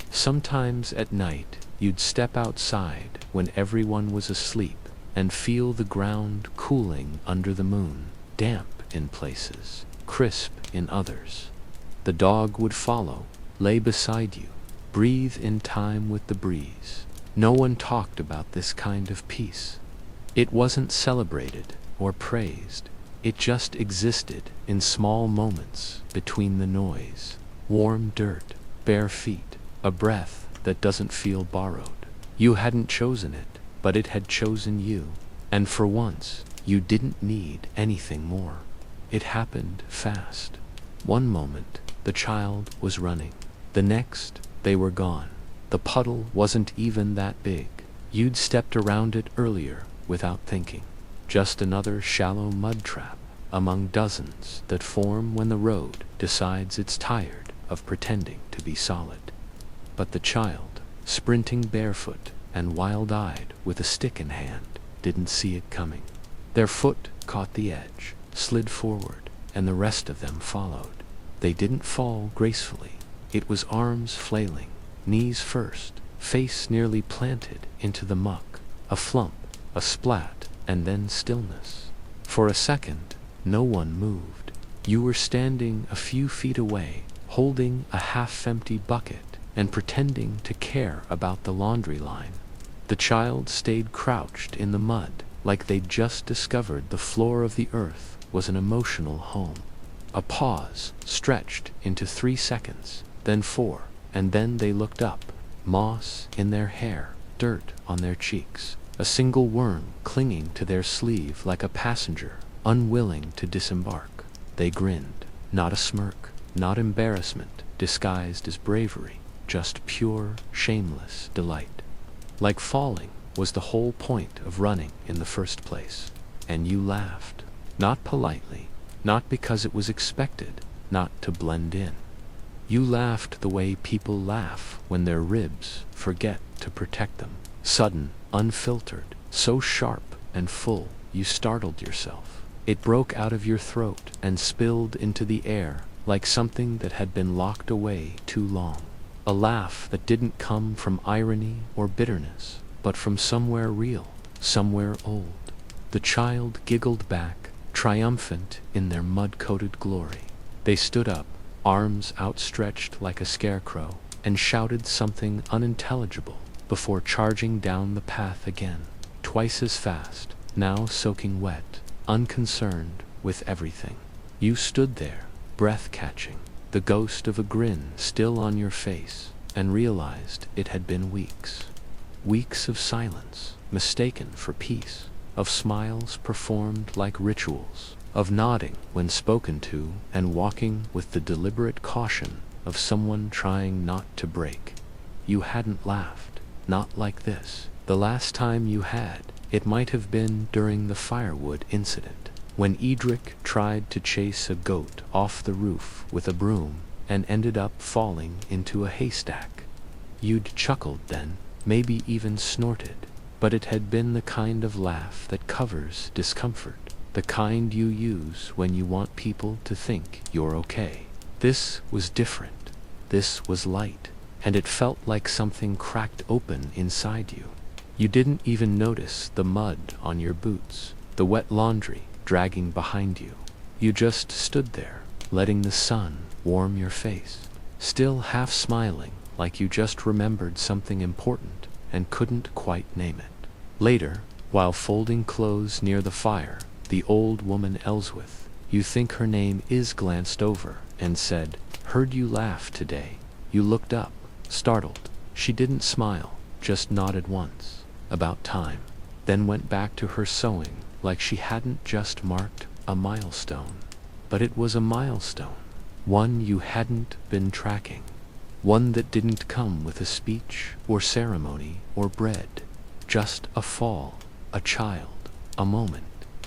Sometimes at night, you'd step outside when everyone was asleep and feel the ground cooling under the moon, damp in places, crisp in others. The dog would follow, lay beside you, breathe in time with the breeze. No one talked about this kind of peace. It wasn't celebrated or praised. It just existed in small moments between the noise. Warm dirt, bare feet, a breath that doesn't feel borrowed. You hadn't chosen it, but it had chosen you. And for once, you didn't need anything more. It happened fast. One moment, the child was running. The next, they were gone. The puddle wasn't even that big. You'd stepped around it earlier without thinking. Just another shallow mud trap among dozens that form when the road decides it's tired of pretending to be solid. But the child, sprinting barefoot and wild-eyed with a stick in hand, didn't see it coming. Their foot caught the edge, slid forward, and the rest of them followed. They didn't fall gracefully. It was arms flailing, knees first, face nearly planted into the muck, a flump, a splat, and then stillness. For a second, no one moved. You were standing a few feet away, holding a half-empty bucket and pretending to care about the laundry line. The child stayed crouched in the mud, like they'd just discovered the floor of the earth was an emotional home. A pause stretched into 3 seconds, then 4, and then they looked up, moss in their hair, dirt on their cheeks, a single worm clinging to their sleeve like a passenger, unwilling to disembark. They grinned, not a smirk, not embarrassment disguised as bravery, just pure, shameless delight. Like falling was the whole point of running in the first place. And you laughed, not politely, not because it was expected, not to blend in. You laughed the way people laugh when their ribs forget to protect them. Sudden, unfiltered, so sharp and full, you startled yourself. It broke out of your throat and spilled into the air like something that had been locked away too long. A laugh that didn't come from irony or bitterness, but from somewhere real, somewhere old. The child giggled back, triumphant in their mud-coated glory. They stood up, arms outstretched like a scarecrow, and shouted something unintelligible before charging down the path again, twice as fast, now soaking wet, unconcerned with everything. You stood there, breath-catching, the ghost of a grin still on your face, and realized it had been weeks. Weeks of silence, mistaken for peace, of smiles performed like rituals, of nodding when spoken to and walking with the deliberate caution of someone trying not to break. You hadn't laughed, not like this. The last time you had, it might have been during the firewood incident, when Edric tried to chase a goat off the roof with a broom and ended up falling into a haystack. You'd chuckled then, maybe even snorted, but it had been the kind of laugh that covers discomfort, the kind you use when you want people to think you're okay. This was different. This was light, and it felt like something cracked open inside you. You didn't even notice the mud on your boots, the wet laundry dragging behind you. You just stood there, letting the sun warm your face, still half smiling like you just remembered something important and couldn't quite name it. Later, while folding clothes near the fire, the old woman Ellsworth, you think her name is, glanced over and said, "Heard you laugh today." You looked up, startled. She didn't smile, just nodded once. About time. Then went back to her sewing like she hadn't just marked a milestone. But it was a milestone, one you hadn't been tracking, one that didn't come with a speech or ceremony or bread, just a fall, a child, a moment.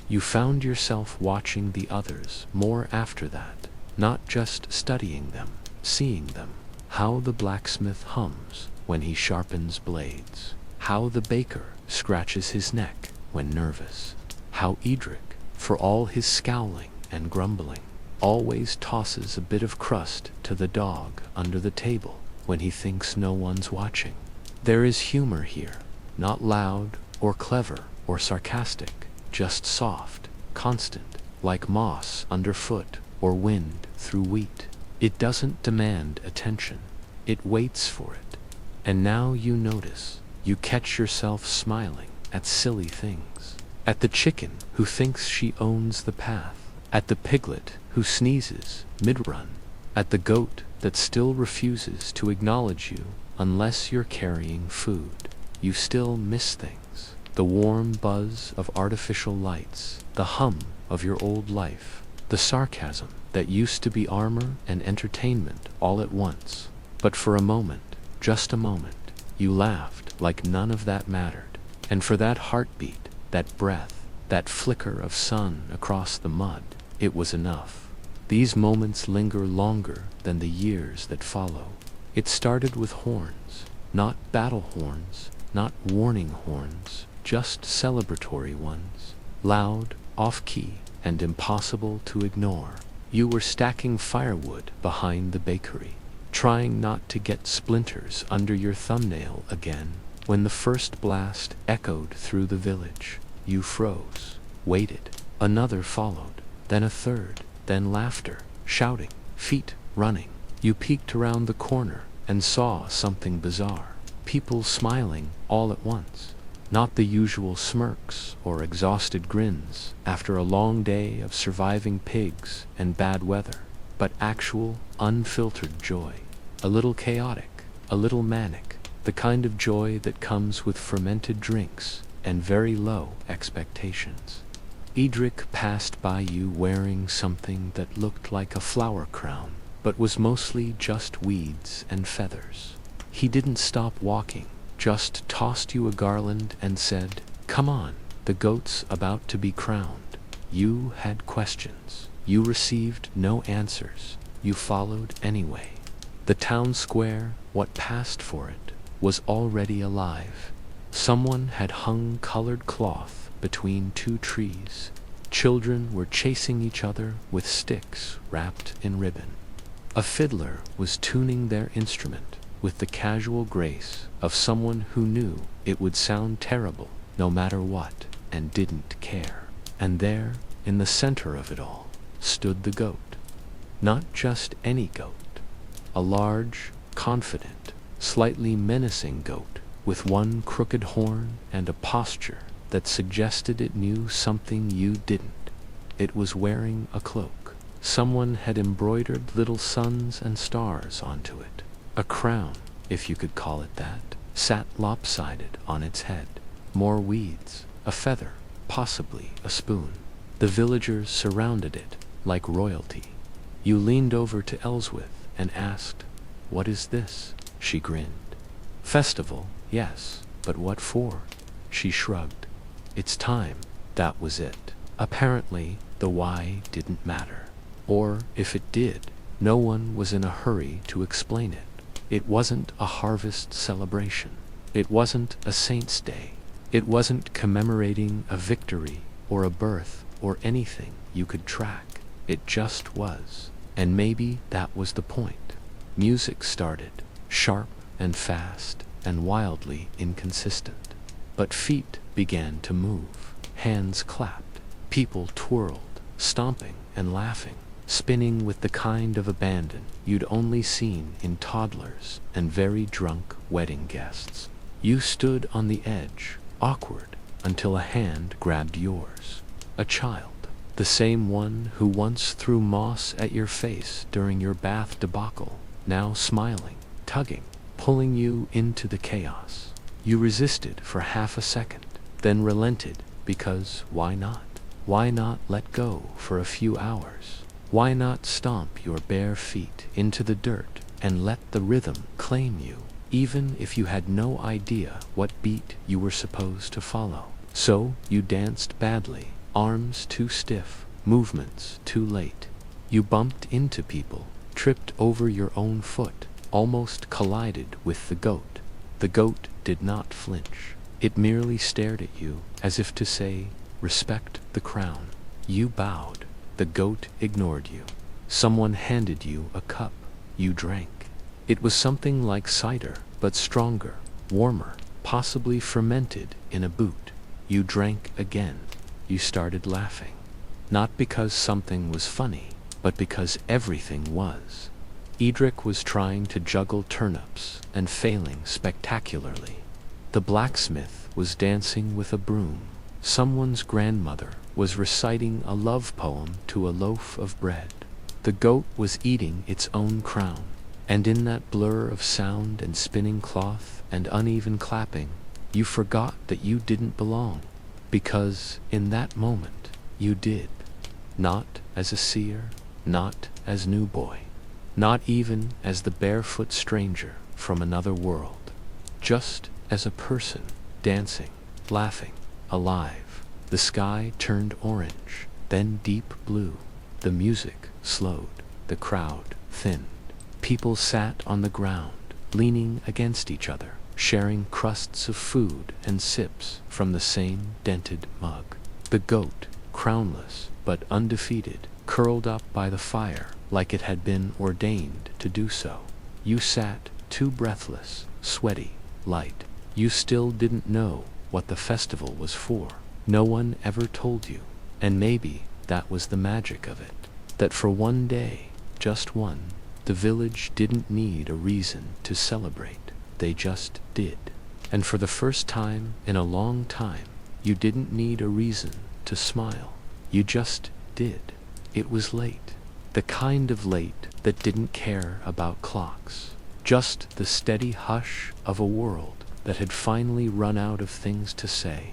You found yourself watching the others more after that, not just studying them, seeing them. How the blacksmith hums when he sharpens blades, how the baker scratches his neck when nervous, how Edric, for all his scowling and grumbling, always tosses a bit of crust to the dog under the table when he thinks no one's watching. There is humor here, not loud or clever or sarcastic, just soft, constant, like moss underfoot or wind through wheat. It doesn't demand attention, it waits for it. And now you notice, you catch yourself smiling at silly things. At the chicken who thinks she owns the path, at the piglet who sneezes mid-run, at the goat that still refuses to acknowledge you unless you're carrying food. You still miss things. The warm buzz of artificial lights, the hum of your old life, the sarcasm that used to be armor and entertainment all at once. But for a moment, just a moment, you laughed like none of that mattered. And for that heartbeat, that breath, that flicker of sun across the mud, it was enough. These moments linger longer than the years that follow. It started with horns, not battle horns, not warning horns, just celebratory ones, loud, off-key, and impossible to ignore. You were stacking firewood behind the bakery, trying not to get splinters under your thumbnail again, when the first blast echoed through the village. You froze, waited. Another followed, then a third, then laughter, shouting, feet running. You peeked around the corner and saw something bizarre. People smiling all at once. Not the usual smirks or exhausted grins after a long day of surviving pigs and bad weather, but actual, unfiltered joy. A little chaotic, a little manic, the kind of joy that comes with fermented drinks and very low expectations. Edric passed by you wearing something that looked like a flower crown, but was mostly just weeds and feathers. He didn't stop walking, just tossed you a garland and said, "Come on, the goat's about to be crowned." You had questions. You received no answers. You followed anyway. The town square, what passed for it, was already alive. Someone had hung colored cloth between two trees. Children were chasing each other with sticks wrapped in ribbon. A fiddler was tuning their instrument with the casual grace of someone who knew it would sound terrible no matter what and didn't care. And there, in the center of it all, stood the goat. Not just any goat. A large, confident, slightly menacing goat with one crooked horn and a posture that suggested it knew something you didn't. It was wearing a cloak. Someone had embroidered little suns and stars onto it. A crown, if you could call it that, sat lopsided on its head. More weeds, a feather, possibly a spoon. The villagers surrounded it like royalty. You leaned over to Elswith and asked, "What is this?" She grinned. "Festival, yes, but what for?" She shrugged. "It's time." That was it. Apparently, the why didn't matter. Or, if it did, no one was in a hurry to explain it. It wasn't a harvest celebration. It wasn't a saint's day. It wasn't commemorating a victory or a birth or anything you could track. It just was. And maybe that was the point. Music started, sharp and fast and wildly inconsistent. But feet began to move. Hands clapped. People twirled, stomping and laughing, spinning with the kind of abandon you'd only seen in toddlers and very drunk wedding guests. You stood on the edge, awkward, until a hand grabbed yours. A child. The same one who once threw moss at your face during your bath debacle, now smiling, tugging, pulling you into the chaos. You resisted for half a second, then relented because why not? Why not let go for a few hours? Why not stomp your bare feet into the dirt and let the rhythm claim you, even if you had no idea what beat you were supposed to follow? So you danced badly, arms too stiff, movements too late. You bumped into people, tripped over your own foot, almost collided with the goat. The goat did not flinch. It merely stared at you as if to say, "Respect the crown." You bowed. The goat ignored you. Someone handed you a cup. You drank. It was something like cider, but stronger, warmer, possibly fermented in a boot. You drank again. You started laughing. Not because something was funny, but because everything was. Edric was trying to juggle turnips and failing spectacularly. The blacksmith was dancing with a broom. Someone's grandmother was reciting a love poem to a loaf of bread. The goat was eating its own crown. And in that blur of sound and spinning cloth and uneven clapping, you forgot that you didn't belong. Because in that moment, you did. Not as a seer, not as new boy, not even as the barefoot stranger from another world. Just as a person, dancing, laughing, alive. The sky turned orange, then deep blue. The music slowed. The crowd thinned. People sat on the ground, leaning against each other, sharing crusts of food and sips from the same dented mug. The goat, crownless but undefeated, curled up by the fire like it had been ordained to do so. You sat, too breathless, sweaty, light. You still didn't know what the festival was for. No one ever told you. And maybe that was the magic of it. That for one day, just one, the village didn't need a reason to celebrate. They just did. And for the first time in a long time, you didn't need a reason to smile. You just did. It was late. The kind of late that didn't care about clocks. just the steady hush of a world that had finally run out of things to say.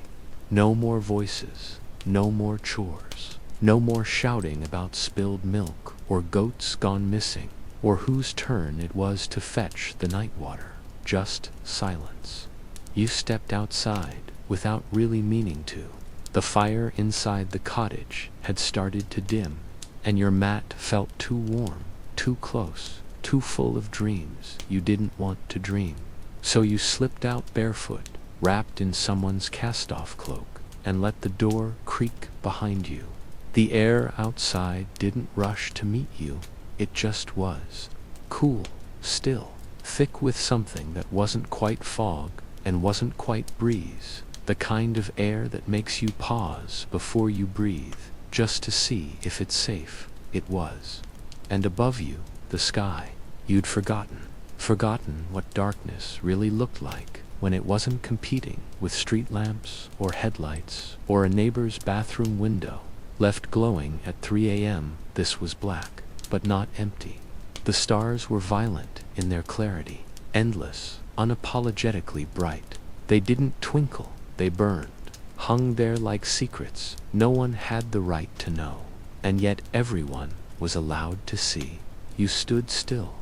No more voices, no more chores, no more shouting about spilled milk or goats gone missing, or whose turn it was to fetch the night water. Just silence. You stepped outside without really meaning to. The fire inside the cottage had started to dim, and your mat felt too warm, too close, too full of dreams you didn't want to dream. So you slipped out barefoot, wrapped in someone's cast-off cloak, and let the door creak behind you. The air outside didn't rush to meet you. It just was. Cool, still, thick with something that wasn't quite fog and wasn't quite breeze. The kind of air that makes you pause before you breathe, just to see if it's safe. It was. And above you, the sky. You'd forgotten what darkness really looked like when it wasn't competing with street lamps or headlights or a neighbor's bathroom window left glowing at 3 a.m. This was black, but not empty. The stars were violent in their clarity, endless, unapologetically bright. They didn't twinkle, they burned, hung there like secrets no one had the right to know, and yet everyone was allowed to see. You stood still.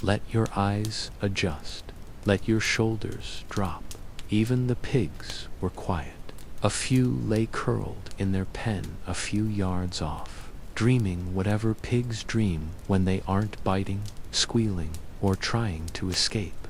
Let your eyes adjust. Let your shoulders drop. Even the pigs were quiet. A few lay curled in their pen a few yards off, dreaming whatever pigs dream when they aren't biting, squealing, or trying to escape.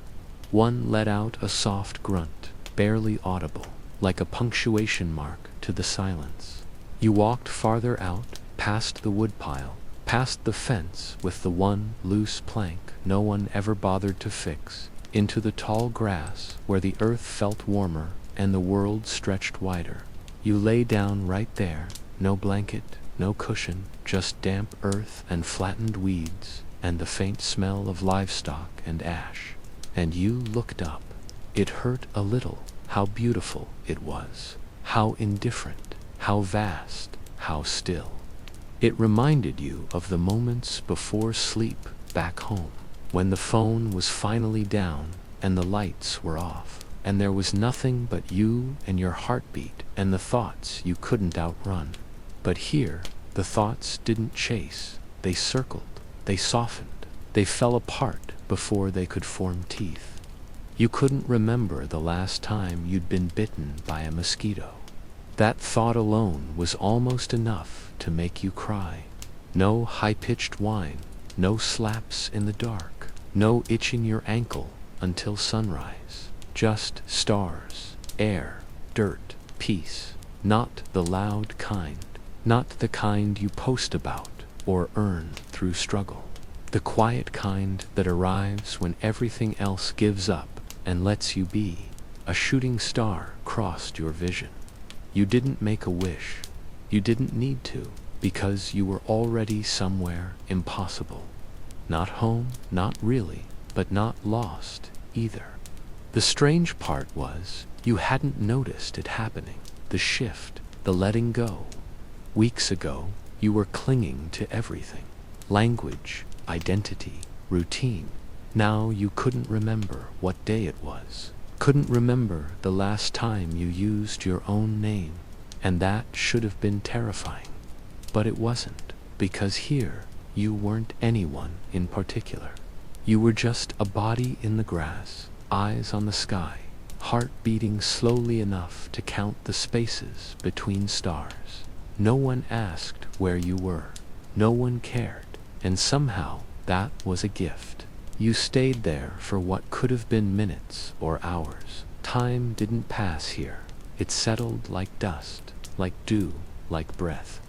One let out a soft grunt, barely audible, like a punctuation mark to the silence. You walked farther out, past the woodpile, past the fence with the one loose plank no one ever bothered to fix, into the tall grass where the earth felt warmer and the world stretched wider. You lay down right there, no blanket, no cushion, just damp earth and flattened weeds, and the faint smell of livestock and ash. And you looked up. It hurt a little, how beautiful it was, how indifferent, how vast, how still. It reminded you of the moments before sleep back home, when the phone was finally down and the lights were off, and there was nothing but you and your heartbeat and the thoughts you couldn't outrun. But here, the thoughts didn't chase, they circled, they softened, they fell apart before they could form teeth. You couldn't remember the last time you'd been bitten by a mosquito. That thought alone was almost enough to make you cry. No high-pitched whine, no slaps in the dark, no itching your ankle until sunrise. Just stars, air, dirt, peace. Not the loud kind, not the kind you post about or earn through struggle. The quiet kind that arrives when everything else gives up and lets you be. A shooting star crossed your vision. You didn't make a wish. You didn't need to, because you were already somewhere impossible. Not home, not really, but not lost either. The strange part was, you hadn't noticed it happening. The shift, the letting go. Weeks ago, you were clinging to everything. Language, identity, routine. Now you couldn't remember what day it was. Couldn't remember the last time you used your own name. And that should have been terrifying. But it wasn't, because here, you weren't anyone in particular. You were just a body in the grass, eyes on the sky, heart beating slowly enough to count the spaces between stars. No one asked where you were. No one cared. And somehow, that was a gift. You stayed there for what could have been minutes or hours. Time didn't pass here. It settled like dust, like dew, like breath.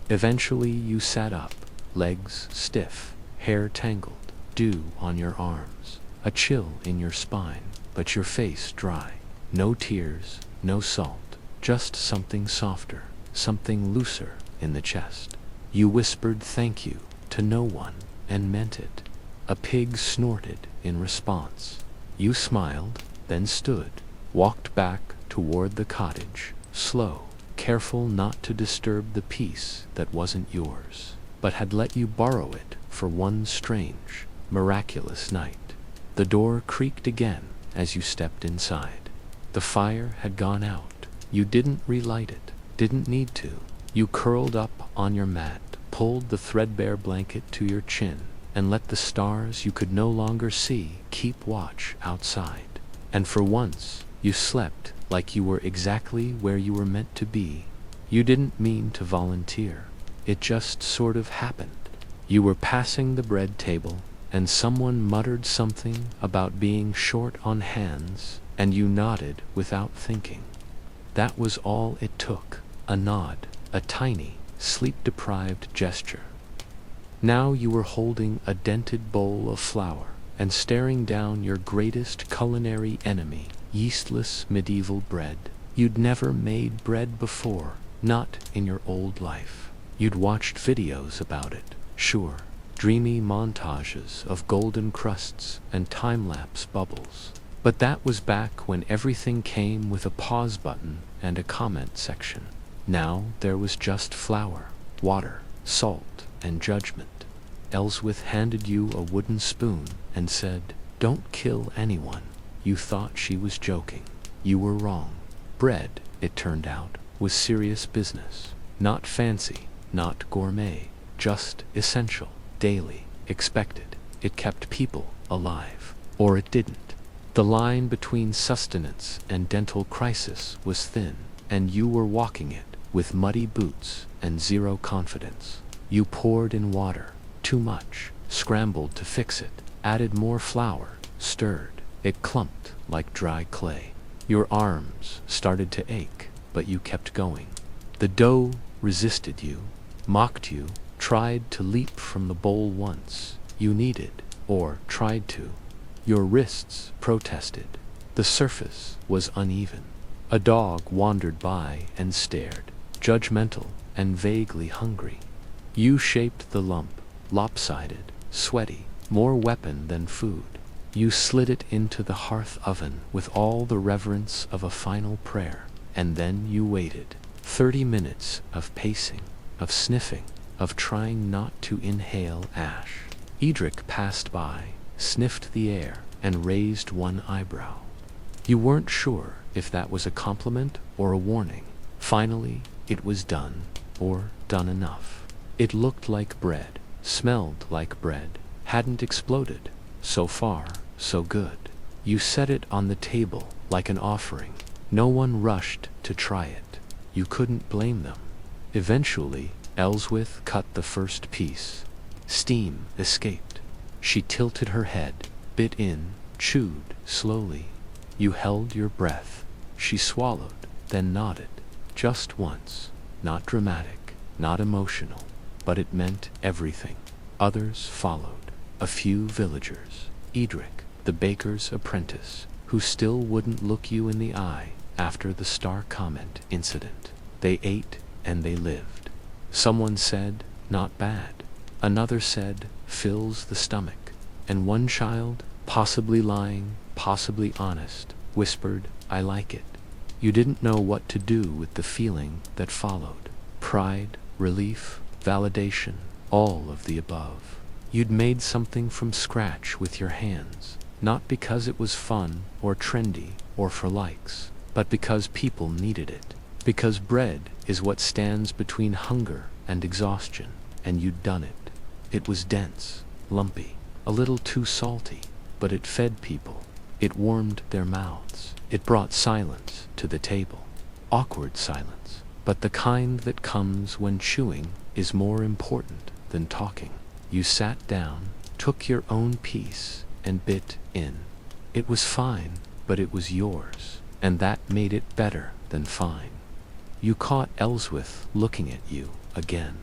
Eventually you sat up, legs stiff, hair tangled, dew on your arms, a chill in your spine, but your face dry. No tears, no salt, just something softer, something looser in the chest. You whispered thank you to no one, and meant it. A pig snorted in response. You smiled, then stood, walked back toward the cottage, slow, careful not to disturb the peace that wasn't yours, but had let you borrow it for one strange, miraculous night. The door creaked again as you stepped inside. The fire had gone out. You didn't relight it, didn't need to. You curled up on your mat, pulled the threadbare blanket to your chin, and let the stars you could no longer see keep watch outside. And for once, you slept like you were exactly where you were meant to be. You didn't mean to volunteer. It just sort of happened. You were passing the bread table, and someone muttered something about being short on hands, and you nodded without thinking. That was all it took, a nod, a tiny, sleep-deprived gesture. Now you were holding a dented bowl of flour and staring down your greatest culinary enemy, yeastless medieval bread. You'd never made bread before, not in your old life. You'd watched videos about it, sure, dreamy montages of golden crusts and time-lapse bubbles. But that was back when everything came with a pause button and a comment section. Now there was just flour, water, salt, and judgment. Ellsworth handed you a wooden spoon and said, "Don't kill anyone." You thought she was joking. You were wrong. Bread, it turned out, was serious business. Not fancy, not gourmet, just essential, daily, expected. It kept people alive. Or it didn't. The line between sustenance and dental crisis was thin, and you were walking it with muddy boots and zero confidence. You poured in water, too much, scrambled to fix it, added more flour, stirred. It clumped like dry clay. Your arms started to ache, but you kept going. The dough resisted you, mocked you, tried to leap from the bowl once. You needed, or tried to. Your wrists protested. The surface was uneven. A dog wandered by and stared, judgmental and vaguely hungry. You shaped the lump, lopsided, sweaty, more weapon than food. You slid it into the hearth oven with all the reverence of a final prayer, and then you waited. 30 minutes of pacing, of sniffing, of trying not to inhale ash. Edric passed by, sniffed the air, and raised one eyebrow. You weren't sure if that was a compliment or a warning. Finally, it was done, or done enough. It looked like bread, smelled like bread, hadn't exploded. So far, so good. You set it on the table like an offering. No one rushed to try it. You couldn't blame them. Eventually, Ellsworth cut the first piece. Steam escaped. She tilted her head, bit in, chewed slowly. You held your breath. She swallowed, then nodded. Just once. Not dramatic, not emotional, but it meant everything. Others followed. A few villagers. Edric, the baker's apprentice, who still wouldn't look you in the eye after the star comment incident. They ate and they lived. Someone said, "Not bad." Another said, "Fills the stomach." And one child, possibly lying, possibly honest, whispered, "I like it." You didn't know what to do with the feeling that followed. Pride, relief, validation, all of the above. You'd made something from scratch with your hands, not because it was fun or trendy or for likes, but because people needed it. Because bread is what stands between hunger and exhaustion, and you'd done it. It was dense, lumpy, a little too salty, but it fed people. It warmed their mouths. It brought silence to the table. Awkward silence, but the kind that comes when chewing is more important than talking. You sat down, took your own piece, and bit in. It was fine, but it was yours, and that made it better than fine. You caught Ellsworth looking at you again.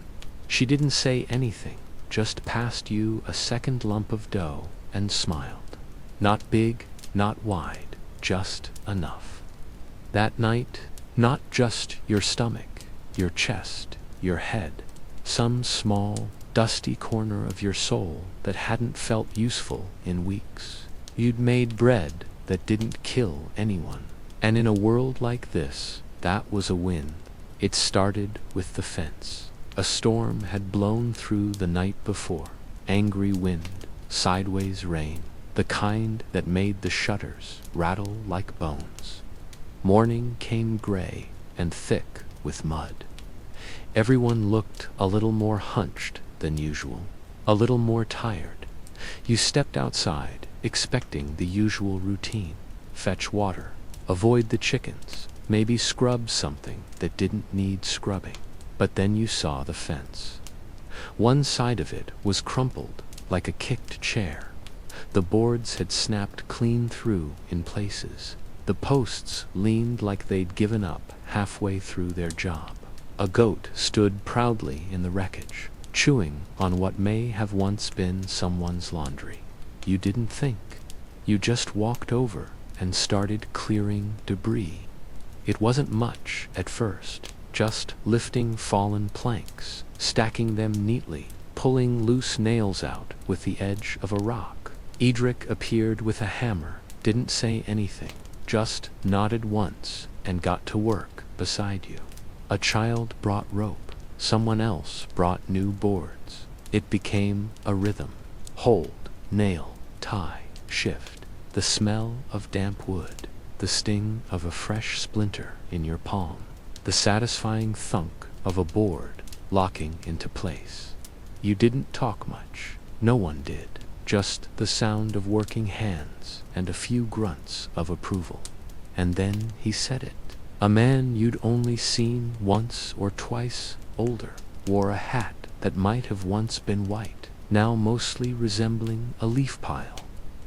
She didn't say anything, just passed you a second lump of dough and smiled. Not big, not wide, just enough. That night, not just your stomach, your chest, your head, some small, dusty corner of your soul that hadn't felt useful in weeks. You'd made bread that didn't kill anyone. And in a world like this, that was a win. It started with the fence. A storm had blown through the night before. Angry wind, sideways rain. the kind that made the shutters rattle like bones. Morning came gray and thick with mud. Everyone looked a little more hunched than usual, a little more tired. You stepped outside, expecting the usual routine. Fetch water, avoid the chickens, maybe scrub something that didn't need scrubbing. But then you saw the fence. One side of it was crumpled like a kicked chair. The boards had snapped clean through in places. The posts leaned like they'd given up halfway through their job. A goat stood proudly in the wreckage, chewing on what may have once been someone's laundry. You didn't think. You just walked over and started clearing debris. It wasn't much at first, just lifting fallen planks, stacking them neatly, pulling loose nails out with the edge of a rock. Edric appeared with a hammer, didn't say anything, just nodded once and got to work beside you. A child brought rope, someone else brought new boards. It became a rhythm. Hold, nail, tie, shift. The smell of damp wood, the sting of a fresh splinter in your palm, the satisfying thunk of a board locking into place. You didn't talk much. No one did. Just the sound of working hands and a few grunts of approval. And then he said it. A man you'd only seen once or twice older, wore a hat that might have once been white, now mostly resembling a leaf pile.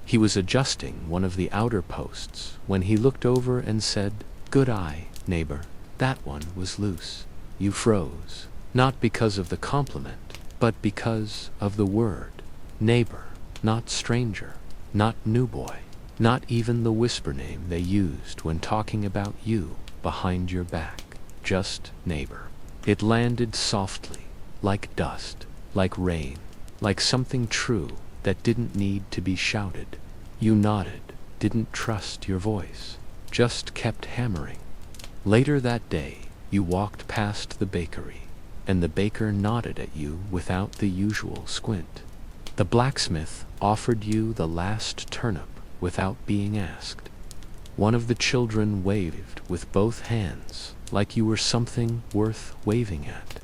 He was adjusting one of the outer posts when he looked over and said, "Good eye, neighbor. That one was loose." You froze, not because of the compliment, but because of the word. Neighbor, not stranger, not new boy, not even the whisper name they used when talking about you behind your back. Just neighbor. It landed softly, like dust, like rain, like something true that didn't need to be shouted. You nodded, didn't trust your voice, just kept hammering. Later that day, you walked past the bakery, and the baker nodded at you without the usual squint. The blacksmith offered you the last turnip without being asked. One of the children waved with both hands, like you were something worth waving at.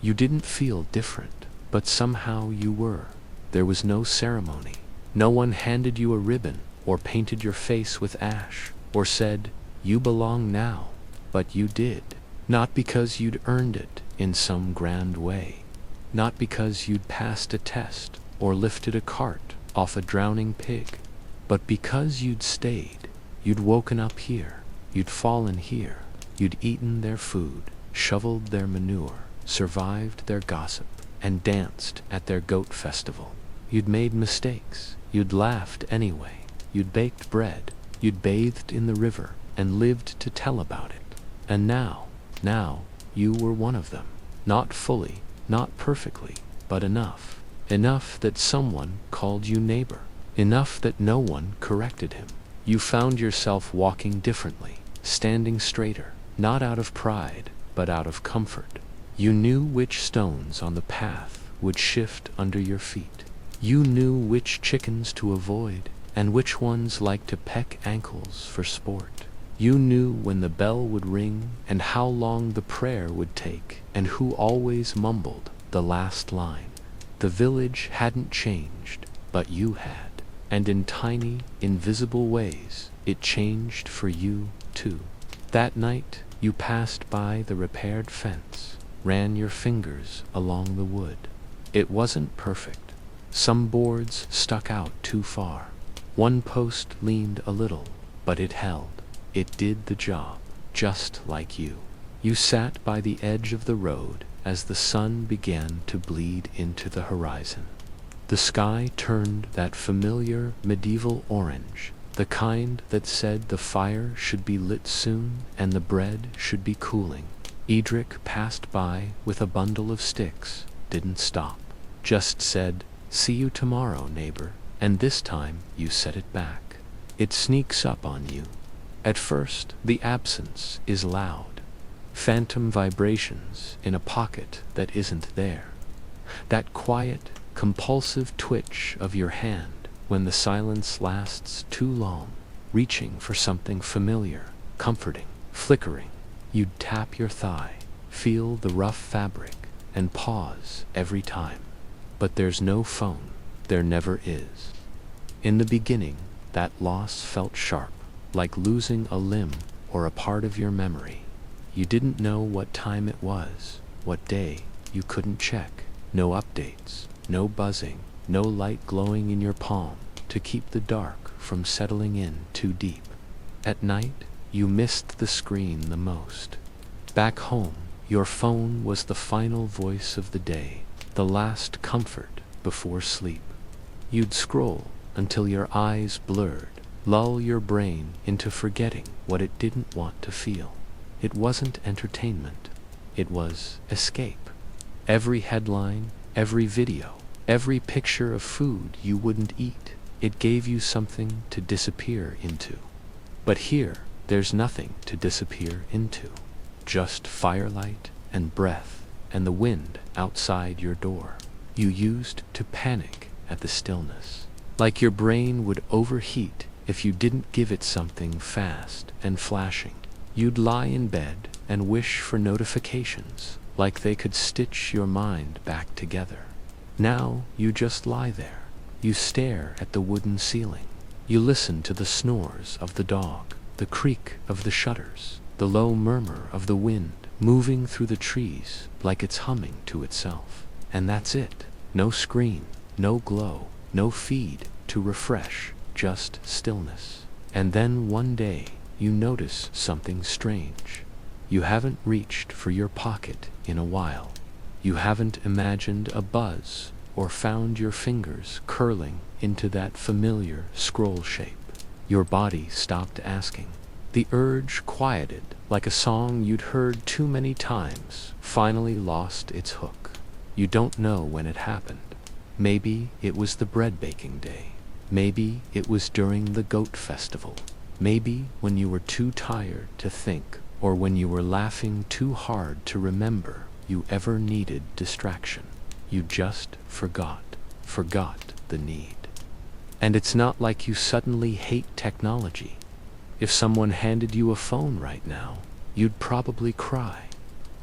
You didn't feel different, but somehow you were. There was no ceremony. No one handed you a ribbon, or painted your face with ash, or said, "You belong now." But you did. Not because you'd earned it in some grand way. Not because you'd passed a test, or lifted a cart off a drowning pig. But because you'd stayed. You'd woken up here. You'd fallen here. You'd eaten their food, shoveled their manure, survived their gossip, and danced at their goat festival. You'd made mistakes. You'd laughed anyway. You'd baked bread. You'd bathed in the river and lived to tell about it. And now, you were one of them. Not fully, not perfectly, but enough. Enough that someone called you neighbor. Enough that no one corrected him. You found yourself walking differently, standing straighter, not out of pride, but out of comfort. You knew which stones on the path would shift under your feet. You knew which chickens to avoid, and which ones liked to peck ankles for sport. You knew when the bell would ring, and how long the prayer would take, and who always mumbled the last line. The village hadn't changed, but you had. And in tiny, invisible ways, it changed for you, too. That night, you passed by the repaired fence, ran your fingers along the wood. It wasn't perfect. Some boards stuck out too far. One post leaned a little, but it held. It did the job, just like you. You sat by the edge of the road as the sun began to bleed into the horizon. The sky turned that familiar medieval orange, the kind that said the fire should be lit soon and the bread should be cooling. Edric passed by with a bundle of sticks, didn't stop, just said, "See you tomorrow, neighbor," and this time you set it back. It sneaks up on you. At first, the absence is loud. Phantom vibrations in a pocket that isn't there. That quiet, compulsive twitch of your hand when the silence lasts too long, reaching for something familiar, comforting, flickering. You'd tap your thigh, feel the rough fabric, and pause every time. But there's no phone. There never is. In the beginning, that loss felt sharp, like losing a limb or a part of your memory. You didn't know what time it was, what day. You couldn't check. No updates, no buzzing, no light glowing in your palm to keep the dark from settling in too deep. At night, you missed the screen the most. Back home, your phone was the final voice of the day, the last comfort before sleep. You'd scroll until your eyes blurred, lull your brain into forgetting what it didn't want to feel. It wasn't entertainment. It was escape. Every headline, every video, every picture of food you wouldn't eat, it gave you something to disappear into. But here, there's nothing to disappear into. Just firelight and breath and the wind outside your door. You used to panic at the stillness, like your brain would overheat if you didn't give it something fast and flashing. You'd lie in bed and wish for notifications, like they could stitch your mind back together. Now you just lie there. You stare at the wooden ceiling. You listen to the snores of the dog, the creak of the shutters, the low murmur of the wind moving through the trees like it's humming to itself. And that's it. No screen, no glow, no feed to refresh, just stillness. And then one day, you notice something strange. You haven't reached for your pocket in a while. You haven't imagined a buzz or found your fingers curling into that familiar scroll shape. Your body stopped asking. The urge quieted, like a song you'd heard too many times, finally lost its hook. You don't know when it happened. Maybe it was the bread baking day. Maybe it was during the goat festival. Maybe when you were too tired to think, or when you were laughing too hard to remember you ever needed distraction. You just forgot the need. And it's not like you suddenly hate technology. If someone handed you a phone right now, you'd probably cry.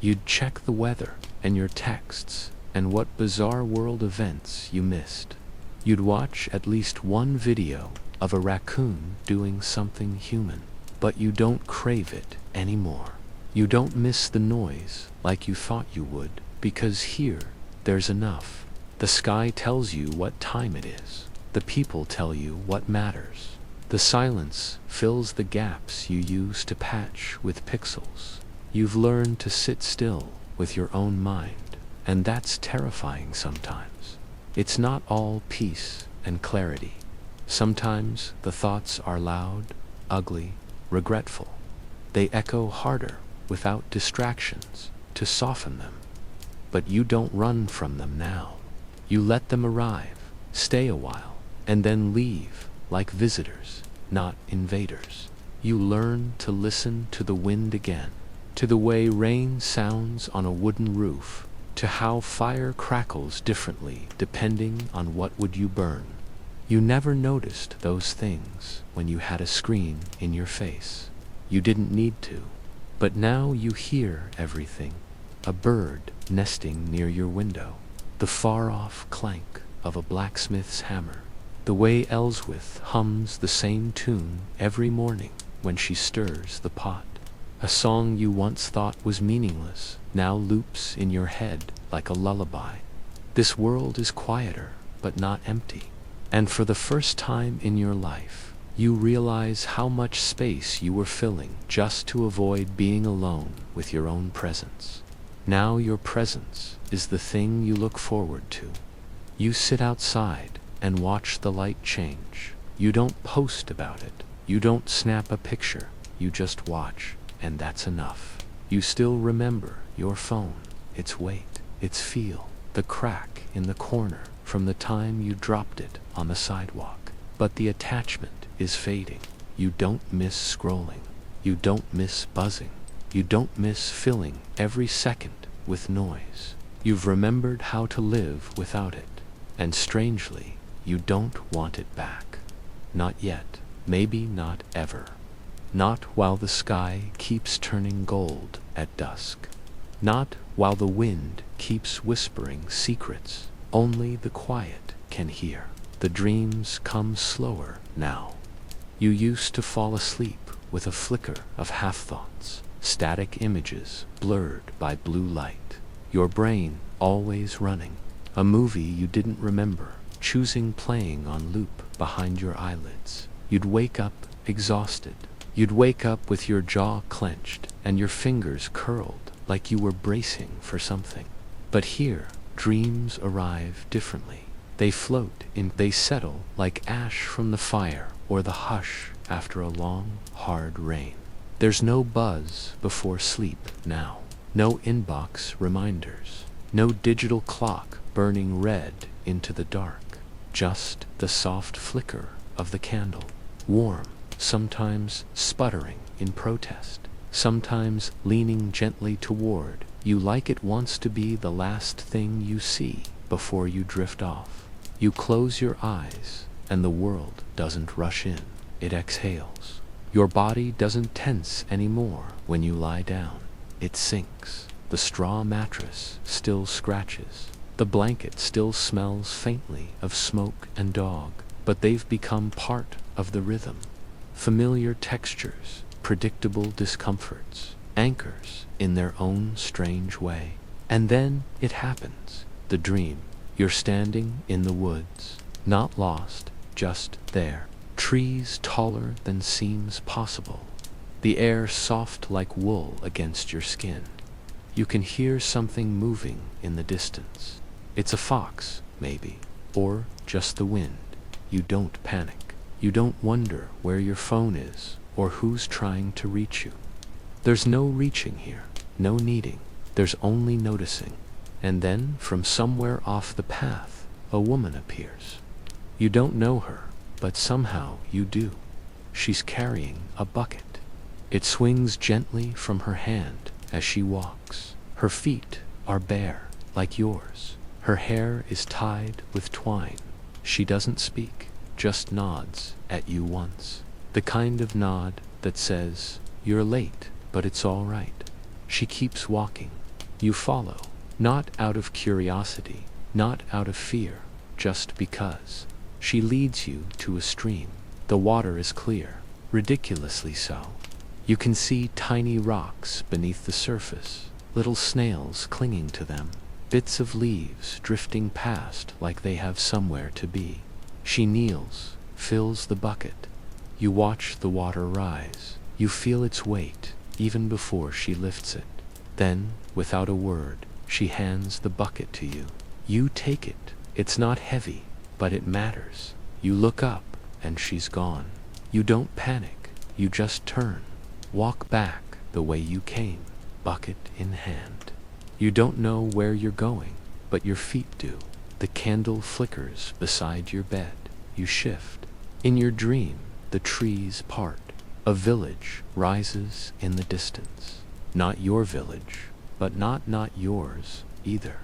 You'd check the weather and your texts and what bizarre world events you missed. You'd watch at least one video of a raccoon doing something human, but you don't crave it anymore. You don't miss the noise like you thought you would, because here, there's enough. The sky tells you what time it is. The people tell you what matters. The silence fills the gaps you use to patch with pixels. You've learned to sit still with your own mind, and that's terrifying sometimes. It's not all peace and clarity. Sometimes the thoughts are loud, ugly, regretful. They echo harder without distractions to soften them. But you don't run from them now. You let them arrive, stay a while, and then leave like visitors, not invaders. You learn to listen to the wind again, to the way rain sounds on a wooden roof, to how fire crackles differently depending on what wood you burn. You never noticed those things when you had a screen in your face. You didn't need to. But now you hear everything. A bird nesting near your window, the far-off clank of a blacksmith's hammer, the way Ellsworth hums the same tune every morning when she stirs the pot. A song you once thought was meaningless now loops in your head like a lullaby. This world is quieter, but not empty. And for the first time in your life, you realize how much space you were filling just to avoid being alone with your own presence. Now your presence is the thing you look forward to. You sit outside and watch the light change. You don't post about it. You don't snap a picture. You just watch, and that's enough. You still remember your phone, its weight, its feel, the crack in the corner from the time you dropped it on the sidewalk. But the attachment is fading. You don't miss scrolling. You don't miss buzzing. You don't miss filling every second with noise. You've remembered how to live without it. And strangely, you don't want it back. Not yet, maybe not ever. Not while the sky keeps turning gold at dusk. Not while the wind keeps whispering secrets only the quiet can hear. The dreams come slower now. You used to fall asleep with a flicker of half-thoughts, static images blurred by blue light. Your brain always running. A movie you didn't remember, choosing playing on loop behind your eyelids. You'd wake up exhausted. You'd wake up with your jaw clenched and your fingers curled like you were bracing for something. But here, dreams arrive differently. They float in, they settle like ash from the fire or the hush after a long, hard rain. There's no buzz before sleep now. No inbox reminders. No digital clock burning red into the dark. Just the soft flicker of the candle. Warm, sometimes sputtering in protest, sometimes leaning gently toward you like it wants to be the last thing you see before you drift off. You close your eyes and the world doesn't rush in, it exhales. Your body doesn't tense anymore when you lie down. It sinks. The straw mattress still scratches. The blanket still smells faintly of smoke and dog, but they've become part of the rhythm. Familiar textures, predictable discomforts, anchors in their own strange way. And then it happens, the dream. You're standing in the woods, not lost, just there. Trees taller than seems possible. The air soft like wool against your skin. You can hear something moving in the distance. It's a fox, maybe, or just the wind. You don't panic. You don't wonder where your phone is or who's trying to reach you. There's no reaching here, no needing. There's only noticing. And then, from somewhere off the path, a woman appears. You don't know her, but somehow you do. She's carrying a bucket. It swings gently from her hand as she walks. Her feet are bare, like yours. Her hair is tied with twine. She doesn't speak, just nods at you once. The kind of nod that says, "You're late, but it's all right." She keeps walking. You follow, not out of curiosity, not out of fear, just because. She leads you to a stream. The water is clear, ridiculously so. You can see tiny rocks beneath the surface, little snails clinging to them, bits of leaves drifting past like they have somewhere to be. She kneels, fills the bucket. You watch the water rise. You feel its weight, even before she lifts it. Then, without a word, she hands the bucket to you. You take it. It's not heavy, but it matters. You look up, and she's gone. You don't panic. You just turn. Walk back the way you came, bucket in hand. You don't know where you're going, but your feet do. The candle flickers beside your bed. You shift. In your dream, the trees part. A village rises in the distance. Not your village, but not yours either.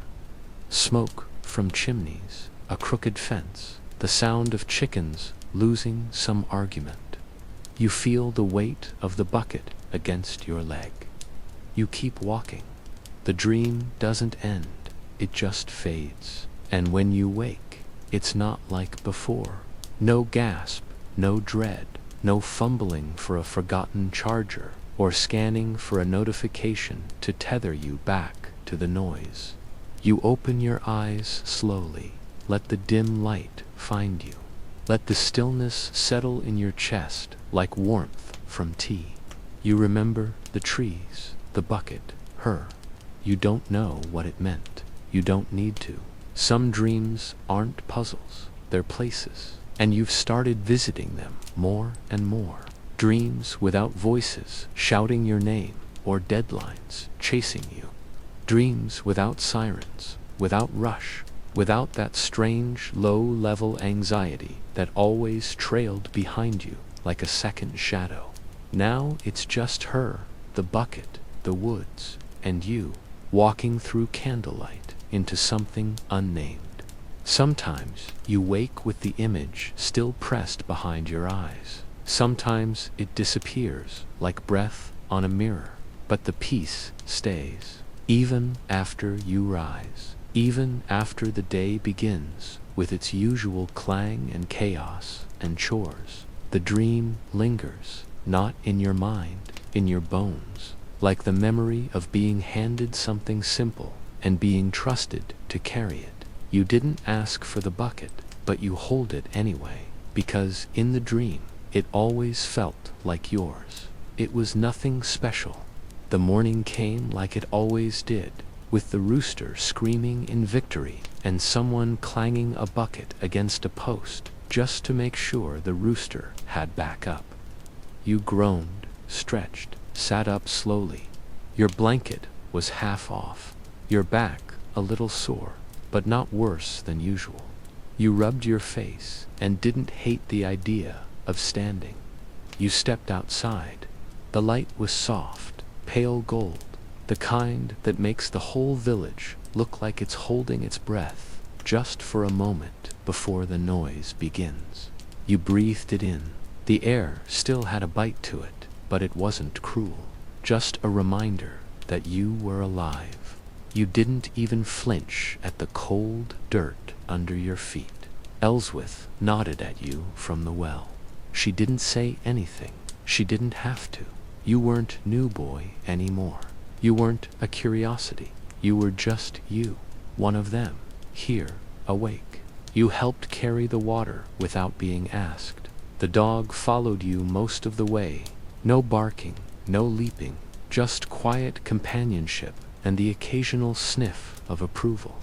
Smoke from chimneys, a crooked fence, the sound of chickens losing some argument. You feel the weight of the bucket against your leg. You keep walking. The dream doesn't end, it just fades. And when you wake, it's not like before. No gasp, no dread, no fumbling for a forgotten charger or scanning for a notification to tether you back to the noise. You open your eyes slowly. Let the dim light find you. Let the stillness settle in your chest like warmth from tea. You remember the trees, the bucket, her. You don't know what it meant. You don't need to. Some dreams aren't puzzles, they're places. And you've started visiting them more and more. Dreams without voices shouting your name or deadlines chasing you. Dreams without sirens, without rush, without that strange low-level anxiety that always trailed behind you like a second shadow. Now it's just her, the bucket, the woods, and you, walking through candlelight into something unnamed. Sometimes you wake with the image still pressed behind your eyes. Sometimes it disappears like breath on a mirror, but the peace stays. Even after you rise, even after the day begins with its usual clang and chaos and chores, the dream lingers, not in your mind, in your bones, like the memory of being handed something simple and being trusted to carry it. You didn't ask for the bucket, but you hold it anyway, because in the dream, it always felt like yours. It was nothing special. The morning came like it always did, with the rooster screaming in victory and someone clanging a bucket against a post just to make sure the rooster had backup. You groaned, stretched, sat up slowly. Your blanket was half off, your back a little sore, but not worse than usual. You rubbed your face and didn't hate the idea of standing. You stepped outside. The light was soft, pale gold, the kind that makes the whole village look like it's holding its breath just for a moment before the noise begins. You breathed it in. The air still had a bite to it, but it wasn't cruel, just a reminder that you were alive. You didn't even flinch at the cold dirt under your feet. Ellsworth nodded at you from the well. She didn't say anything. She didn't have to. You weren't new boy anymore. You weren't a curiosity. You were just you, one of them, here, awake. You helped carry the water without being asked. The dog followed you most of the way. No barking, no leaping, just quiet companionship and the occasional sniff of approval.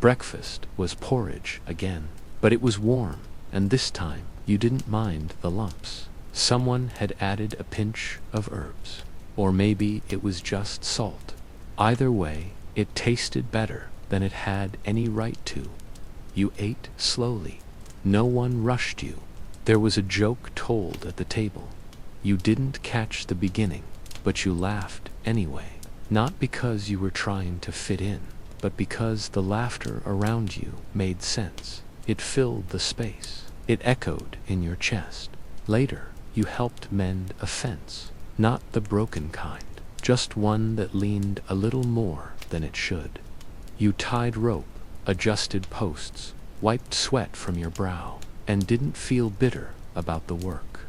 Breakfast was porridge again, but it was warm, and this time you didn't mind the lumps. Someone had added a pinch of herbs, or maybe it was just salt. Either way, it tasted better than it had any right to. You ate slowly. No one rushed you. There was a joke told at the table. You didn't catch the beginning, but you laughed anyway. Not because you were trying to fit in, but because the laughter around you made sense. It filled the space. It echoed in your chest. Later, you helped mend a fence. Not the broken kind, just one that leaned a little more than it should. You tied rope, adjusted posts, wiped sweat from your brow, and didn't feel bitter about the work.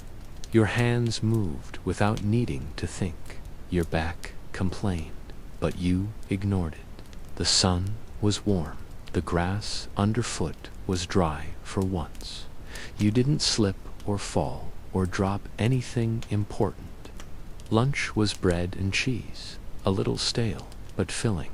Your hands moved without needing to think. Your back complained, but you ignored it. The sun was warm. The grass underfoot was dry for once. You didn't slip or fall or drop anything important. Lunch was bread and cheese, a little stale, but filling.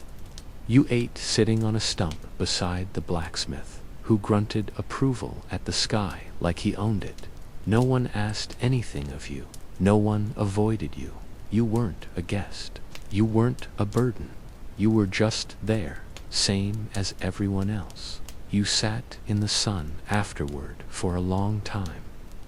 You ate sitting on a stump beside the blacksmith, who grunted approval at the sky like he owned it. No one asked anything of you. No one avoided you. You weren't a guest. You weren't a burden. You were just there, same as everyone else. You sat in the sun afterward for a long time.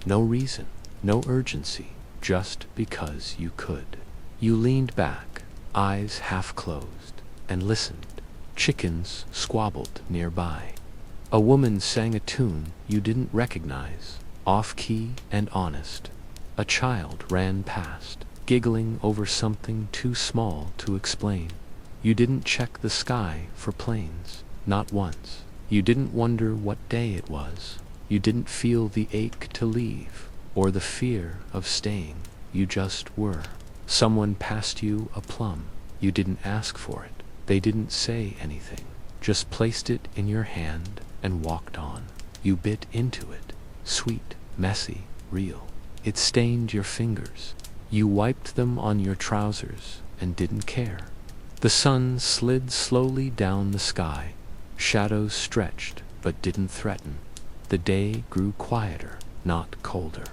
No reason, no urgency, just because you could. You leaned back, eyes half closed, and listened. Chickens squabbled nearby. A woman sang a tune you didn't recognize, off-key and honest. A child ran past, giggling over something too small to explain. You didn't check the sky for planes, not once. You didn't wonder what day it was. You didn't feel the ache to leave, or the fear of staying. You just were. Someone passed you a plum. You didn't ask for it. They didn't say anything, just placed it in your hand and walked on. You bit into it. Sweet, messy, real. It stained your fingers. You wiped them on your trousers and didn't care. The sun slid slowly down the sky. Shadows stretched but didn't threaten. The day grew quieter, not colder.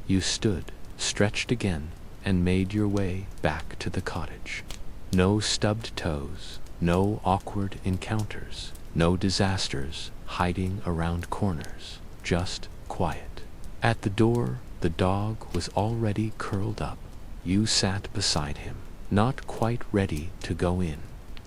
You stood, stretched again, and made your way back to the cottage. No stubbed toes, no awkward encounters, no disasters hiding around corners, just quiet. At the door, the dog was already curled up. You sat beside him, not quite ready to go in.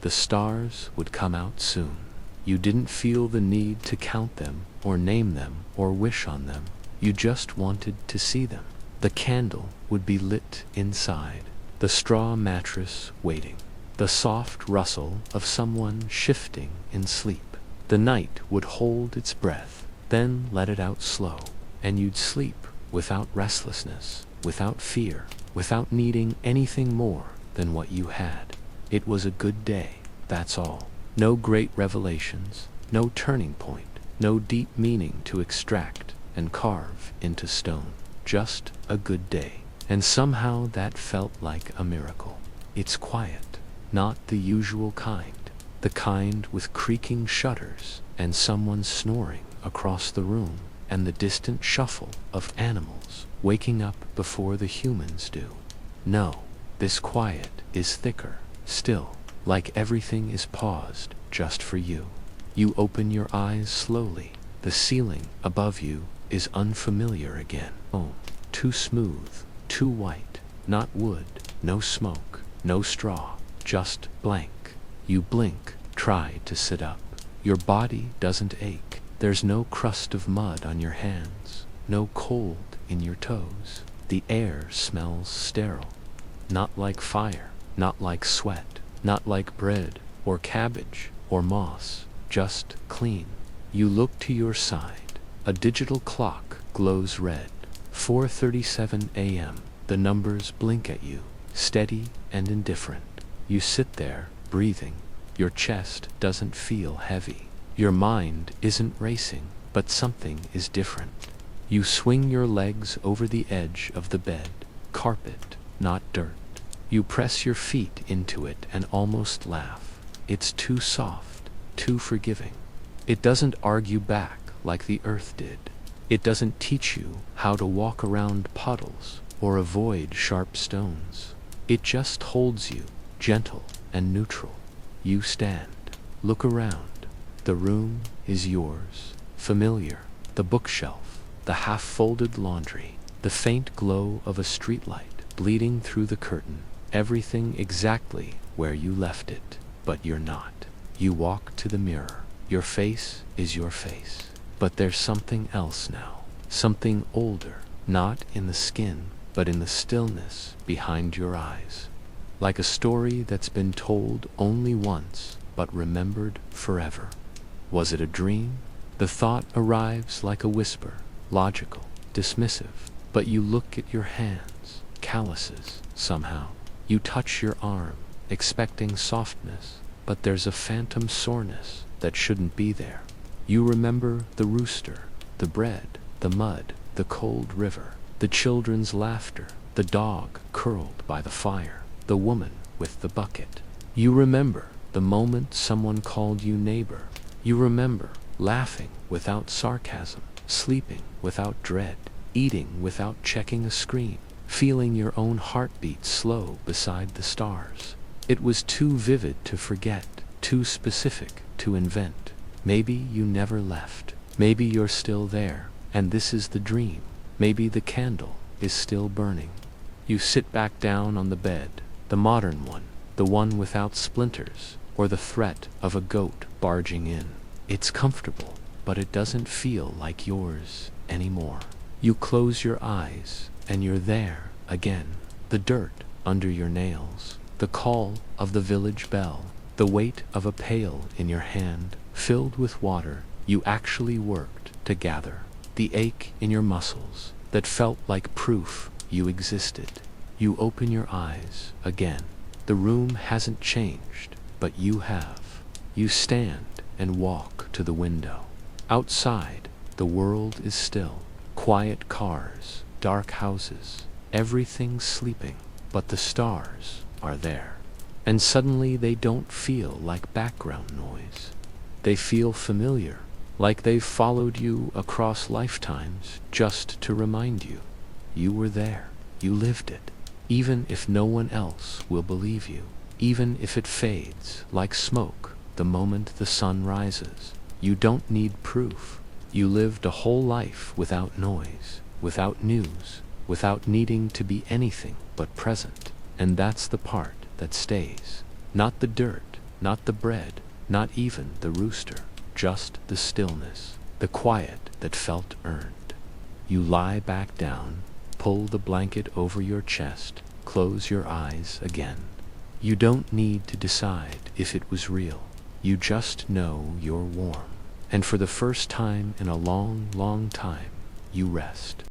The stars would come out soon. You didn't feel the need to count them, or name them, or wish on them. You just wanted to see them. The candle would be lit inside, the straw mattress waiting, the soft rustle of someone shifting in sleep. The night would hold its breath, then let it out slow, and you'd sleep without restlessness, without fear, without needing anything more than what you had. It was a good day, that's all. No great revelations, no turning point, no deep meaning to extract and carve into stone. Just a good day. And somehow that felt like a miracle. It's quiet, not the usual kind. The kind with creaking shutters and someone snoring across the room, and the distant shuffle of animals waking up before the humans do. No, this quiet is thicker, still, like everything is paused just for you. You open your eyes slowly. The ceiling above you is unfamiliar again. Oh, too smooth, too white, not wood, no smoke, no straw, just blank. You blink, try to sit up. Your body doesn't ache. There's no crust of mud on your hands, no cold in your toes. The air smells sterile. Not like fire, not like sweat, not like bread or cabbage or moss, just clean. You look to your side. A digital clock glows red. 4:37 a.m. The numbers blink at you, steady and indifferent. You sit there, breathing. Your chest doesn't feel heavy. Your mind isn't racing, but something is different. You swing your legs over the edge of the bed, carpet, not dirt. You press your feet into it and almost laugh. It's too soft, too forgiving. It doesn't argue back like the earth did. It doesn't teach you how to walk around puddles or avoid sharp stones. It just holds you, gentle and neutral. You stand, look around. The room is yours, familiar. The bookshelf, the half-folded laundry, the faint glow of a streetlight bleeding through the curtain. Everything exactly where you left it, but you're not. You walk to the mirror. Your face is your face. But there's something else now. Something older, not in the skin, but in the stillness behind your eyes. Like a story that's been told only once, but remembered forever. Was it a dream? The thought arrives like a whisper, logical, dismissive, but you look at your hands, calluses, somehow. You touch your arm, expecting softness, but there's a phantom soreness that shouldn't be there. You remember the rooster, the bread, the mud, the cold river, the children's laughter, the dog curled by the fire, the woman with the bucket. You remember the moment someone called you neighbor. You remember laughing without sarcasm, sleeping without dread, eating without checking a screen, feeling your own heartbeat slow beside the stars. It was too vivid to forget, too specific to invent. Maybe you never left. Maybe you're still there, and this is the dream. Maybe the candle is still burning. You sit back down on the bed, the modern one, the one without splinters, or the threat of a goat barging in. It's comfortable, but it doesn't feel like yours anymore. You close your eyes, and you're there again. The dirt under your nails, the call of the village bell, the weight of a pail in your hand, filled with water you actually worked to gather, the ache in your muscles that felt like proof you existed. You open your eyes again. The room hasn't changed, but you have. You stand and walk to the window. Outside, the world is still. Quiet cars, dark houses, everything's sleeping, but the stars are there. And suddenly they don't feel like background noise. They feel familiar, like they've followed you across lifetimes just to remind you. You were there. You lived it. Even if no one else will believe you. Even if it fades like smoke the moment the sun rises. You don't need proof. You lived a whole life without noise, without news, without needing to be anything but present. And that's the part that stays. Not the dirt, not the bread, not even the rooster. just the stillness, the quiet that felt earned. You lie back down, pull the blanket over your chest, close your eyes again. You don't need to decide if it was real. You just know you're warm. And for the first time in a long, long time, you rest.